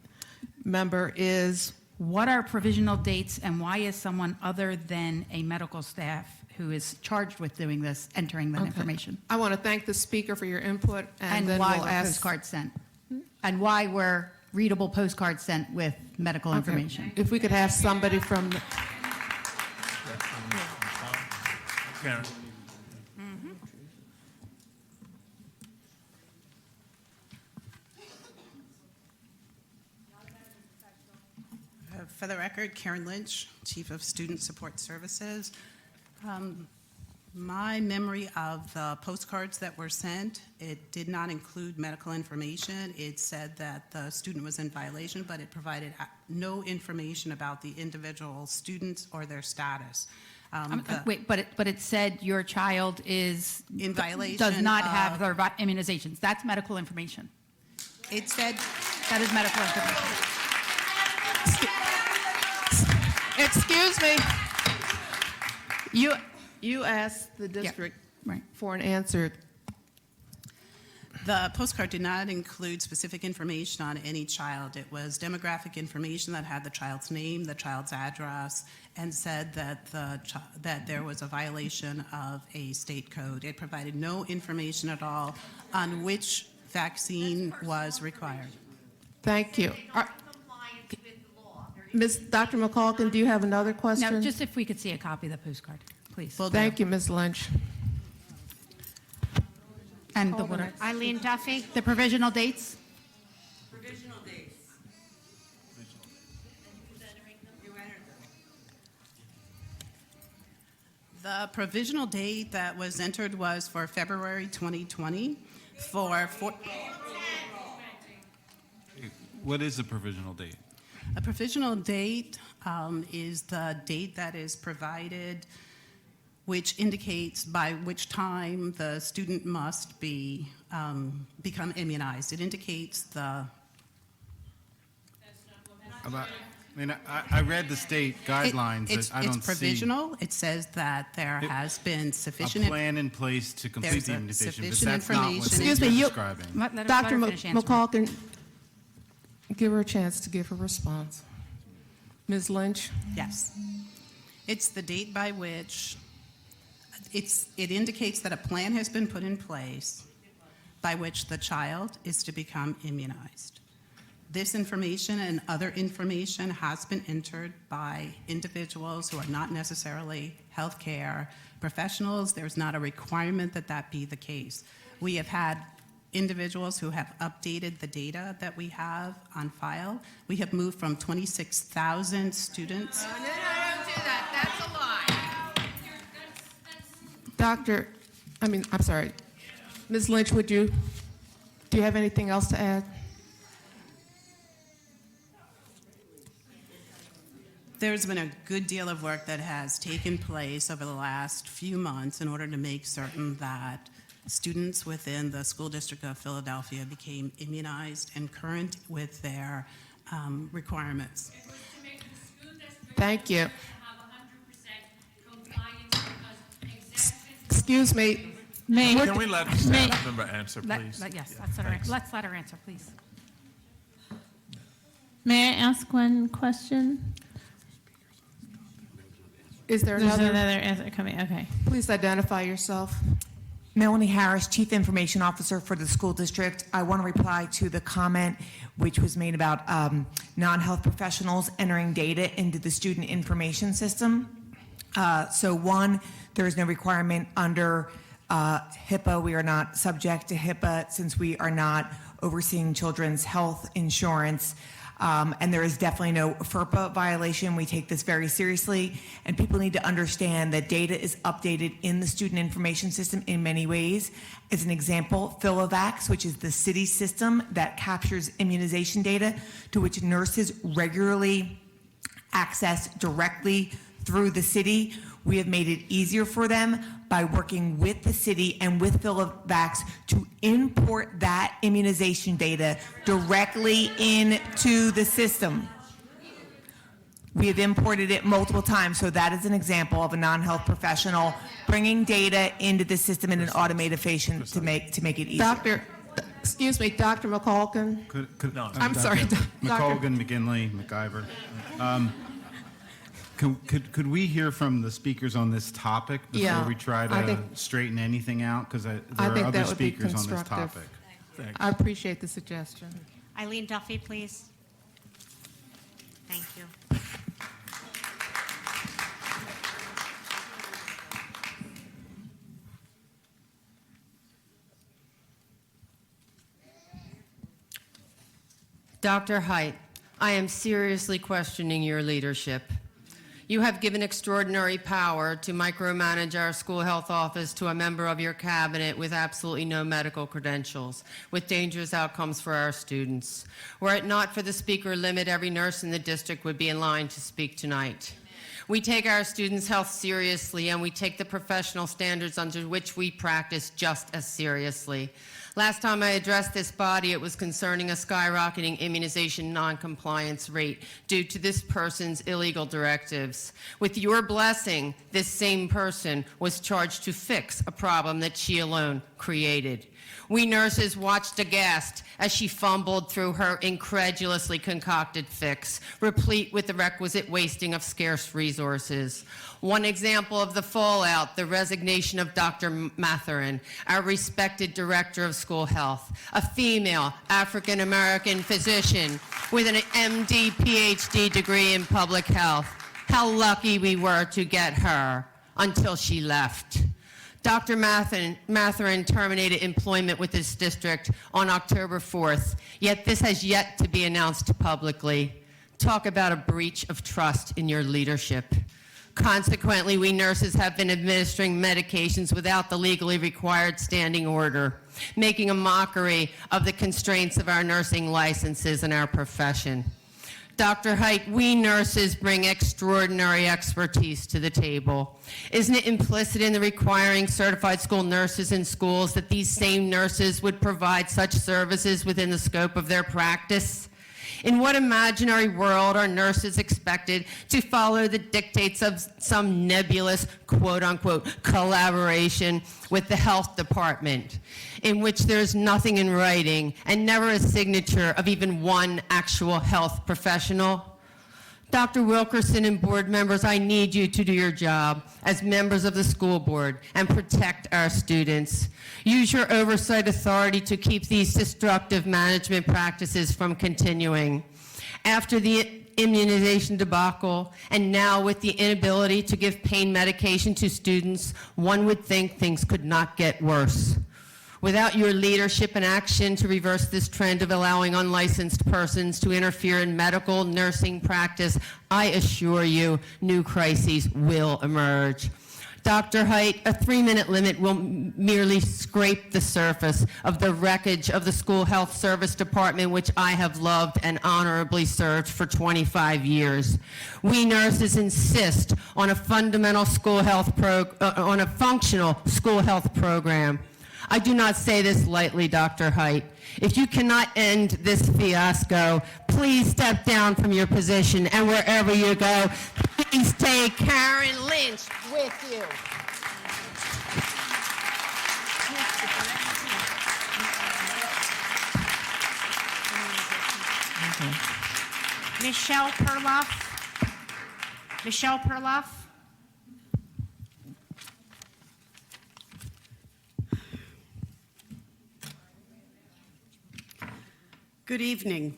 member, is What are provisional dates and why is someone other than a medical staff who is charged with doing this entering that Okay. information? I want to thank the speaker for your input, and And then why we'll were ask. postcards sent? And why were readable postcards sent with medical Okay. information? If we could have somebody from, the- Karen? For the record, Karen Lynch, Chief of Student Support Services. My memory of the postcards that were sent, it did not include medical information. It said that the student was in violation, but it provided no information about the individual students or their status. Wait, but it said your child is In violation does not have of- their immunizations. That's medical information. It said That is medical information. excuse me. You asked the district for an answer. the postcard did not include specific information on any child. It was demographic information that had the child's name, the child's address, and said that that there was a violation of a state code. It provided no information at all on which vaccine was required. Thank you. Dr. McCulkin, do you have another question? Now, just if we could see a copy of the postcard, please. Thank you, Ms. Lynch. And the what? Eileen Duffy. The provisional dates? Provisional dates. The provisional date that was entered was for February 2020 What is a provisional date? A provisional date is the date that is provided, which indicates by which time the student must be become immunized. It indicates the. I mean, I read the state guidelines. It's I don't provisional. It says that there has been see sufficient. a plan in place to complete There's the a immunization, but sufficient that's not what information. Excuse me, you're you- describing. Dr. McCulkin, give her a chance to give her response. Ms. Lynch? Yes. It's the date by which it indicates that a plan has been put in place by which the child is to become immunized. This information and other information has been entered by individuals who are not necessarily healthcare professionals. There's not a requirement that that be the case. We have had individuals who have updated the data that we have on file. We have moved from 26,000 students. No, don't do that. That's a lie. I'm sorry. Ms. Lynch, do you have anything else to add? There's been a good deal of work that has taken place over the last few months in order to make certain that students within the school district of Philadelphia became immunized and current with their requirements. Thank you. Excuse me. Can we let staff member answer, please? Yes, Thanks. let's let her answer, please. May I ask one question? Is there There's another? another answer coming. Okay. Please identify yourself. Melanie Harris, Chief Information Officer for the school district. I want to reply to the comment which was made about non-health professionals entering data into the student information system. So one, there is no requirement under HIPAA. We are not subject to HIPAA since we are not overseeing children's health insurance. And there is definitely no FERPA violation. We take this very seriously, and people need to understand that data is updated in the student information system in many ways. As an example, Philovax, which is the city system that captures immunization data to which nurses regularly access directly through the city. We have made it easier for them by working with the city and with Philovax to import that immunization data directly into the system. We have imported it multiple times, so that is an example of a non-health professional bringing data into the system in an automated fashion to make it easier. Excuse me, Dr. McCulkin. I'm sorry, McColgan, McGinley, McIver. Could we hear from the speakers on this topic before Yeah, we try to straighten anything out? Because there are think other that would be speakers on this constructive. topic. I appreciate the suggestion. Eileen Duffy, please. Thank you. Dr. Height, I am seriously questioning your leadership. You have given extraordinary power to micromanage our school health office to a member of your cabinet with absolutely no medical credentials, with dangerous outcomes for our students. Were it not for the speaker limit, every nurse in the district would be in line to speak tonight. We take our students' health seriously, and we take the professional standards under which we practice just as seriously. Last time I addressed this body, it was concerning a skyrocketing immunization noncompliance rate due to this person's illegal directives. With your blessing, this same person was charged to fix a problem that she alone created. We nurses watched aghast as she fumbled through her incredulously concocted fix, replete with the requisite wasting of scarce resources. One example of the fallout, the resignation of Dr. Matherin, our respected director of school health, a female African-American physician with an MD, PhD degree in public health. How lucky we were to get her until she left. Dr. Matherin terminated employment with this district on October 4th, yet this has yet to be announced publicly. Talk about a breach of trust in your leadership. Consequently, we nurses have been administering medications without the legally required standing order, making a mockery of the constraints of our nursing licenses and our profession. Dr. Height, we nurses bring extraordinary expertise to the table. Isn't it implicit in the requiring certified school nurses in schools that these same nurses would provide such services within the scope of their practice? In what imaginary world are nurses expected to follow the dictates of some nebulous, quote-unquote, collaboration with the health department, in which there's nothing in writing and never a signature of even one actual health professional? Dr. Wilkerson and board members, I need you to do your job as members of the school board and protect our students. Use your oversight authority to keep these destructive management practices from continuing. After the immunization debacle, and now with the inability to give pain medication to students, one would think things could not get worse. Without your leadership and action to reverse this trend of allowing unlicensed persons to interfere in medical nursing practice, I assure you, new crises will emerge. Dr. Height, a 3-minute limit will merely scrape the surface of the wreckage of the School Health Service Department, which I have loved and honorably served for 25 years. We nurses insist on a fundamental school health on a functional school health program. I do not say this lightly, Dr. Height. If you cannot end this fiasco, please step down from your position, and wherever you go, please take Karen Lynch with you. Michelle Perloff. Michelle Perloff. Good evening.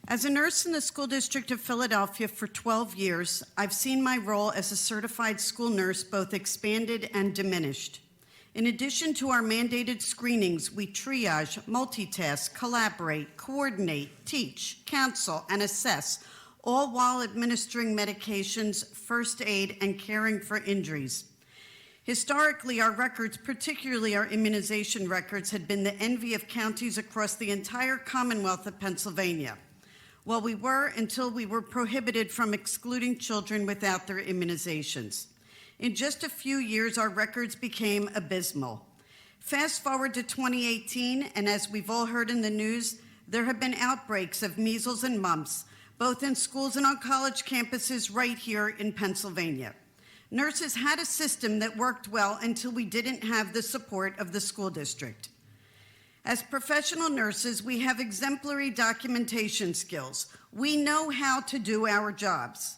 As a nurse in the School District of Philadelphia for 12 years, I've seen my role as a certified school nurse both expanded and diminished. In addition to our mandated screenings, we triage, multitask, collaborate, coordinate, teach, counsel, and assess, all while administering medications, first aid, and caring for injuries. Historically, our records, particularly our immunization records, had been the envy of counties across the entire Commonwealth of Pennsylvania. Well, we were until we were prohibited from excluding children without their immunizations. In just a few years, our records became abysmal. Fast forward to 2018, and as we've all heard in the news, there have been outbreaks of measles and mumps, both in schools and on college campuses right here in Pennsylvania. Nurses had a system that worked well until we didn't have the support of the school district. As professional nurses, we have exemplary documentation skills. We know how to do our jobs.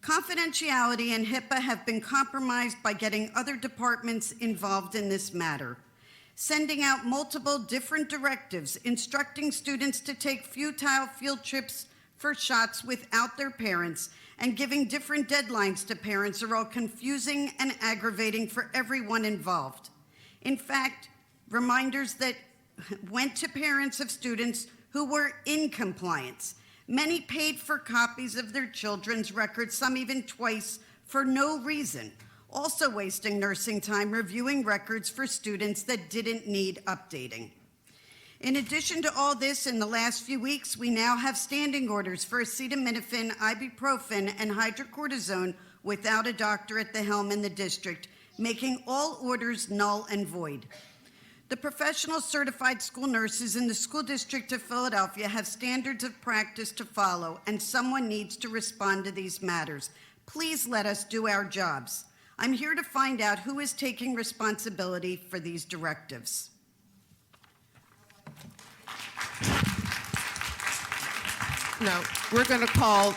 Confidentiality and HIPAA have been compromised by getting other departments involved in this matter, sending out multiple different directives, instructing students to take futile field trips for shots without their parents, and giving different deadlines to parents are all confusing and aggravating for everyone involved. In fact, reminders that went to parents of students who were in compliance. Many paid for copies of their children's records, some even twice, for no reason, also wasting nursing time reviewing records for students that didn't need updating. In addition to all this, in the last few weeks, we now have standing orders for acetaminophen, ibuprofen, and hydrocortisone without a doctor at the helm in the district, making all orders null and void. The professional certified school nurses in the School District of Philadelphia have standards of practice to follow, and someone needs to respond to these matters. Please let us do our jobs. I'm here to find out who is taking responsibility for these directives. No, we're going to call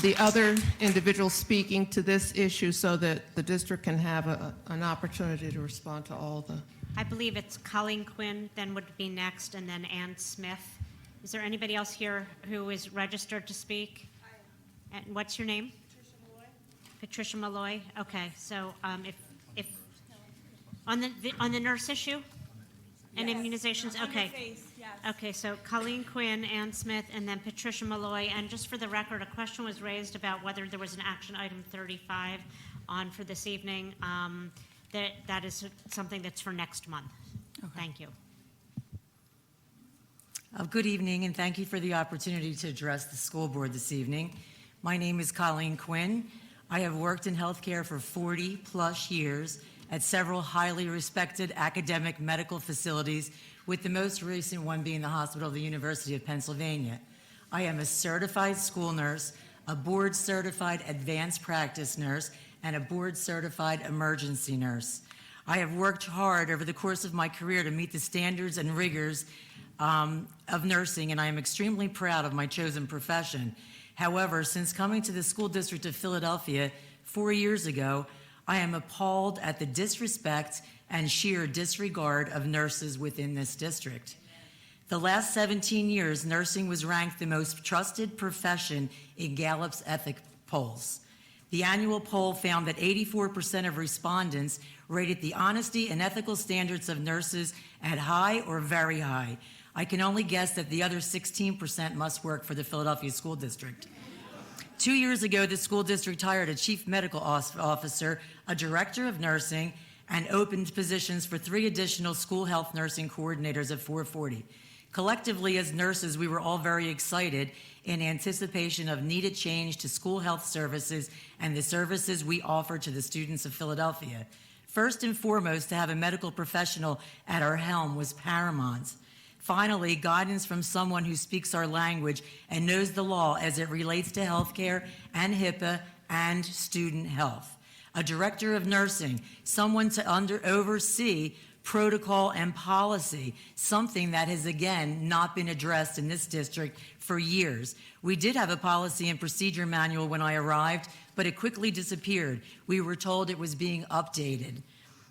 the other individual speaking to this issue so that the district can have an opportunity to respond to all the... I believe it's Colleen Quinn, then would be next, and then Ann Smith. Is there anybody else here who is registered to speak? And what's your name? Patricia Malloy. Okay, so if on the nurse issue and immunizations. Okay. Okay, so Colleen Quinn, Ann Smith, and then Patricia Malloy. And just for the record, a question was raised about whether there was an action item 35 on for this evening. That is something that's for next month. Okay. Thank you. Good evening, and thank you for the opportunity to address the school board this evening. My name is Colleen Quinn. I have worked in healthcare for 40-plus years at several highly respected academic medical facilities, with the most recent one being the Hospital of the University of Pennsylvania. I am a certified school nurse, a board-certified advanced practice nurse, and a board-certified emergency nurse. I have worked hard over the course of my career to meet the standards and rigors of nursing, and I am extremely proud of my chosen profession. However, since coming to the School District of Philadelphia 4 years ago, I am appalled at the disrespect and sheer disregard of nurses within this district. The last 17 years, nursing was ranked the most trusted profession in Gallup's ethic polls. The annual poll found that 84% of respondents rated the honesty and ethical standards of nurses at high or very high. I can only guess that the other 16% must work for the Philadelphia School District. 2 years ago, the school district hired a chief medical officer, a director of nursing, and opened positions for 3 additional school health nursing coordinators at 440. Collectively, as nurses, we were all very excited in anticipation of needed change to school health services and the services we offer to the students of Philadelphia. First and foremost, to have a medical professional at our helm was paramount. Finally, guidance from someone who speaks our language and knows the law as it relates to healthcare and HIPAA and student health. A director of nursing, someone to oversee protocol and policy, something that has, again, not been addressed in this district for years. We did have a policy and procedure manual when I arrived, but it quickly disappeared. We were told it was being updated.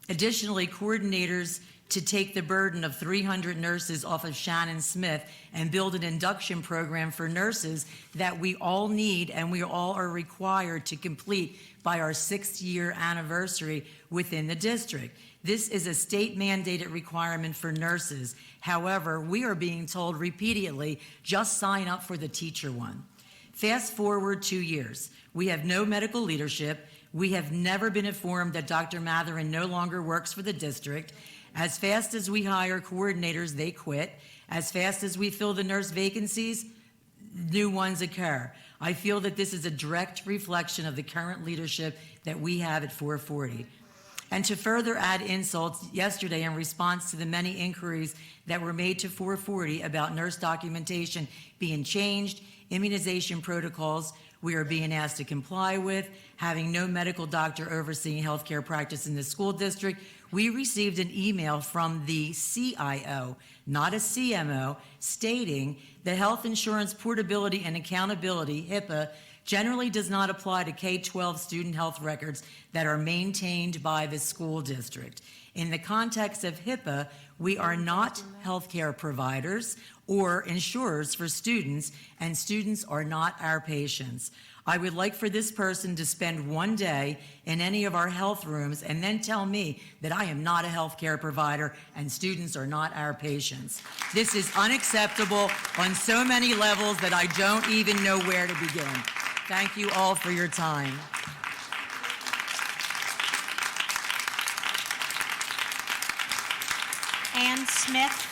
Additionally, coordinators to take the burden of 300 nurses off of Shannon Smith and build an induction program for nurses that we all need and we all are required to complete by our 6th year anniversary within the district. This is a state mandated requirement for nurses. However, we are being told repeatedly, just sign up for the teacher one. Fast forward 2 years. We have no medical leadership. We have never been informed that Dr. Matherin no longer works for the district. As fast as we hire coordinators, they quit. As fast as we fill the nurse vacancies, new ones occur. I feel that this is a direct reflection of the current leadership that we have at 440. And to further add insults, yesterday in response to the many inquiries that were made to 440 about nurse documentation being changed, immunization protocols we are being asked to comply with, having no medical doctor overseeing healthcare practice in the school district, we received an email from the CIO, not a CMO, stating that health insurance portability and accountability, HIPAA, generally does not apply to K-12 student health records that are maintained by the school district. In the context of HIPAA, we are not healthcare providers or insurers for students, and students are not our patients. I would like for this person to spend one day in any of our health rooms and then tell me that I am not a healthcare provider and students are not our patients. This is unacceptable on so many levels that I don't even know where to begin. Thank you all for your time. Ann Smith.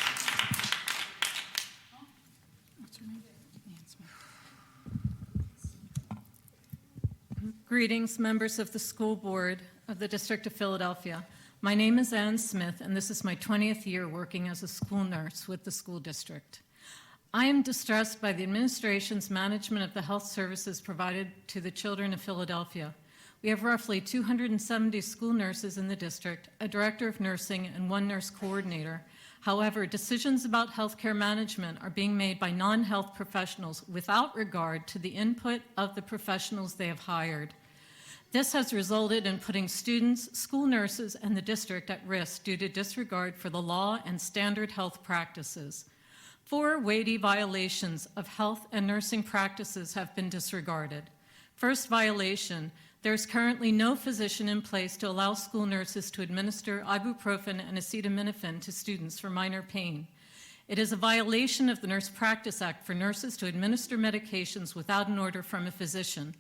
Greetings, members of the school board of the District of Philadelphia. My name is Ann Smith, and this is my 20th year working as a school nurse with the school district. I am distressed by the administration's management of the health services provided to the children of Philadelphia. We have roughly 270 school nurses in the district, a director of nursing, and 1 nurse coordinator. However, decisions about healthcare management are being made by non-health professionals without regard to the input of the professionals they have hired. This has resulted in putting students, school nurses, and the district at risk due to disregard for the law and standard health practices. 4 weighty violations of health and nursing practices have been disregarded. First violation, there is currently no physician in place to allow school nurses to administer ibuprofen and acetaminophen to students for minor pain. It is a violation of the Nurse Practice Act for nurses to administer medications without an order from a physician.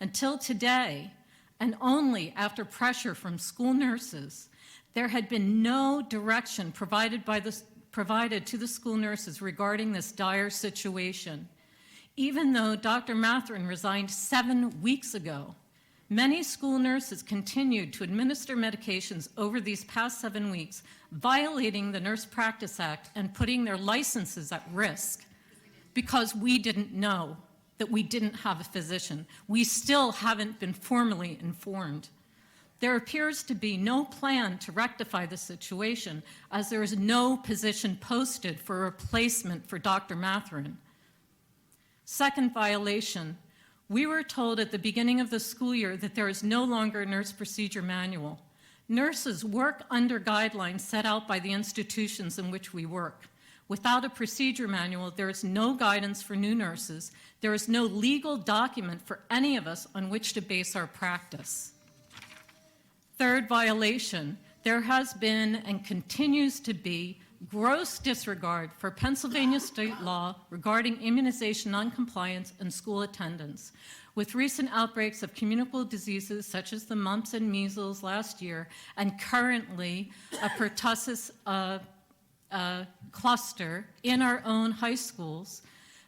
Until today, and only after pressure from school nurses, there had been no direction provided to the school nurses regarding this dire situation. Even though Dr. Matherin resigned 7 weeks ago, many school nurses continued to administer medications over these past 7 weeks, violating the Nurse Practice Act and putting their licenses at risk. because we didn't know that we didn't have a physician. We still haven't been formally informed. There appears to be no plan to rectify the situation, as there is no position posted for a replacement for Dr. Matherin. Second violation, we were told at the beginning of the school year that there is no longer a nurse procedure manual. Nurses work under guidelines set out by the institutions in which we work. Without a procedure manual, there is no guidance for new nurses. There is no legal document for any of us on which to base our practice. Third violation, there has been and continues to be gross disregard for Pennsylvania state law regarding immunization noncompliance and school attendance. With recent outbreaks of communicable diseases such as the mumps and measles last year, and currently a pertussis cluster in our own high schools,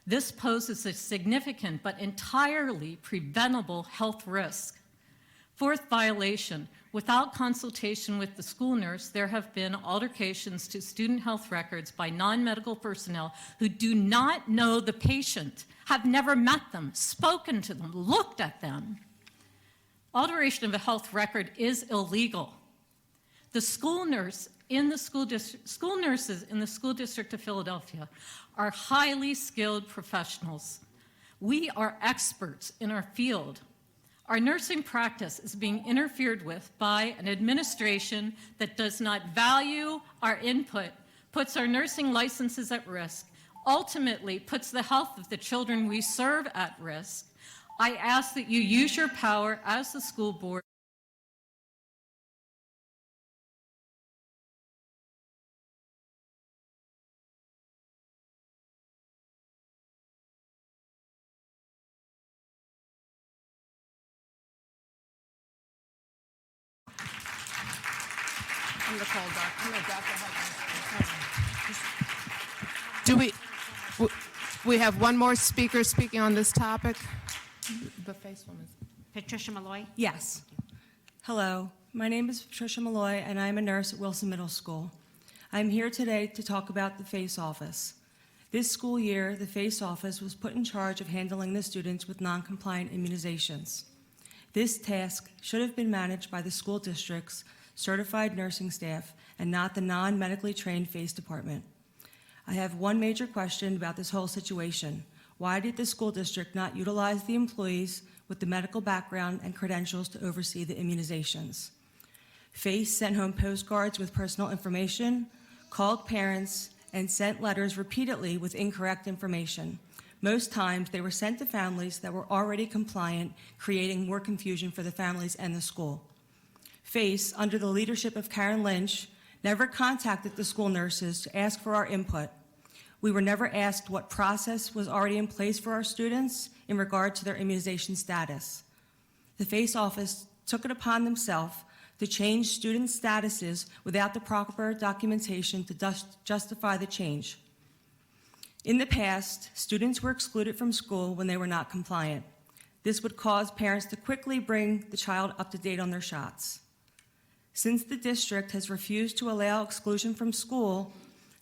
this poses a significant but entirely preventable health risk. Fourth violation, without consultation with the school nurse, there have been altercations to student health records by non-medical personnel who do not know the patient, have never met them, spoken to them, looked at them. Alteration of a health record is illegal. The school nurse in the school nurses in the school district of Philadelphia are highly skilled professionals. We are experts in our field. Our nursing practice is being interfered with by an administration that does not value our input, puts our nursing licenses at risk, ultimately puts the health of the children we serve at risk. I ask that you use your power as the school board Do we have one more speaker speaking on this topic? The face woman. Patricia Malloy. Yes. Hello, my name is Patricia Malloy, and I'm a nurse at Wilson Middle School. I'm here today to talk about the FACE office. This school year, the FACE office was put in charge of handling the students with non-compliant immunizations. This task should have been managed by the school district's certified nursing staff and not the non-medically trained FACE department. I have one major question about this whole situation. Why did the school district not utilize the employees with the medical background and credentials to oversee the immunizations? FACE sent home postcards with personal information, called parents, and sent letters repeatedly with incorrect information. Most times, they were sent to families that were already compliant, creating more confusion for the families and the school. FACE, under the leadership of Karen Lynch, never contacted the school nurses to ask for our input. We were never asked what process was already in place for our students in regard to their immunization status. The FACE office took it upon themselves to change student statuses without the proper documentation to justify the change. In the past, students were excluded from school when they were not compliant. This would cause parents to quickly bring the child up to date on their shots. Since the district has refused to allow exclusion from school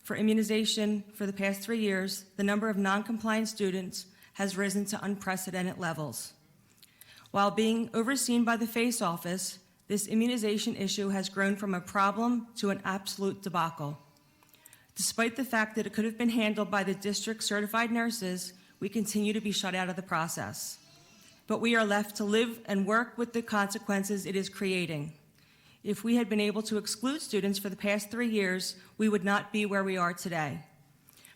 for immunization for the past 3 years, the number of non-compliant students has risen to unprecedented levels. While being overseen by the FACE office, this immunization issue has grown from a problem to an absolute debacle. Despite the fact that it could have been handled by the district certified nurses, we continue to be shut out of the process. But we are left to live and work with the consequences it is creating. If we had been able to exclude students for the past 3 years, we would not be where we are today.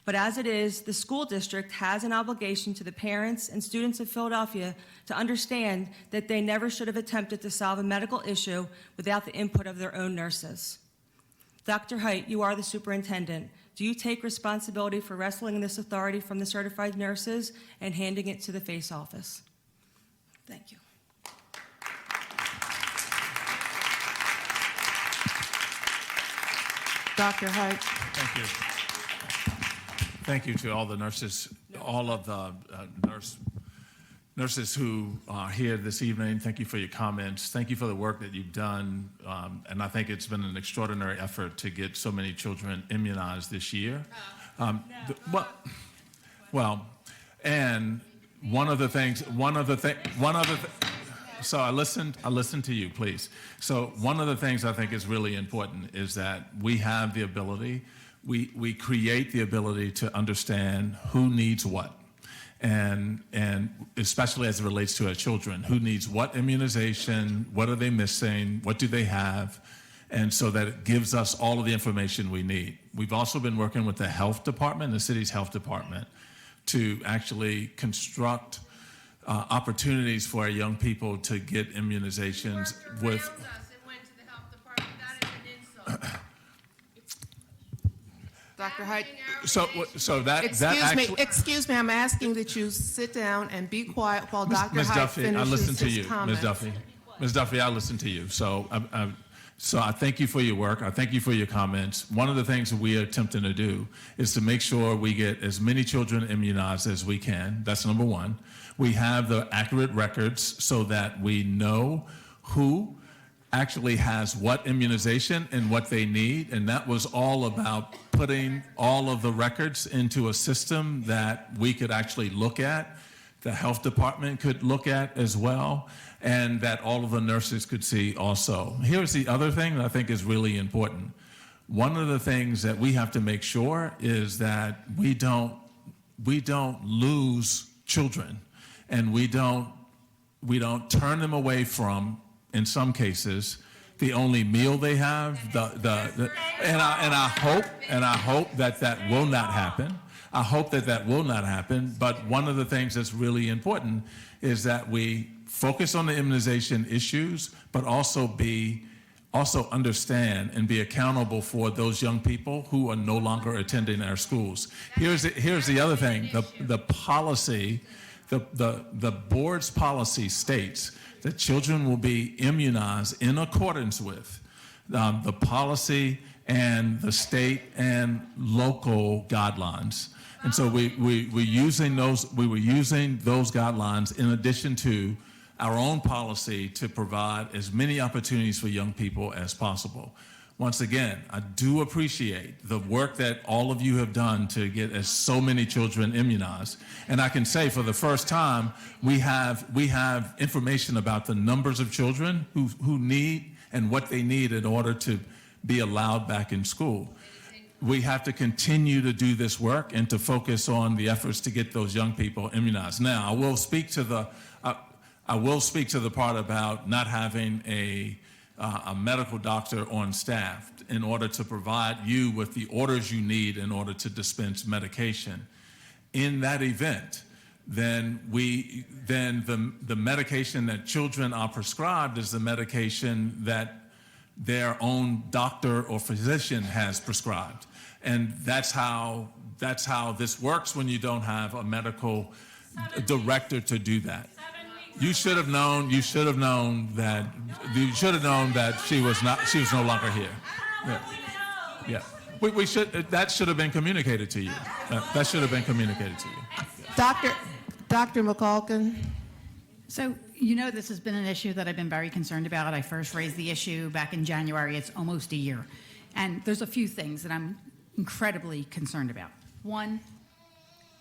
But as it is, the school district has an obligation to the parents and students of Philadelphia to understand that they never should have attempted to solve a medical issue without the input of their own nurses. Dr. Height, you are the superintendent. Do you take responsibility for wresting this authority from the certified nurses and handing it to the FACE office? Thank you. Dr. Height. Thank you. Thank you to all the nurses, all of the nurses who are here this evening. Thank you for your comments. Thank you for the work that you've done. And I think it's been an extraordinary effort to get so many children immunized this year. Well, And so I listened to you, please. So one of the things I think is really important is that we have the ability, we create the ability to understand who needs what. And especially as it relates to our children, who needs what immunization, what are they missing, what do they have, and so that it gives us all of the information we need. We've also been working with the health department, the city's health department, to actually construct opportunities for our young people to get immunizations with. Dr. Height. So that actually. Excuse me, I'm asking that you sit down and be quiet while Dr. Ms. Height Duffy, I finishes listened to his you. comments. Ms. Duffy, I listened to you. So I thank you for your work. I thank you for your comments. One of the things that we are attempting to do is to make sure we get as many children immunized as we can. That's number one. We have the accurate records so that we know who actually has what immunization and what they need. And that was all about putting all of the records into a system that we could actually look at, the health department could look at as well, and that all of the nurses could see also. Here's the other thing that I think is really important. One of the things that we have to make sure is that we don't lose children, and we don't turn them away from, in some cases, the only meal they have. And I hope that will not happen. I hope that will not happen. But one of the things that's really important is that we focus on the immunization issues, but also understand and be accountable for those young people who are no longer attending our schools. Here's the other thing. The policy, the board's policy states that children will be immunized in accordance with the policy and the state and local guidelines. And so we were using those guidelines in addition to our own policy to provide as many opportunities for young people as possible. Once again, I do appreciate the work that all of you have done to get so many children immunized. And I can say for the first time, we have information about the numbers of children who need and what they need in order to be allowed back in school. We have to continue to do this work and to focus on the efforts to get those young people immunized. Now, I will speak to the part about not having a medical doctor on staff in order to provide you with the orders you need in order to dispense medication. In that event, then the medication that children are prescribed is the medication that their own doctor or physician has prescribed. And that's how this works when you don't have a medical director to do that. You should have known that she was no longer here. Yeah. That should have been communicated to you. That should have been communicated to you. Dr. McCulkin. So, this has been an issue that I've been very concerned about. I first raised the issue back in January. It's almost a year. And there's a few things that I'm incredibly concerned about. One,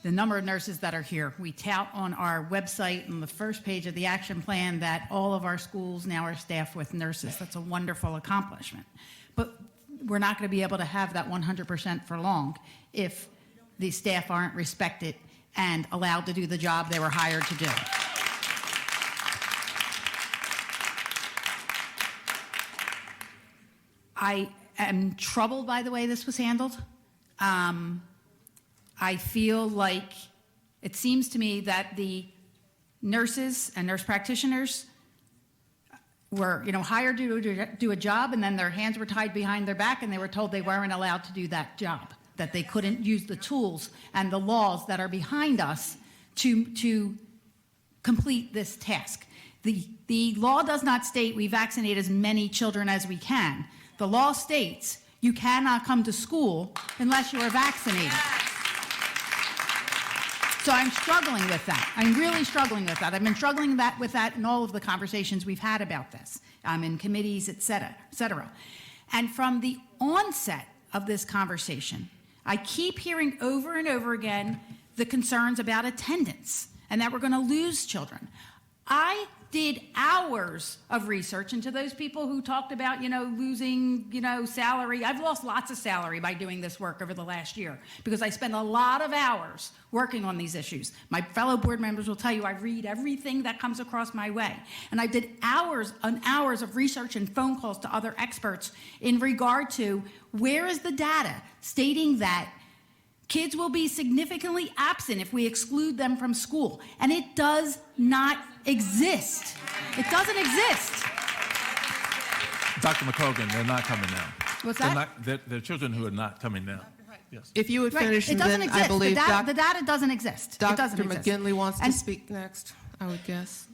the number of nurses that are here. We tout on our website on the first page of the action plan that all of our schools now are staffed with nurses. That's a wonderful accomplishment. But we're not going to be able to have that 100% for long if the staff aren't respected and allowed to do the job they were hired to do. I am troubled by the way this was handled. I feel like it seems to me that the nurses and nurse practitioners were, hired to do a job, and then their hands were tied behind their back, and they were told they weren't allowed to do that job, that they couldn't use the tools and the laws that are behind us to complete this task. The law does not state we vaccinate as many children as we can. The law states you cannot come to school unless you are vaccinated. So I'm struggling with that. I'm really struggling with that. I've been struggling with that in all of the conversations we've had about this, in committees, et cetera. And from the onset of this conversation, I keep hearing over and over again the concerns about attendance and that we're going to lose children. I did hours of research into those people who talked about, losing, salary. I've lost lots of salary by doing this work over the last year because I spend a lot of hours working on these issues. My fellow board members will tell you I read everything that comes across my way. And I did hours and hours of research and phone calls to other experts in regard to where is the data stating that kids will be significantly absent if we exclude them from school. And it does not exist. It doesn't exist. Dr. McColgan, they're not coming now. What's They're that? not- They're children who are not coming now. Yes. If you would Right. finish, It and doesn't then exist. I believe the data doesn't exist. It Dr. doesn't exist. McGinley wants to And- speak next, I would guess.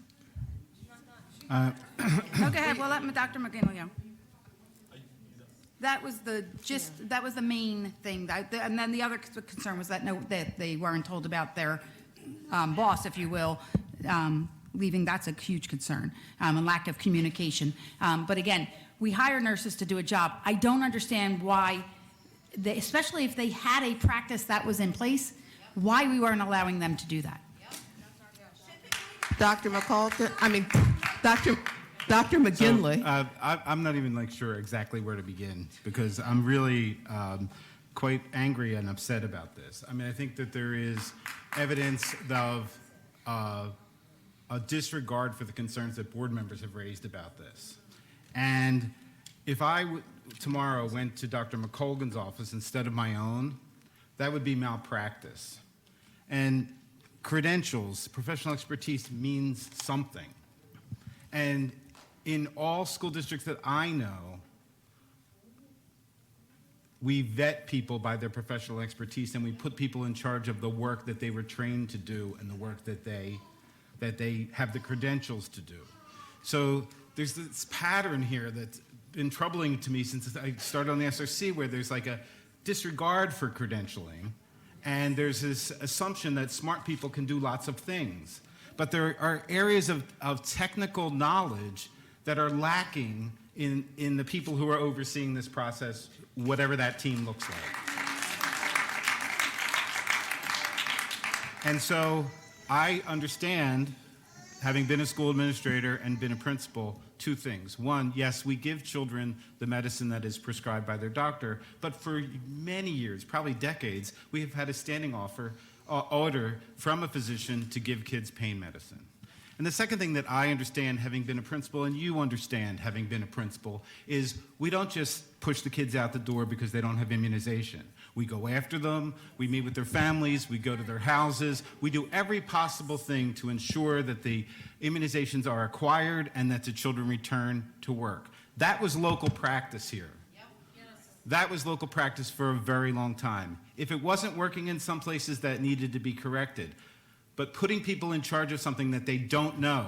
No, go ahead. Well, let Dr. McGinley go. That was the that was the main thing. And then the other concern was that that they weren't told about their boss, if you will, leaving. That's a huge concern, and lack of communication. But again, we hire nurses to do a job. I don't understand why, especially if they had a practice that was in place, why we weren't allowing them to do that. Dr. Dr. McGinley. So, I'm not even sure exactly where to begin because I'm really quite angry and upset about this. I mean, I think that there is evidence of a disregard for the concerns that board members have raised about this. And if I tomorrow went to Dr. McColgan's office instead of my own, that would be malpractice. And credentials, professional expertise means something. And in all school districts that I know, we vet people by their professional expertise and we put people in charge of the work that they were trained to do and the work that they have the credentials to do. So there's this pattern here that's been troubling to me since I started on the SRC, where there's a disregard for credentialing and there's this assumption that smart people can do lots of things. But there are areas of technical knowledge that are lacking in the people who are overseeing this process, whatever that team looks like. And so I understand, having been a school administrator and been a principal, two things. One, yes, we give children the medicine that is prescribed by their doctor, but for many years, probably decades, we have had a standing order from a physician to give kids pain medicine. And the second thing that I understand, having been a principal, and you understand, having been a principal, is we don't just push the kids out the door because they don't have immunization. We go after them, we meet with their families, we go to their houses, we do every possible thing to ensure that the immunizations are acquired and that the children return to work. That was local practice here. That was local practice for a very long time. If it wasn't working in some places, that needed to be corrected. But putting people in charge of something that they don't know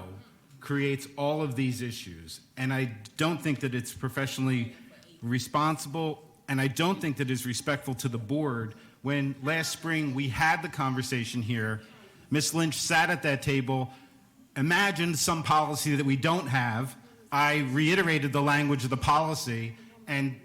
creates all of these issues. And I don't think that it's professionally responsible, and I don't think that it's respectful to the board when last spring we had the conversation here. Ms. Lynch sat at that table, imagined some policy that we don't have. I reiterated the language of the policy and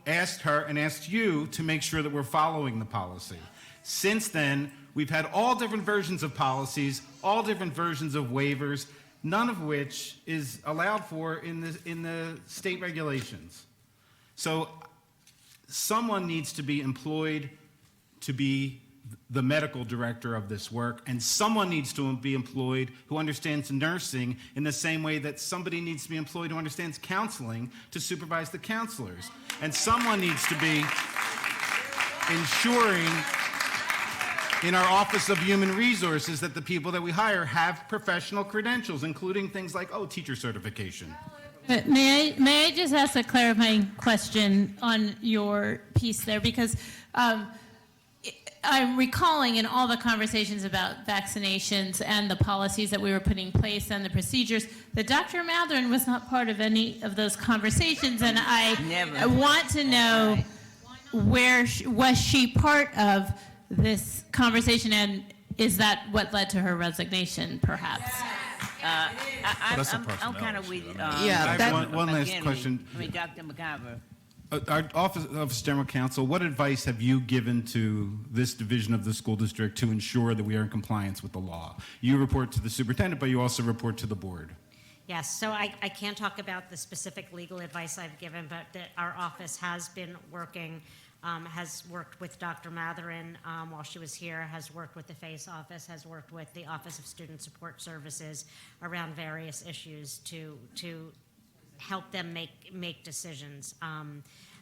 asked her and asked you to make sure that we're following the policy. Since then, we've had all different versions of policies, all different versions of waivers, none of which is allowed for in the state regulations. So someone needs to be employed to be the medical director of this work, and someone needs to be employed who understands nursing in the same way that somebody needs to be employed who understands counseling to supervise the counselors. And someone needs to be ensuring in our Office of Human Resources that the people that we hire have professional credentials, including things like, teacher certification. May I just ask a clarifying question on your piece there? Because I'm recalling in all the conversations about vaccinations and the policies that we were putting in place and the procedures that Dr. Matherin was not part of any of those conversations, and I want to know was she part of this conversation, and is that what led to her resignation, perhaps? I'm kind of with I have one last question. I mean, Dr. McIver. Our Office General Counsel, what advice have you given to this division of the school district to ensure that we are in compliance with the law? You report to the superintendent, but you also report to the board. Yes, so I can't talk about the specific legal advice I've given, but that our office has been working, has worked with Dr. Matherin while she was here, has worked with the FACE office, has worked with the Office of Student Support Services around various issues to help them make decisions.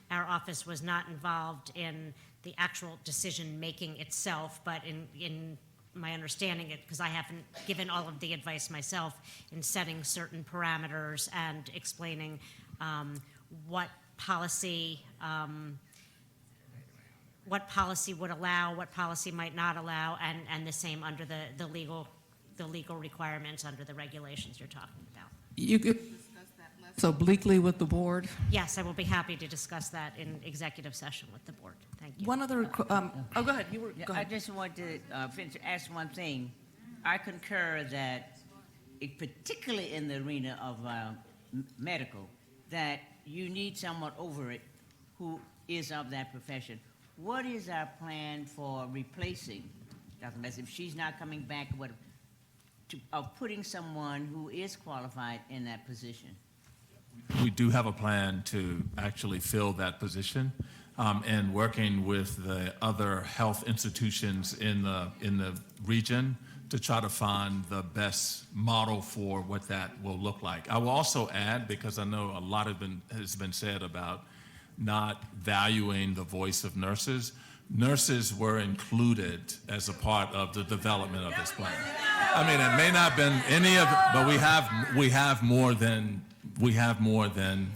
Our office was not involved in the actual decision-making itself, but in my understanding it, because I haven't given all of the advice myself, in setting certain parameters and explaining what policy would allow, what policy might not allow, and the same under the legal requirements under the regulations you're talking about. You could discuss that less obliquely with the board? Yes, I will be happy to discuss that in executive session with the board. Thank you. One other, go ahead. Go I ahead. just want to ask one thing. I concur that, particularly in the arena of medical, that you need someone over it who is of that profession. What is our plan for replacing Dr. Messi if she's not coming back? Of putting someone who is qualified in that position? We do have a plan to actually fill that position, and working with the other health institutions in the region to try to find the best model for what that will look like. I will also add, because I know a lot has been said about not valuing the voice of nurses. Nurses were included as a part of the development of this plan. I mean, it may not have been any of, but we have more than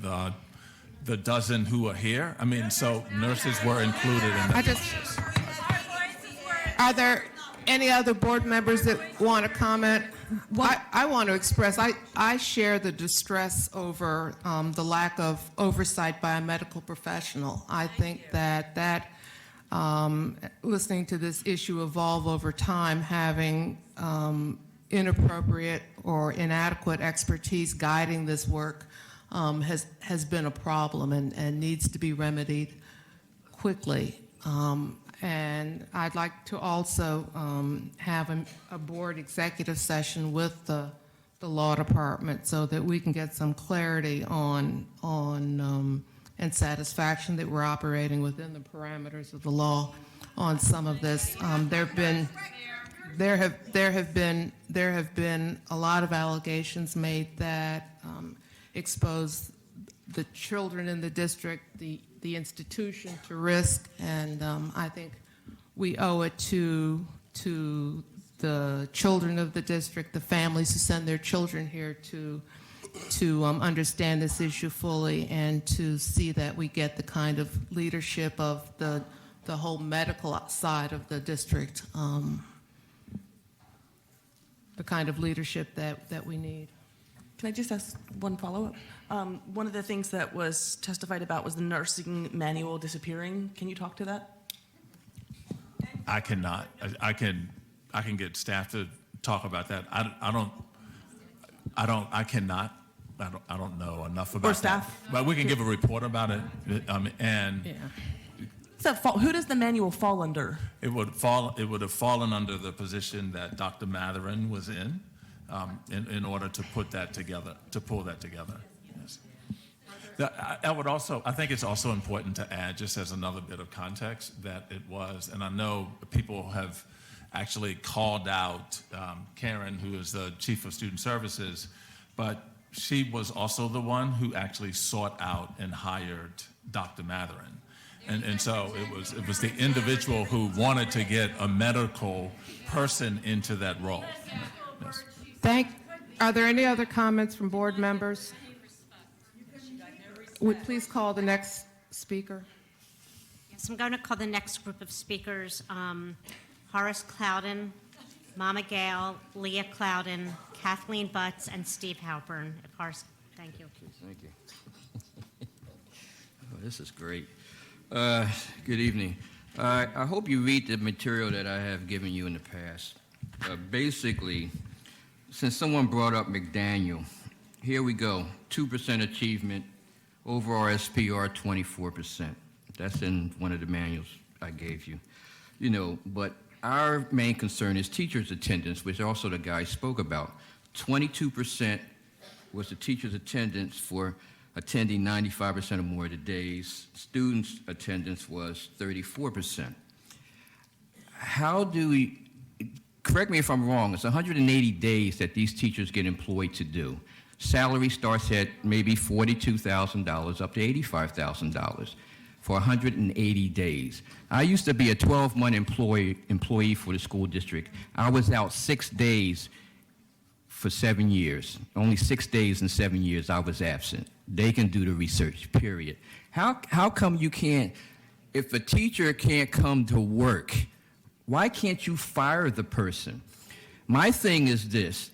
the dozen who are here. I mean, so nurses were included in the process. Are there any other board members that want to comment? I want to express, I share the distress over the lack of oversight by a medical professional. I think that listening to this issue evolve over time, having inappropriate or inadequate expertise guiding this work has been a problem and needs to be remedied quickly. And I'd like to also have a board executive session with the law department so that we can get some clarity on and satisfaction that we're operating within the parameters of the law on some of this. There have been a lot of allegations made that expose the children in the district, the institution to risk, and I think we owe it to the children of the district, the families who send their children here to understand this issue fully and to see that we get the kind of leadership of the whole medical side of the district, the kind of leadership that we need. Can I just ask one follow-up? One of the things that was testified about was the nursing manual disappearing. Can you talk to that? I cannot. I can get staff to talk about that. I cannot. I don't know enough about or staff. That. But we can give a report about it. And who does the manual fall under? It would have fallen under the position that Dr. Matherin was in order to put that together, to pull that together. Yes. I think it's also important to add, just as another bit of context, that it was, and I know people have actually called out Karen, who is the Chief of Student Services, but she was also the one who actually sought out and hired Dr. Matherin. And so it was the individual who wanted to get a medical person into that role. Yes. Are there any other comments from board members? Would please call the next speaker. Yes, I'm going to call the next group of speakers Horace Clouden, Mama Gale, Leah Clouden, Kathleen Butts, and Steve Halpern. Horace, thank you. Thank you. Oh, this is great. Good evening. I hope you read the material that I have given you in the past. Basically, since someone brought up McDaniel, here we go, 2% achievement Overall SPR, 24%. That's in one of the manuals I gave you. You know, but our main concern is teachers' attendance, which also the guy spoke about. 22% was the teachers' attendance for attending 95% or more of the days. Students' attendance was 34%. How do we, correct me if I'm wrong, it's 180 days that these teachers get employed to do. Salary starts at maybe $42,000 up to $85,000 for 180 days. I used to be a 12-month employee for the school district. I was out 6 days for 7 years. Only 6 days in 7 years I was absent. They can do the research, period. How come you can't, if a teacher can't come to work, why can't you fire the person? My thing is this: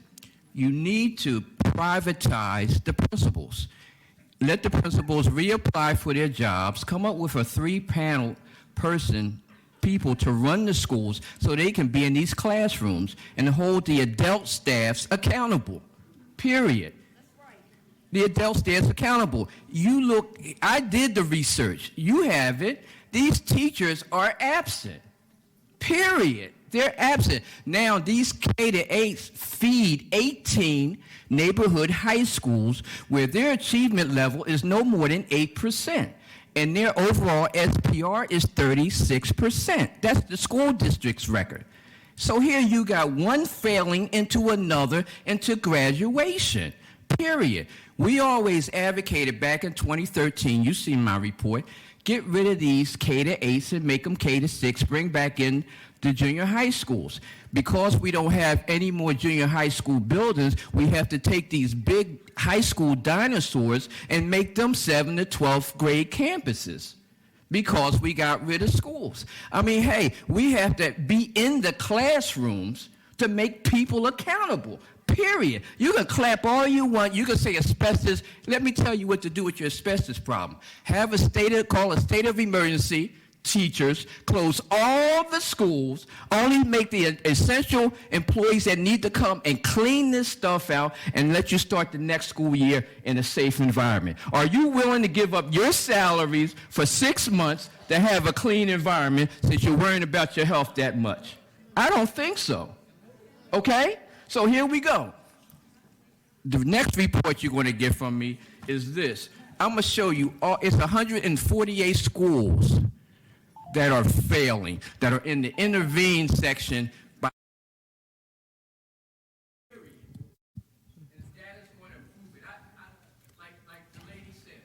you need to privatize the principals. Let the principals reapply for their jobs, come up with a 3-panel people to run the schools so they can be in these classrooms and hold the adult staffs accountable, period. The adult staffs accountable. You look, I did the research. You have it. These teachers are absent, period. They're absent. Now, these K-8s feed 18 neighborhood high schools where their achievement level is no more than 8%, and their overall SPR is 36%. That's the school district's record. So here you got one failing into another into graduation, period. We always advocated back in 2013, you see my report, get rid of these K-8s and make them K-6, bring back in the junior high schools. Because we don't have any more junior high school buildings, we have to take these big high school dinosaurs and make them 7th to 12th grade campuses because we got rid of schools. I mean, hey, we have to be in the classrooms to make people accountable, period. You can clap all you want. You can say asbestos. Let me tell you what to do with your asbestos problem. Have call a state of emergency. Teachers, close all the schools, only make the essential employees that need to come and clean this stuff out and let you start the next school year in a safe environment. Are you willing to give up your salaries for 6 months to have a clean environment since you're worrying about your health that much? I don't think so. Okay? So here we go. The next report you're going to get from me is this. I'm going to show you, it's 148 schools that are failing, that are in the intervene section. Like the lady said,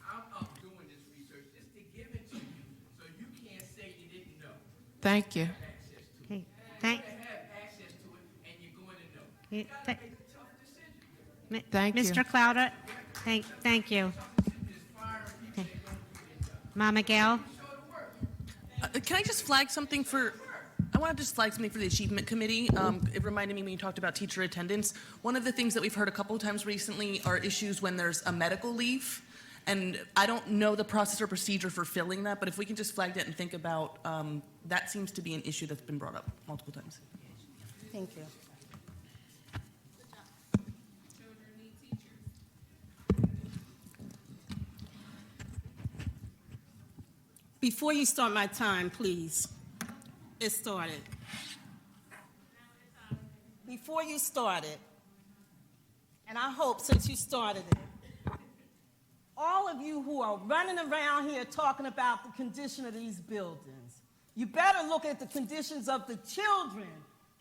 I'm up doing this research just to give it to you so you can't say you didn't know. Thank you. Okay. Thank Thank you. Mr. Clouder, thank you. Okay. Mama Gail? Can I just flag something for, I want to just flag something for the Achievement Committee. It reminded me when you talked about teacher attendance. One of the things that we've heard a couple of times recently are issues when there's a medical leave. And I don't know the process or procedure for filling that, but if we can just flag that and think about, that seems to be an issue that's been brought up multiple times. Thank you. Before you start my time, please. It started. Before you started, and I hope since you started it, all of you who are running around here talking about the condition of these buildings, you better look at the conditions of the children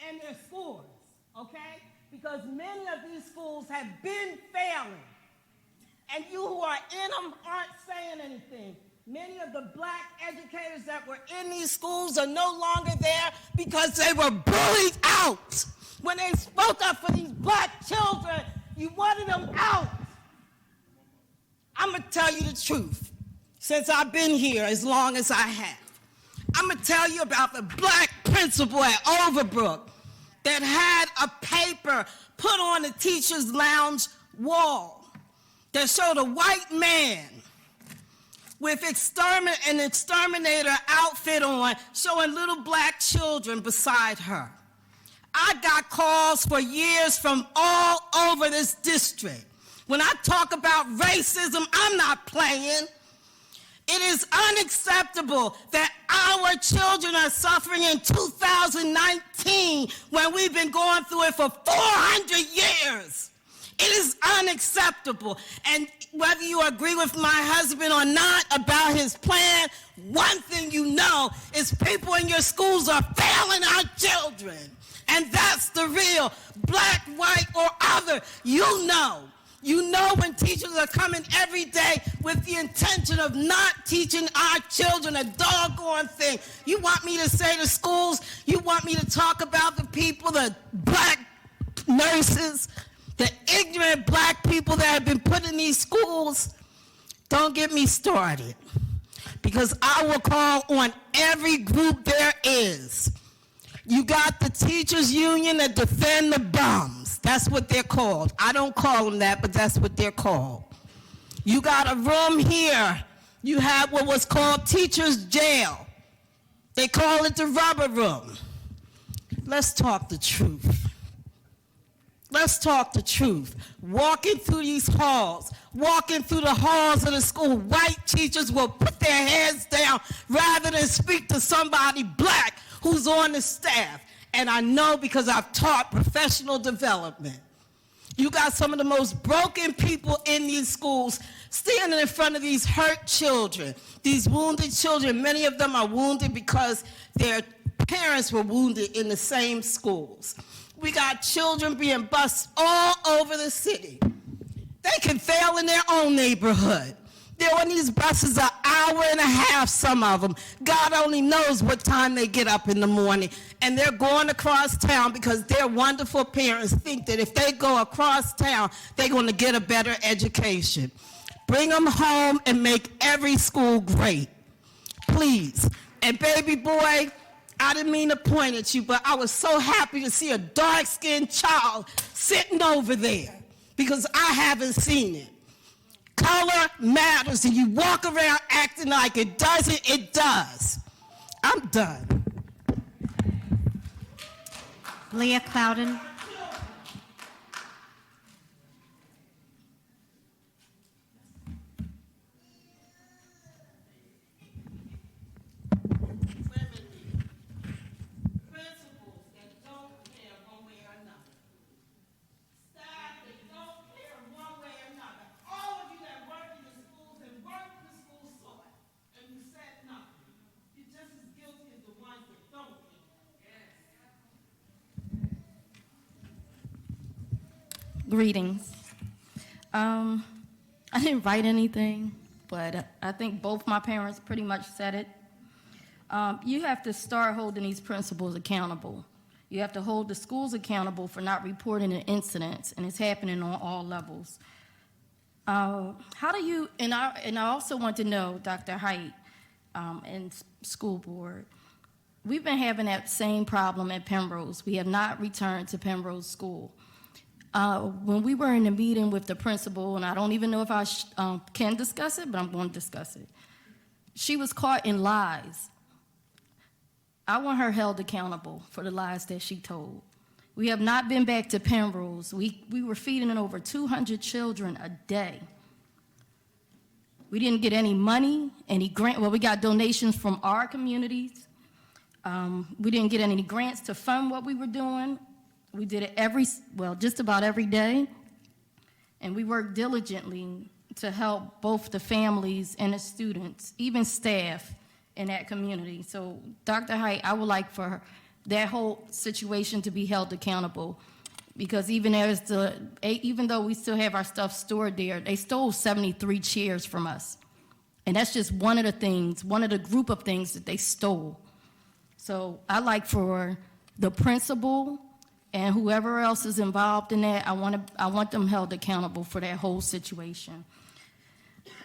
and their schools, okay? Because many of these schools have been failing, and you who are in them aren't saying anything. Many of the black educators that were in these schools are no longer there because they were bullied out. When they spoke up for these black children, you wanted them out. I'm going to tell you the truth. Since I've been here as long as I have, I'm going to tell you about the black principal at Overbrook that had a paper put on the teacher's lounge wall that showed a white man with an exterminator outfit on, showing little black children beside her. I got calls for years from all over this district When I talk about racism, I'm not playing. It is unacceptable that our children are suffering in 2019 when we've been going through it for 400 years. It is unacceptable. And whether you agree with my husband or not about his plan, one thing you know is people in your schools are failing our children. And that's the real, black, white, or other. You know. You know when teachers are coming every day with the intention of not teaching our children a doggone thing. You want me to say to schools, you want me to talk about the people, the black nurses, the ignorant black people that have been put in these schools? Don't get me started, because I will call on every group there is. You got the teachers union that defend the bums. That's what they're called. I don't call them that, but that's what they're called. You got a room here. You have what was called teachers' jail. They call it the rubber room. Let's talk the truth. Let's talk the truth. Walking through these halls, walking through the halls of the school, white teachers will put their heads down rather than speak to somebody black who's on the staff. And I know because I've taught professional development. You got some of the most broken people in these schools standing in front of these hurt children, these wounded children. Many of them are wounded because their parents were wounded in the same schools. We got children being bused all over the city. They can fail in their own neighborhood. They're on these buses an hour and a half, some of them. God only knows what time they get up in the morning. And they're going across town because their wonderful parents think that if they go across town, they're going to get a better education. Bring them home and make every school great, please. And baby boy, I didn't mean to point at you, but I was so happy to see a dark-skinned child sitting over there because I haven't seen it. Color matters, and you walk around acting like it doesn't, it does. I'm done. Leah Clouden. Greetings. I didn't write anything, but I think both my parents pretty much said it. You have to start holding these principals accountable. You have to hold the schools accountable for not reporting an incident, and it's happening on all levels. How do you, and I also want to know, Dr. Height and school board, we've been having that same problem at Penrose. We have not returned to Penrose School. When we were in a meeting with the principal, and I don't even know if I can discuss it, but I'm going to discuss it. She was caught in lies. I want her held accountable for the lies that she told. We have not been back to Penrose. We were feeding over 200 children a day. We didn't get any money, any grant. Well, we got donations from our communities. We didn't get any grants to fund what we were doing. We did it just about every day, and we worked diligently to help both the families and the students, even staff in that community. So, Dr. Height, I would like for that whole situation to be held accountable, because even though we still have our stuff stored there, they stole 73 chairs from us, and that's just one of the group of things that they stole. So, I like for the principal and whoever else is involved in that, I want them held accountable for that whole situation.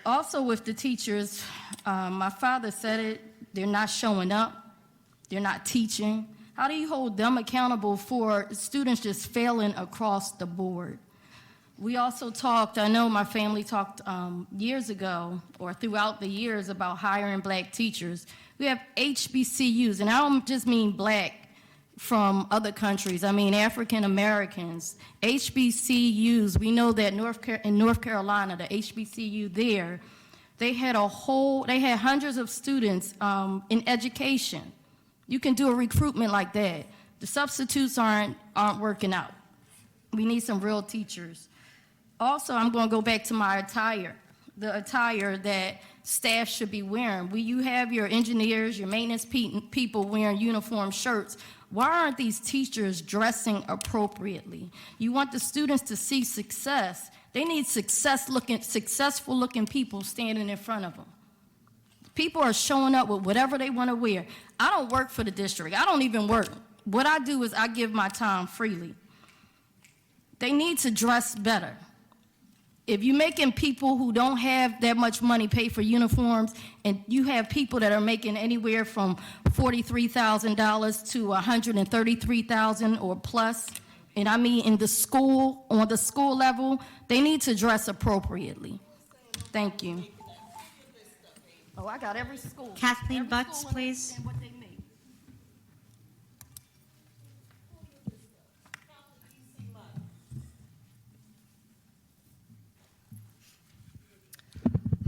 Also with the teachers, my father said it, they're not showing up, they're not teaching. How do you hold them accountable for students just failing across the board? We also talked, I know my family talked years ago, or throughout the years, about hiring black teachers. We have HBCUs, and I don't just mean black. from other countries. I mean, African Americans, HBCUs. We know that in North Carolina, the HBCU there, they had hundreds of students in education. You can do a recruitment like that. The substitutes aren't working out. We need some real teachers. Also, I'm going to go back to my attire, the attire that staff should be wearing. Will you have your engineers, your maintenance people wearing uniform shirts? Why aren't these teachers dressing appropriately? You want the students to see success. They need successful looking people standing in front of them. People are showing up with whatever they want to wear. I don't work for the district. I don't even work. What I do is I give my time freely. They need to dress better. If you're making people who don't have that much money pay for uniforms, and you have people that are making anywhere from $43,000 to $133,000 or plus, and I mean on the school level, they need to dress appropriately. Thank you. Oh, I got every school. Kathleen Butts, please.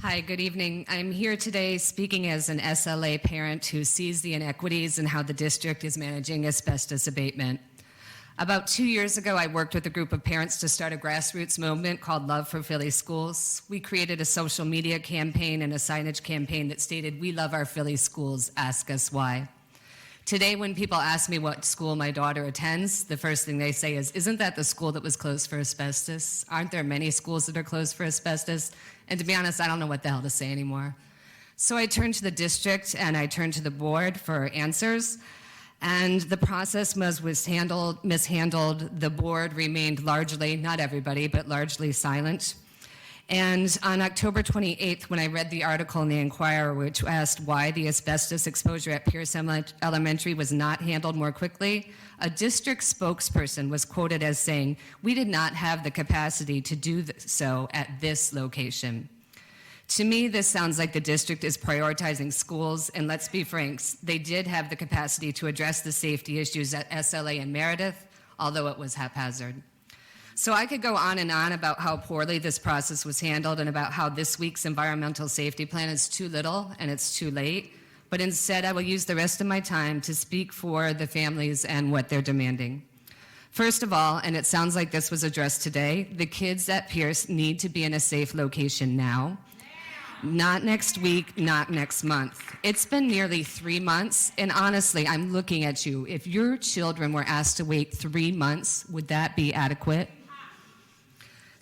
Hi, good evening. I'm here today speaking as an SLA parent who sees the inequities in how the district is managing asbestos abatement. About 2 years ago, I worked with a group of parents to start a grassroots movement called Love for Philly Schools. We created a social media campaign and a signage campaign that stated, "We love our Philly schools, ask us why." Today, when people ask me what school my daughter attends, the first thing they say is, "Isn't that the school that was closed for asbestos? Aren't there many schools that are closed for asbestos?" And to be honest, I don't know what the hell to say anymore. So I turned to the district and I turned to the board for answers. And the process was mishandled. The board remained largely, not everybody, but largely silent. And on October 28th, when I read the article in the Enquirer, which asked why the asbestos exposure at Pierce Elementary was not handled more quickly, a district spokesperson was quoted as saying, "We did not have the capacity to do so at this location." To me, this sounds like the district is prioritizing schools, and let's be frank, they did have the capacity to address the safety issues at SLA and Meredith, although it was haphazard. So I could go on and on about how poorly this process was handled and about how this week's environmental safety plan is too little and it's too late, but instead I will use the rest of my time to speak for the families and what they're demanding. First of all, and it sounds like this was addressed today, the kids at Pierce need to be in a safe location now. Not next week, not next month. It's been nearly 3 months, and honestly, I'm looking at you. If your children were asked to wait 3 months, would that be adequate?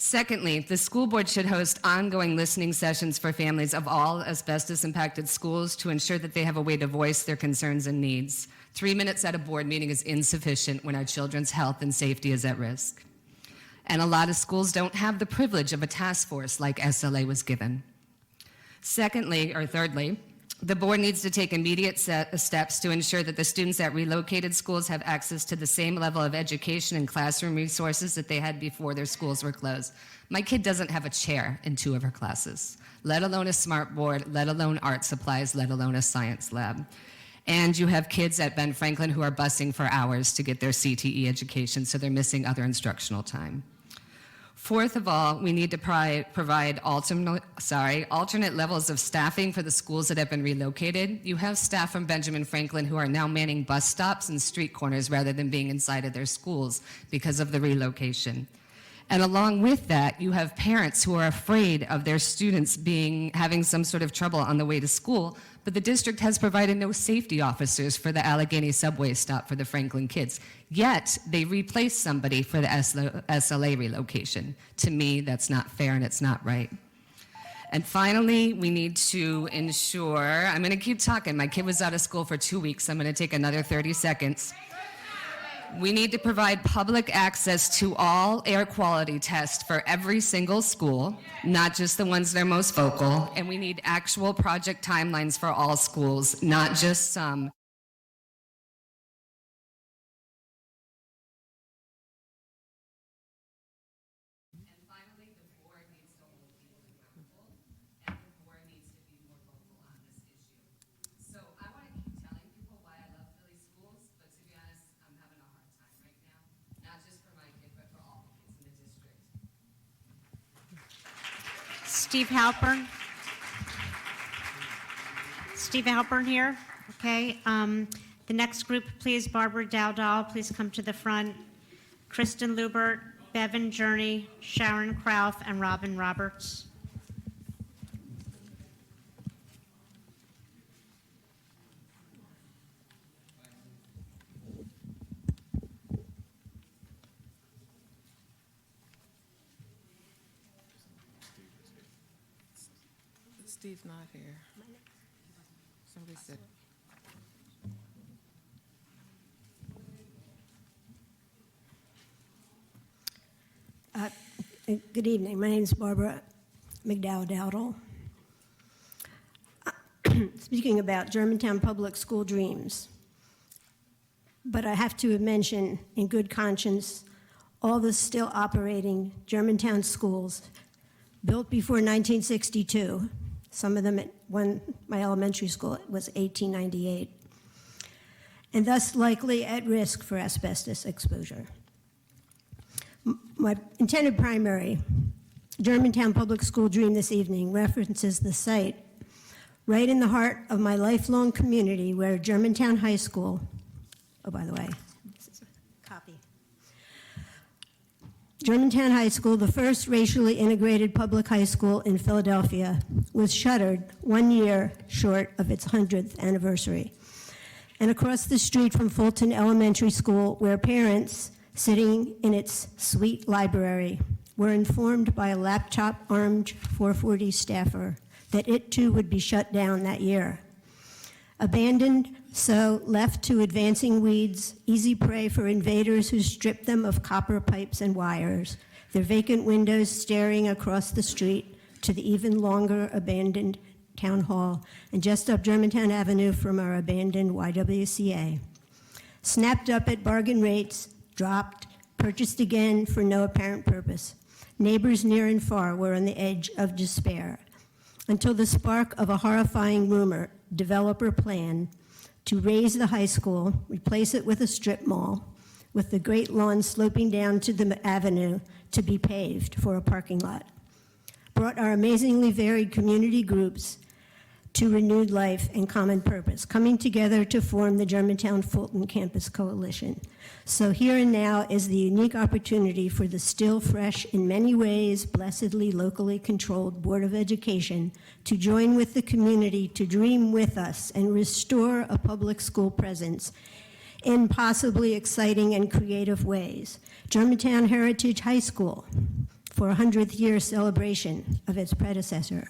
Secondly, the school board should host ongoing listening sessions for families of all asbestos-impacted schools to ensure that they have a way to voice their concerns and needs. 3 minutes at a board meeting is insufficient when our children's health and safety is at risk. And a lot of schools don't have the privilege of a task force like SLA was given. Thirdly, the board needs to take immediate steps to ensure that the students at relocated schools have access to the same level of education and classroom resources that they had before their schools were closed. My kid doesn't have a chair in 2 of her classes, let alone a smart board, let alone art supplies, let alone a science lab. And you have kids at Ben Franklin who are busing for hours to get their CTE education, so they're missing other instructional time. Fourth of all, we need to provide alternate levels of staffing for the schools that have been relocated. You have staff from Benjamin Franklin who are now manning bus stops and street corners rather than being inside of their schools because of the relocation. And along with that, you have parents who are afraid of their students having some sort of trouble on the way to school, but the district has provided no safety officers for the Allegheny subway stop for the Franklin kids. Yet, they replaced somebody for the SLA relocation. To me, that's not fair and it's not right. And finally, we need to ensure, I'm gonna keep talking, my kid was out of school for 2 weeks, I'm gonna take another 30 seconds. We need to provide public access to all air quality tests for every single school, not just the ones that are most vocal, and we need actual project timelines for all schools, not just some. So I want to keep telling people why I love Philly schools, but to be honest, I'm having Steve Halpern. Steve Halpern here. Okay. The next group, please. Barbara Dowdall, please come to the front. Kristen Lubert, Bevan Journey, Sharon Krauf, and Robin Roberts. Steve's not here. Somebody said. Good evening. My name is Barbara McDowell-Dowdle. Speaking about Germantown Public School dreams, but I have to mention, in good conscience, all the still operating Germantown schools built before 1962. Some of them at my elementary school, it was 1898, and thus likely at risk for asbestos exposure. My intended primary Germantown Public School dream this evening references the site right in the heart of my lifelong community where Germantown High School, oh, by the way, this is a copy. Germantown High School, the first racially integrated public high school in Philadelphia, was shuttered 1 year short of its 100th anniversary. And across the street from Fulton Elementary School, where parents sitting in its sweet library were informed by a laptop-armed 440 staffer that it too would be shut down that year. Abandoned, so left to advancing weeds, easy prey for invaders who stripped them of copper pipes and wires, their vacant windows staring across the street to the even longer abandoned town hall and just up Germantown Avenue from our abandoned YWCA. Snapped up at bargain rates, dropped, purchased again for no apparent purpose. Neighbors near and far were on the edge of despair until the spark of a horrifying rumor, developer plan to raise the high school, replace it with a strip mall, with the great lawn sloping down to the avenue to be paved for a parking lot, brought our amazingly varied community groups to renewed life and common purpose, coming together to form the Germantown Fulton Campus Coalition. So here and now is the unique opportunity for the still fresh, in many ways, blessedly locally controlled Board of Education to join with the community to dream with us and restore a public school presence in possibly exciting and creative ways. Germantown Heritage High School for a 100th year celebration of its predecessor.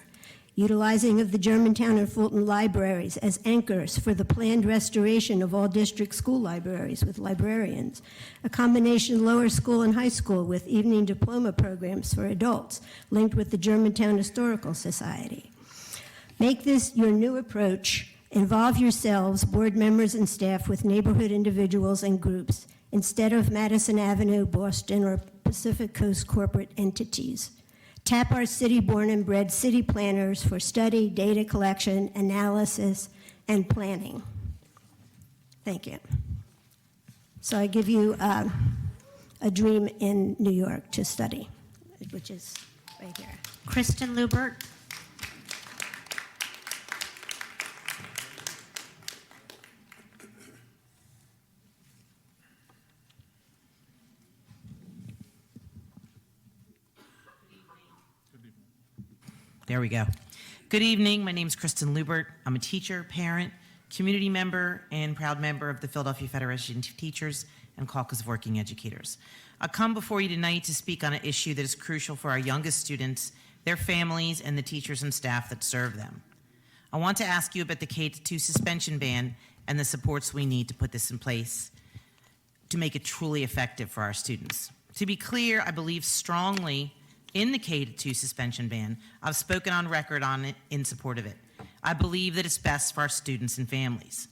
Utilizing of the Germantown and Fulton libraries as anchors for the planned restoration of all district school libraries with librarians. A combination lower school and high school with evening diploma programs for adults linked with the Germantown Historical Society. Make this your new approach. Involve yourselves, board members and staff, with neighborhood individuals and groups instead of Madison Avenue, Boston, or Pacific Coast corporate entities. Tap our city-born and bred city planners for study, data collection, analysis, and planning. Thank you. So I give you a dream in New York to study, which is right here. Kristen Lubert. There we go. Good evening. My name is Kristen Lubert. I'm a teacher, parent, community member, and proud member of the Philadelphia Federation of Teachers and Caucus of Working Educators. I come before you tonight to speak on an issue that is crucial for our youngest students, their families, and the teachers and staff that serve them. I want to ask you about the K-2 suspension ban and the supports we need to put this in place to make it truly effective for our students. To be clear, I believe strongly in the K-2 suspension ban. I've spoken on record on it in support of it. I believe that it's best for our students and families.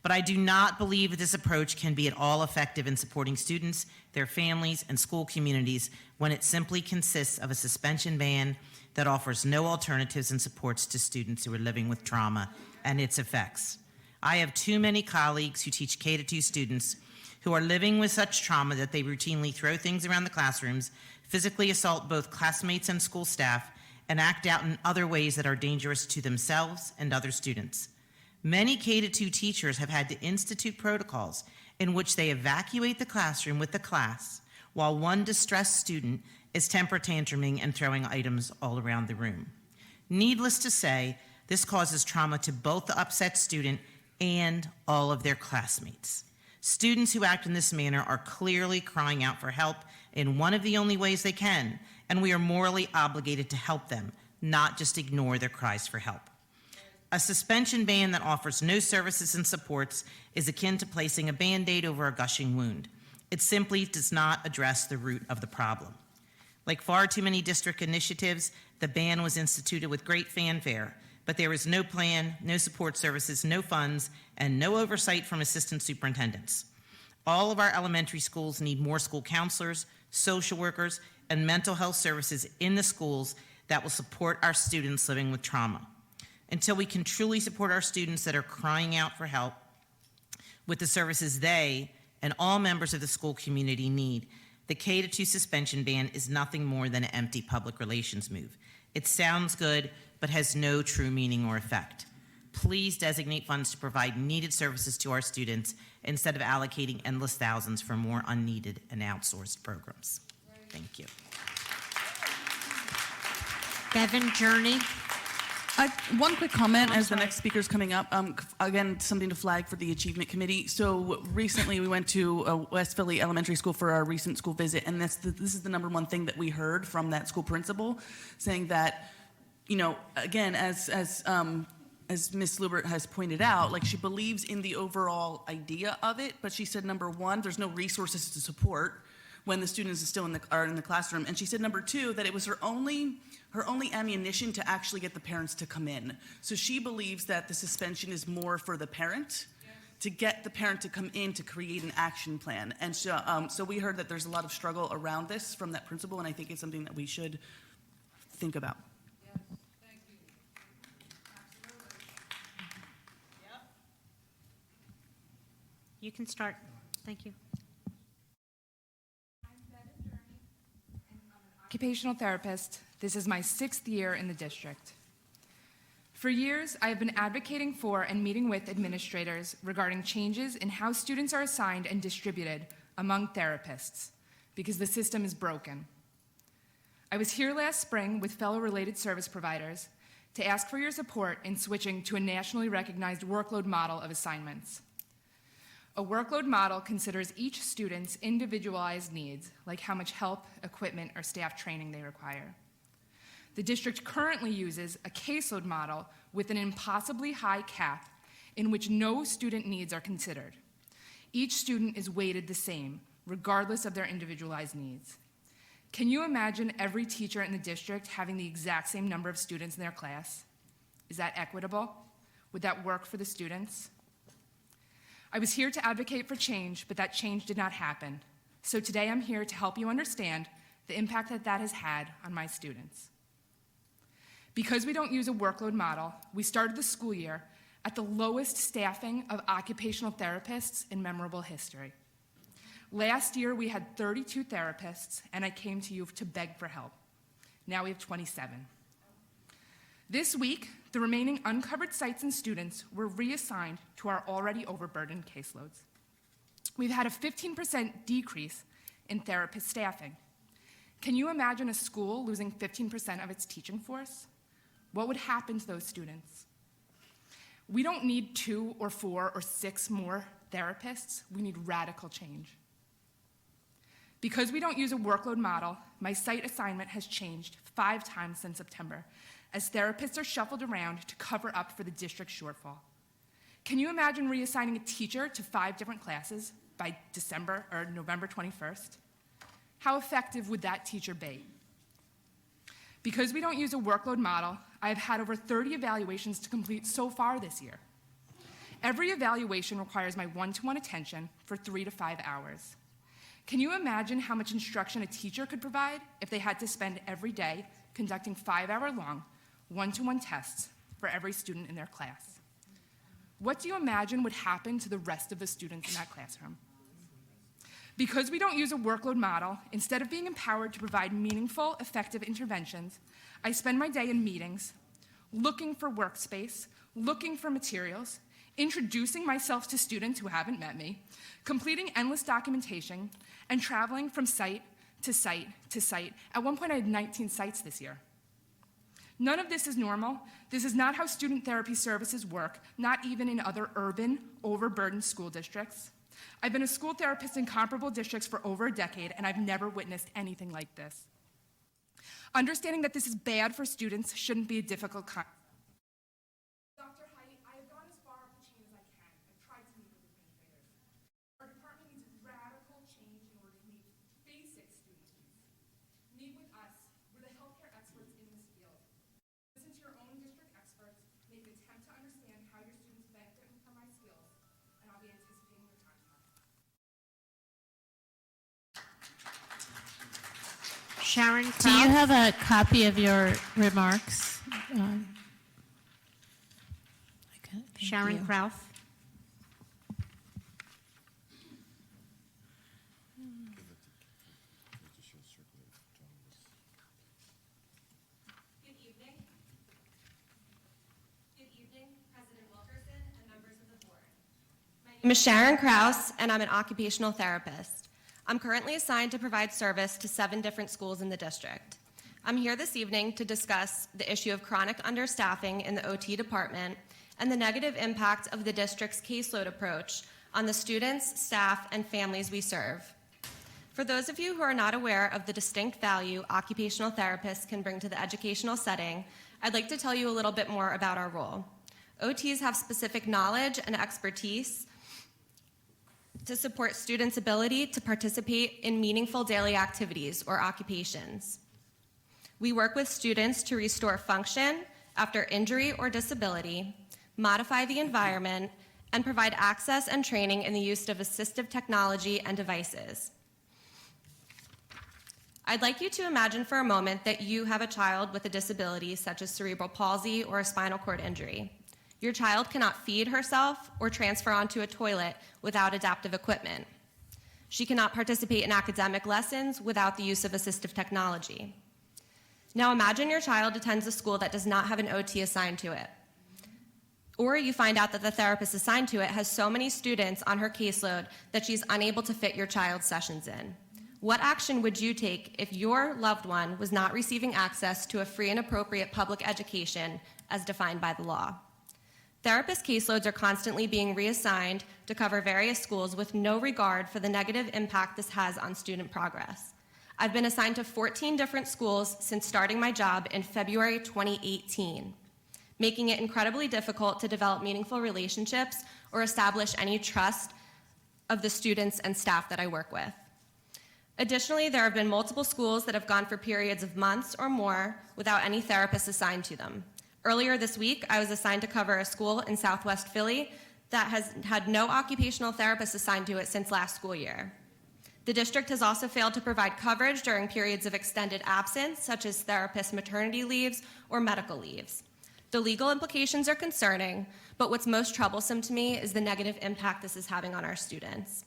But I do not believe that this approach can be at all effective in supporting students, their families, and school communities when it simply consists of a suspension ban that offers no alternatives and supports to students who are living with trauma and its effects. I have too many colleagues who teach K-2 students who are living with such trauma that they routinely throw things around the classrooms, physically assault both classmates and school staff, and act out in other ways that are dangerous to themselves and other students. Many K-2 teachers have had to institute protocols in which they evacuate the classroom with the class while one distressed student is temper tantruming and throwing items all around the room. Needless to say, this causes trauma to both the upset student and all of their classmates. Students who act in this manner are clearly crying out for help in one of the only ways they can, and we are morally obligated to help them, not just ignore their cries for help. A suspension ban that offers no services and supports is akin to placing a Band-Aid over a gushing wound. It simply does not address the root of the problem. Like far too many district initiatives, the ban was instituted with great fanfare, but there is no plan, no support services, no funds, and no oversight from assistant superintendents. All of our elementary schools need more school counselors, social workers, and mental health services in the schools that will support our students living with trauma. Until we can truly support our students that are crying out for help with the services they and all members of the school community need, the K-2 suspension ban is nothing more than an empty public relations move. It sounds good, but has no true meaning or effect. Please designate funds to provide needed services to our students instead of allocating endless thousands for more unneeded and outsourced programs. Thank you. Bevan Journey. One quick comment as the next speaker's coming up. Again, something to flag for the Achievement Committee. So recently we went to West Philly Elementary School for our recent school visit, and this is the number one thing that we heard from that school principal, saying that, you know, again, as Ms. Lubert has pointed out, like, she believes in the overall idea of it, but she said, number one, there's no resources to support when the students are in the classroom. And she said, number two, that it was her only ammunition to actually get the parents to come in. So she believes that the suspension is more for the parent, to get the parent to come in to create an action plan. And so we heard that there's a lot of struggle around this from that principal, and I think it's something that we should think about. You can start. Thank you. Occupational therapist. This is my 6th year in the district. For years, I have been advocating for and meeting with administrators regarding changes in how students are assigned and distributed among therapists, because the system is broken. I was here last spring with fellow related service providers to ask for your support in switching to a nationally recognized workload model of assignments. A workload model considers each student's individualized needs, like how much help, equipment, or staff training they require. The district currently uses a caseload model with an impossibly high cap in which no student needs are considered. Each student is weighted the same, regardless of their individualized needs. Can you imagine every teacher in the district having the exact same number of students in their class? Is that equitable? Would that work for the students? I was here to advocate for change, but that change did not happen. So today I'm here to help you understand the impact that has had on my students. Because we don't use a workload model, we started the school year at the lowest staffing of occupational therapists in memorable history. Last year, we had 32 therapists, and I came to you to beg for help. Now we have 27. This week, the remaining uncovered sites and students were reassigned to our already overburdened caseloads. We've had a 15% decrease in therapist staffing. Can you imagine a school losing 15% of its teaching force? What would happen to those students? We don't need 2 or 4 or 6 more therapists. We need radical change. Because we don't use a workload model, my site assignment has changed 5 times since September, as therapists are shuffled around to cover up for the district shortfall. Can you imagine reassigning a teacher to 5 different classes by December or November 21st? How effective would that teacher be? Because we don't use a workload model, I have had over 30 evaluations to complete so far this year. Every evaluation requires my one-to-one attention for 3 to 5 hours. Can you imagine how much instruction a teacher could provide if they had to spend every day conducting 5-hour-long one-to-one tests for every student in their class? What do you imagine would happen to the rest of the students in that classroom? Because we don't use a workload model, instead of being empowered to provide meaningful, effective interventions, I spend my day in meetings, looking for workspace, looking for materials, introducing myself to students who haven't met me, completing endless documentation, and traveling from site to site to site. At one point, I had 19 sites this year. None of this is normal. This is not how student therapy services work, not even in other urban, overburdened school districts. I've been a school therapist in comparable districts for over a decade, and I've never witnessed anything like this. Understanding that this is bad for students shouldn't be a difficult concept. Dr. Height, I have gone as far up the chain as I can. I've tried to meet with administrators. Our department needs radical change in order to meet basic student needs. Meet with us. We're the healthcare experts in this field. Listen to your own district experts, make an attempt to understand how your students benefit from my skills, and I'll be anticipating your time tomorrow. Sharon Do you Kraus. have a copy of your remarks? Sharon you. Kraus. Good evening. Good evening, President Wilkerson and members of the board. My name is Sharon Kraus, and I'm an occupational therapist. I'm currently assigned to provide service to 7 different schools in the district. I'm here this evening to discuss the issue of chronic understaffing in the OT department and the negative impact of the district's caseload approach on the students, staff, and families we serve. For those of you who are not aware of the distinct value occupational therapists can bring to the educational setting, I'd like to tell you a little bit more about our role. OTs have specific knowledge and expertise to support students' ability to participate in meaningful daily activities or occupations. We work with students to restore function after injury or disability, modify the environment, and provide access and training in the use of assistive technology and devices. I'd like you to imagine for a moment that you have a child with a disability such as cerebral palsy or a spinal cord injury. Your child cannot feed herself or transfer onto a toilet without adaptive equipment. She cannot participate in academic lessons without the use of assistive technology. Now imagine your child attends a school that does not have an OT assigned to it. Or you find out that the therapist assigned to it has so many students on her caseload that she's unable to fit your child's sessions in. What action would you take if your loved one was not receiving access to a free and appropriate public education as defined by the law? Therapist caseloads are constantly being reassigned to cover various schools with no regard for the negative impact this has on student progress. I've been assigned to 14 different schools since starting my job in February 2018, making it incredibly difficult to develop meaningful relationships or establish any trust of the students and staff that I work with. Additionally, there have been multiple schools that have gone for periods of months or more without any therapists assigned to them. Earlier this week, I was assigned to cover a school in Southwest Philly that has had no occupational therapist assigned to it since last school year. The district has also failed to provide coverage during periods of extended absence, such as therapist maternity leaves or medical leaves. The legal implications are concerning, but what's most troublesome to me is the negative impact this is having on our students.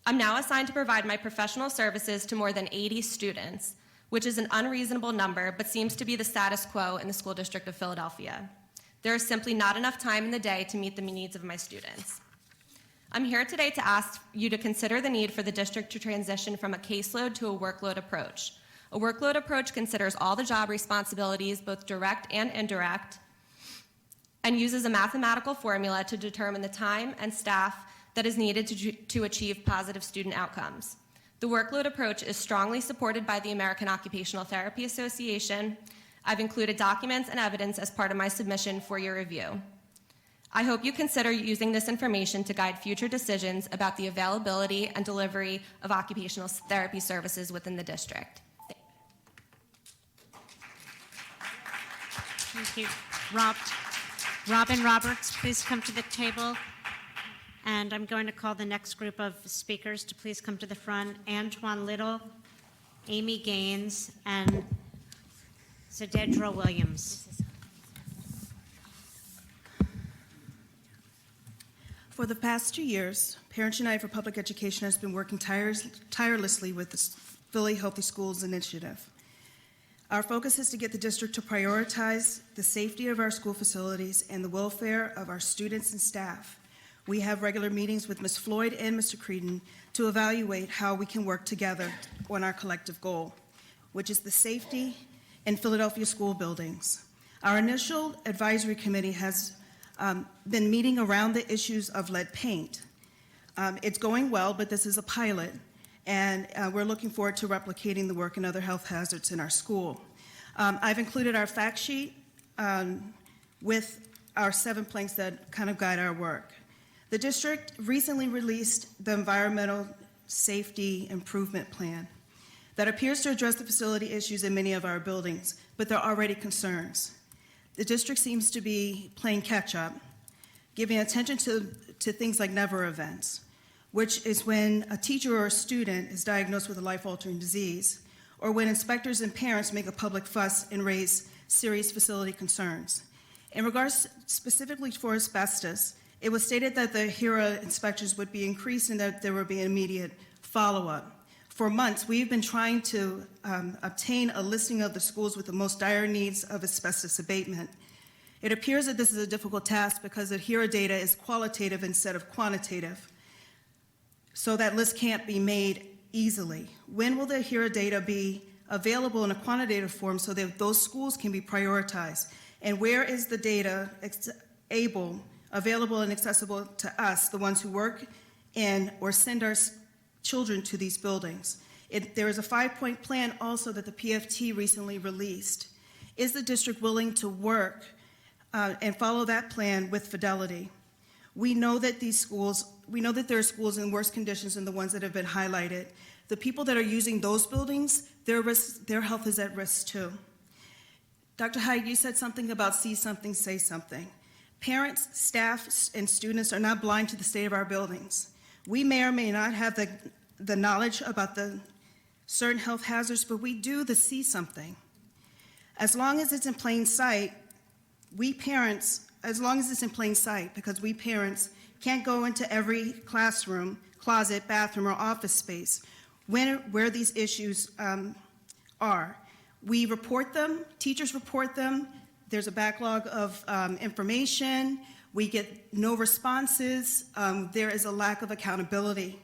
I'm now assigned to provide my professional services to more than 80 students, which is an unreasonable number, but seems to be the status quo in the School District of Philadelphia. There is simply not enough time in the day to meet the needs of my students. I'm here today to ask you to consider the need for the district to transition from a caseload to a workload approach. A workload approach considers all the job responsibilities, both direct and indirect, and uses a mathematical formula to determine the time and staff that is needed to achieve positive student outcomes. The workload approach is strongly supported by the American Occupational Therapy Association. I've included documents and evidence as part of my submission for your review. I hope you consider using this information to guide future decisions about the availability and delivery of occupational therapy services within the district. Thank you. Robin Roberts, please come to the table. And I'm going to call the next group of speakers to please come to the front. Antoine Little, Amy Gaines, and Zededra Williams. For the past 2 years, Parents United for Public Education has been working tirelessly with the Philly Healthy Schools Initiative. Our focus is to get the district to prioritize the safety of our school facilities and the welfare of our students and staff. We have regular meetings with Ms. Floyd and Mr. Creedon to evaluate how we can work together on our collective goal, which is the safety in Philadelphia school buildings. Our initial advisory committee has been meeting around the issues of lead paint. It's going well, but this is a pilot, and we're looking forward to replicating the work in other health hazards in our school. I've included our fact sheet with our 7 planks that kind of guide our work. The district recently released the Environmental Safety Improvement Plan that appears to address the facility issues in many of our buildings, but there are already concerns. The district seems to be playing catch-up, giving attention to things like never events, which is when a teacher or a student is diagnosed with a life-altering disease, or when inspectors and parents make a public fuss and raise serious facility concerns. In regards specifically for asbestos, it was stated that the HERA inspections would be increased and that there would be immediate follow-up. For months, we've been trying to obtain a listing of the schools with the most dire needs of asbestos abatement. It appears that this is a difficult task because the HERA data is qualitative instead of quantitative, so that list can't be made easily. When will the HERA data be available in a quantitative form so that those schools can be prioritized? And where is the data available and accessible to us, the ones who work in or send our children to these buildings? There is a 5-point plan also that the PFT recently released. Is the district willing to work and follow that plan with fidelity? We know that there are schools in worse conditions than the ones that have been highlighted. The people that are using those buildings, their health is at risk too. Dr. Hyde, you said something about see something, say something. Parents, staff, and students are not blind to the state of our buildings. We may or may not have the knowledge about the certain health hazards, but we do the see something. As long as it's in plain sight, because we parents can't go into every classroom, closet, bathroom, or office space where these issues are. We report them, teachers report them, there's a backlog of information, we get no responses, there is a lack of accountability.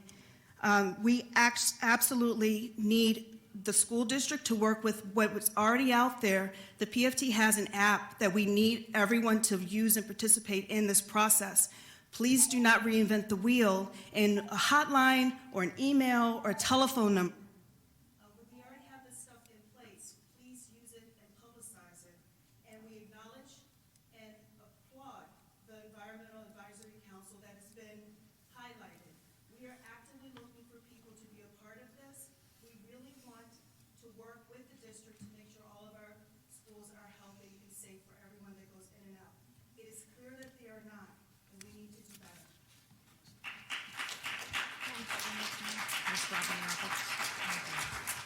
We absolutely need the school district to work with what was already out there. The PFT has an app that we need everyone to use and participate in this process. Please do not reinvent the wheel in a hotline or an email or a telephone number. We already have this stuff in place. Please use it and publicize it. And we acknowledge and applaud the Environmental Advisory Council that has been highlighted. We are actively looking for people to be a part of this. We really want to work with the district to make sure all of our schools are healthy and safe for everyone that goes in and out. It is clear that they are not, and we need to do better.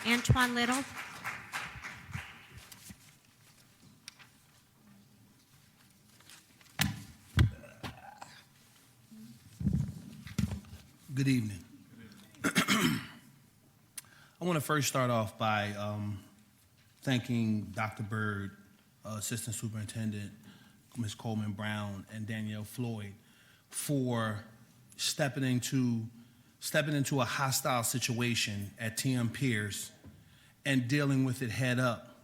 Antoine Little. Good evening. I want to first start off by thanking Dr. Byrd, Assistant Superintendent, Ms. Coleman Brown, and Danielle Floyd for stepping into a hostile situation at TM Pierce and dealing with it head up.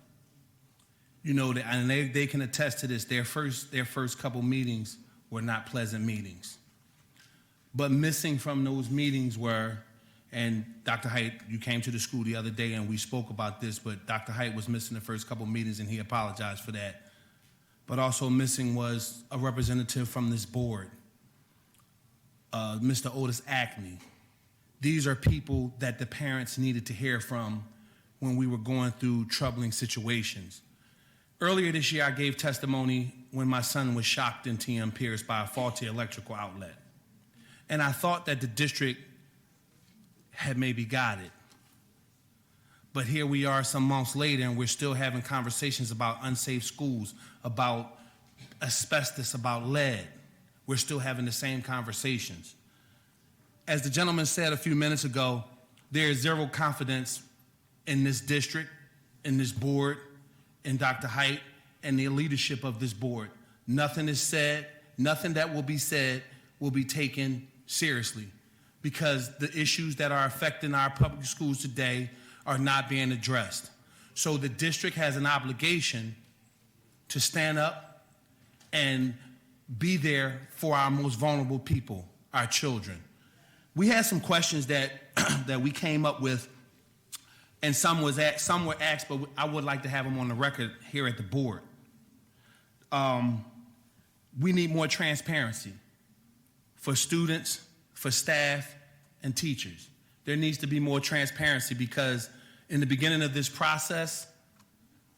You know, and they can attest to this. Their first couple meetings were not pleasant meetings. But missing from those meetings were, and Dr. Height, you came to the school the other day and we spoke about this, but Dr. Height was missing the first couple meetings and he apologized for that. But also missing was a representative from this board, Mr. Otis Acme. These are people that the parents needed to hear from when we were going through troubling situations. Earlier this year, I gave testimony when my son was shocked in TM Pierce by a faulty electrical outlet. And I thought that the district had maybe got it. But here we are some months later and we're still having conversations about unsafe schools, about asbestos, about lead. We're still having the same conversations. as the gentleman said a few minutes ago, there is zero confidence in this district, in this board, in Dr. Height, and the leadership of this board. Nothing is said, nothing that will be said will be taken seriously, because the issues that are affecting our public schools today are not being addressed. So the district has an obligation to stand up and be there for our most vulnerable people, our children. We had some questions that that we came up with, and some were asked, but I would like to have them on the record here at the board. We need more transparency for students, for staff, and teachers. There needs to be more transparency, because in the beginning of this process,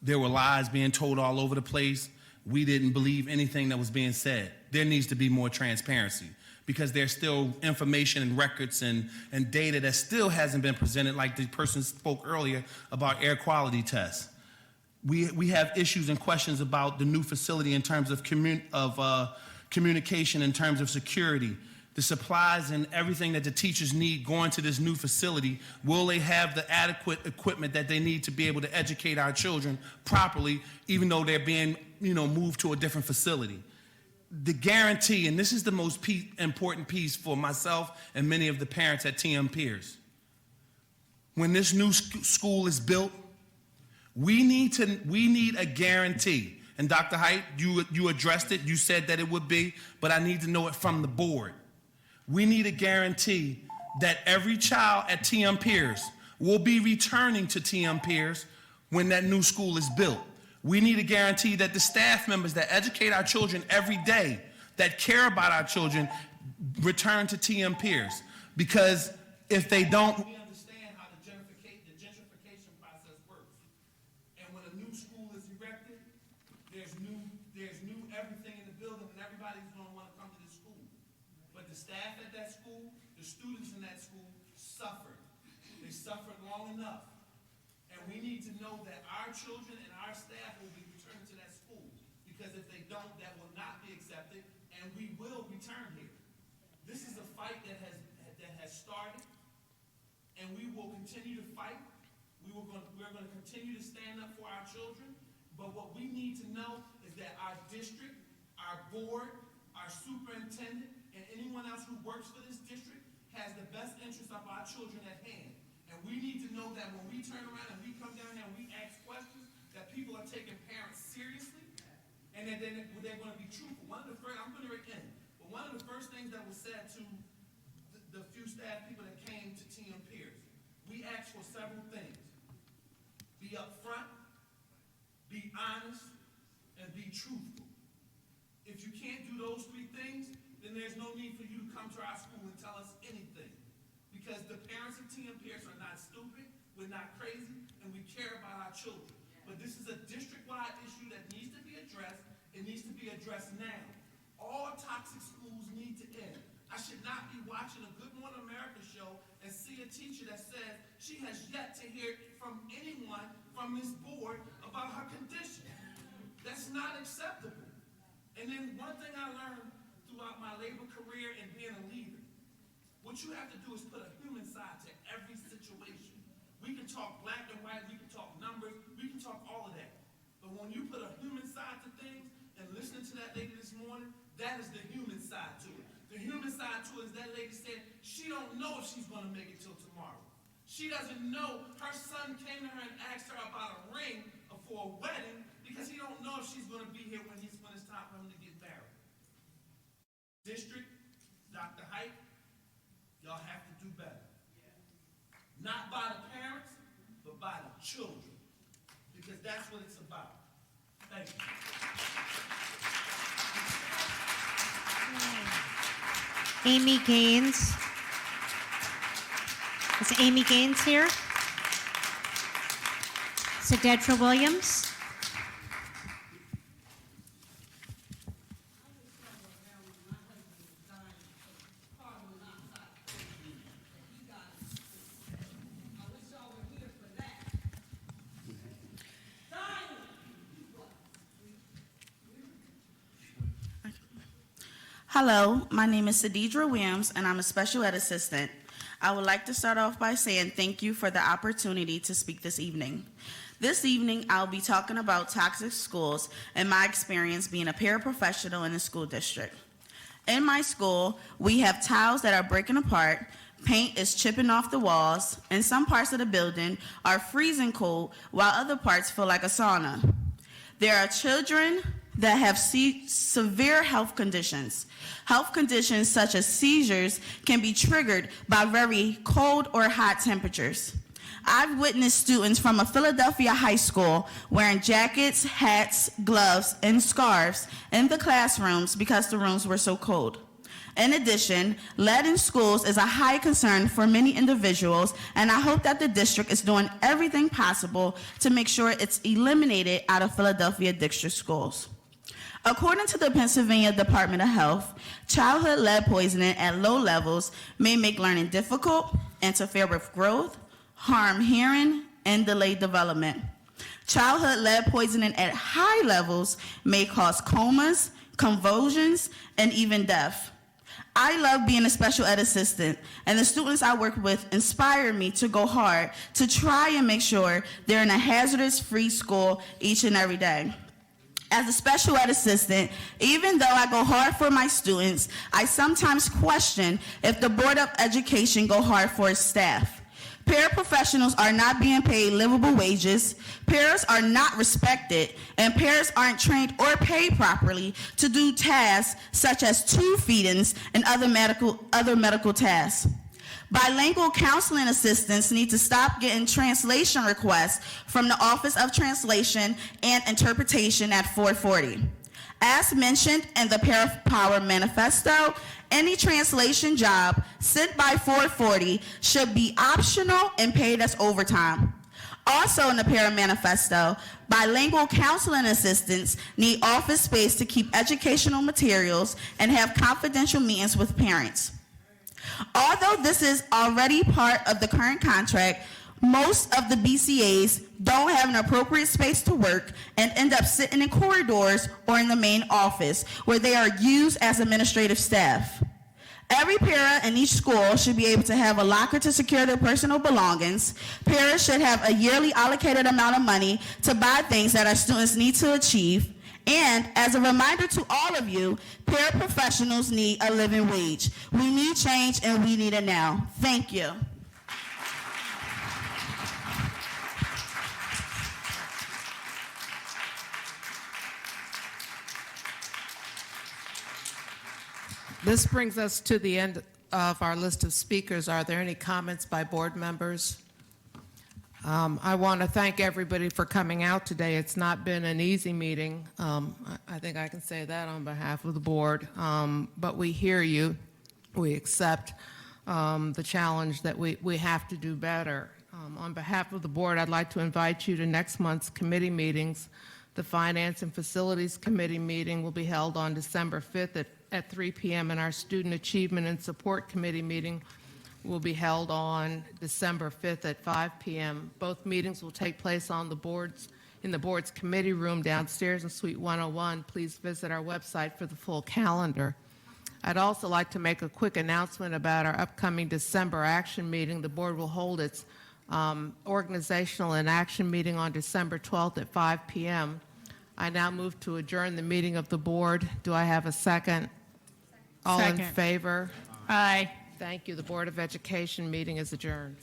there were lies being told all over the place. We didn't believe anything that was being said. There needs to be more transparency, because there's still information and records and data that still hasn't been presented, like the person spoke earlier about air quality tests. We have issues and questions about the new facility in terms of communication, in terms of security, the supplies and everything that the teachers need going to this new facility. Will they have the adequate equipment that they need to be able to educate our children properly, even though they're being, moved to a different facility? The guarantee, and this is the most important piece for myself and many of the parents at TM Pierce. When this new school is built, we need a guarantee. And Dr. Height, you addressed it. You said that it would be, but I need to know it from the board. We need a guarantee that every child at TM Pierce will be returning to TM Pierce when that new school is built. We need a guarantee that the staff members that educate our children every day, that care about our children, return to TM Pierce. Because if they don't, we understand how the gentrification process works. And when a new school is erected, there's new everything in the building, and everybody's going to want to come to this school. But the staff at that school, the students in that school suffered. They suffered long enough. And we need to know that our children and our staff will be returning to that school, because if they don't, that will not be accepted, and we will return here. This is a fight that has started, and we will continue to fight. We're going to continue to stand up for our children, but what we need to know is that our district, our board, our superintendent, and anyone else who works for this district has the best interest of our children at hand. And we need to know that when we turn around and we come down here and we ask questions, that people are taking parents seriously, and that they're going to be truthful. I'm going to end, but one of the first things that was said to the few staff people that came to TM Pierce, we asked for several things: be upfront, be honest, and be truthful. If you can't do those three things, then there's no need for you to come to our school and tell us anything. Because the parents of TM Pierce are not stupid, we're not crazy, and we care about our children. But this is a district-wide issue that needs to be addressed. It needs to be addressed now. All toxic schools need to end. I should not be watching a Good Morning America show and see a teacher that says she has yet to hear from anyone from this board about her condition. That's not acceptable. And then one thing I learned throughout my labor career and being a leader, what you have to do is put a human side to every situation. We can talk black and white, we can talk numbers, we can talk all of that. But when you put a human side to things, and listening to that lady this morning, that is the human side to it. The human side to it is that lady said she don't know if she's going to make it till tomorrow. She doesn't know. Her son came to her and asked her about a ring for a wedding, because he don't know if she's going to be here when it's time for him to get married. District, Dr. Height, y'all have to do better. Not by the parents, but by the children. Because that's what it's about. Thank you. Amy Gaines. Is Amy Gaines here? Sededra Williams. Hello, my name is Sadidra Williams, and I'm a special ed assistant. I would like to start off by saying thank you for the opportunity to speak this evening. This evening, I'll be talking about toxic schools and my experience being a paraprofessional in the school district. In my school, we have tiles that are breaking apart, paint is chipping off the walls, and some parts of the building are freezing cold while other parts feel like a sauna. There are children that have severe health conditions. Health conditions such as seizures can be triggered by very cold or hot temperatures. I've witnessed students from a Philadelphia high school wearing jackets, hats, gloves, and scarves in the classrooms because the rooms were so cold. In addition, lead in schools is a high concern for many individuals, and I hope that the district is doing everything possible to make sure it's eliminated out of Philadelphia district schools. According to the Pennsylvania Department of Health, childhood lead poisoning at low levels may make learning difficult, interfere with growth, harm hearing, and delay development. Childhood lead poisoning at high levels may cause comas, convulsions, and even death. I love being a special ed assistant, and the students I work with inspire me to go hard to try and make sure they're in a hazardous-free school each and every day. As a special ed assistant, even though I go hard for my students, I sometimes question if the Board of Education go hard for its staff. Paraprofessionals are not being paid livable wages, paras are not respected, and paras aren't trained or paid properly to do tasks such as tube feedings and other medical tasks. Bilingual counseling assistants need to stop getting translation requests from the Office of Translation and Interpretation at 440. As mentioned in the ParaPower Manifesto, any translation job sent by 440 should be optional and paid as overtime. Also in the Para Manifesto, bilingual counseling assistants need office space to keep educational materials and have confidential meetings with parents. Although this is already part of the current contract, most of the BCAs don't have an appropriate space to work and end up sitting in corridors or in the main office where they are used as administrative staff. Every para in each school should be able to have a locker to secure their personal belongings. Paras should have a yearly allocated amount of money to buy things that our students need to achieve. And as a reminder to all of you, paraprofessionals need a living wage. We need change and we need it now. Thank you. This brings us to the end of our list of speakers. Are there any comments by board members? I want to thank everybody for coming out today. It's not been an easy meeting. I think I can say that on behalf of the board. But we hear you. We accept the challenge that we have to do better. On behalf of the board, I'd like to invite you to next month's committee meetings. The Finance and Facilities Committee meeting will be held on December 5th at 3 p.m. and our Student Achievement and Support Committee meeting will be held on December 5th at 5 p.m. Both meetings will take place in the board's committee room downstairs in Suite 101. Please visit our website for the full calendar. I'd also like to make a quick announcement about our upcoming December action meeting. The board will hold its organizational and action meeting on December 12th at 5 p.m. I now move to adjourn the meeting of the board. Do I have a second? All in favor? Aye. Thank you. The Board of Education meeting is adjourned.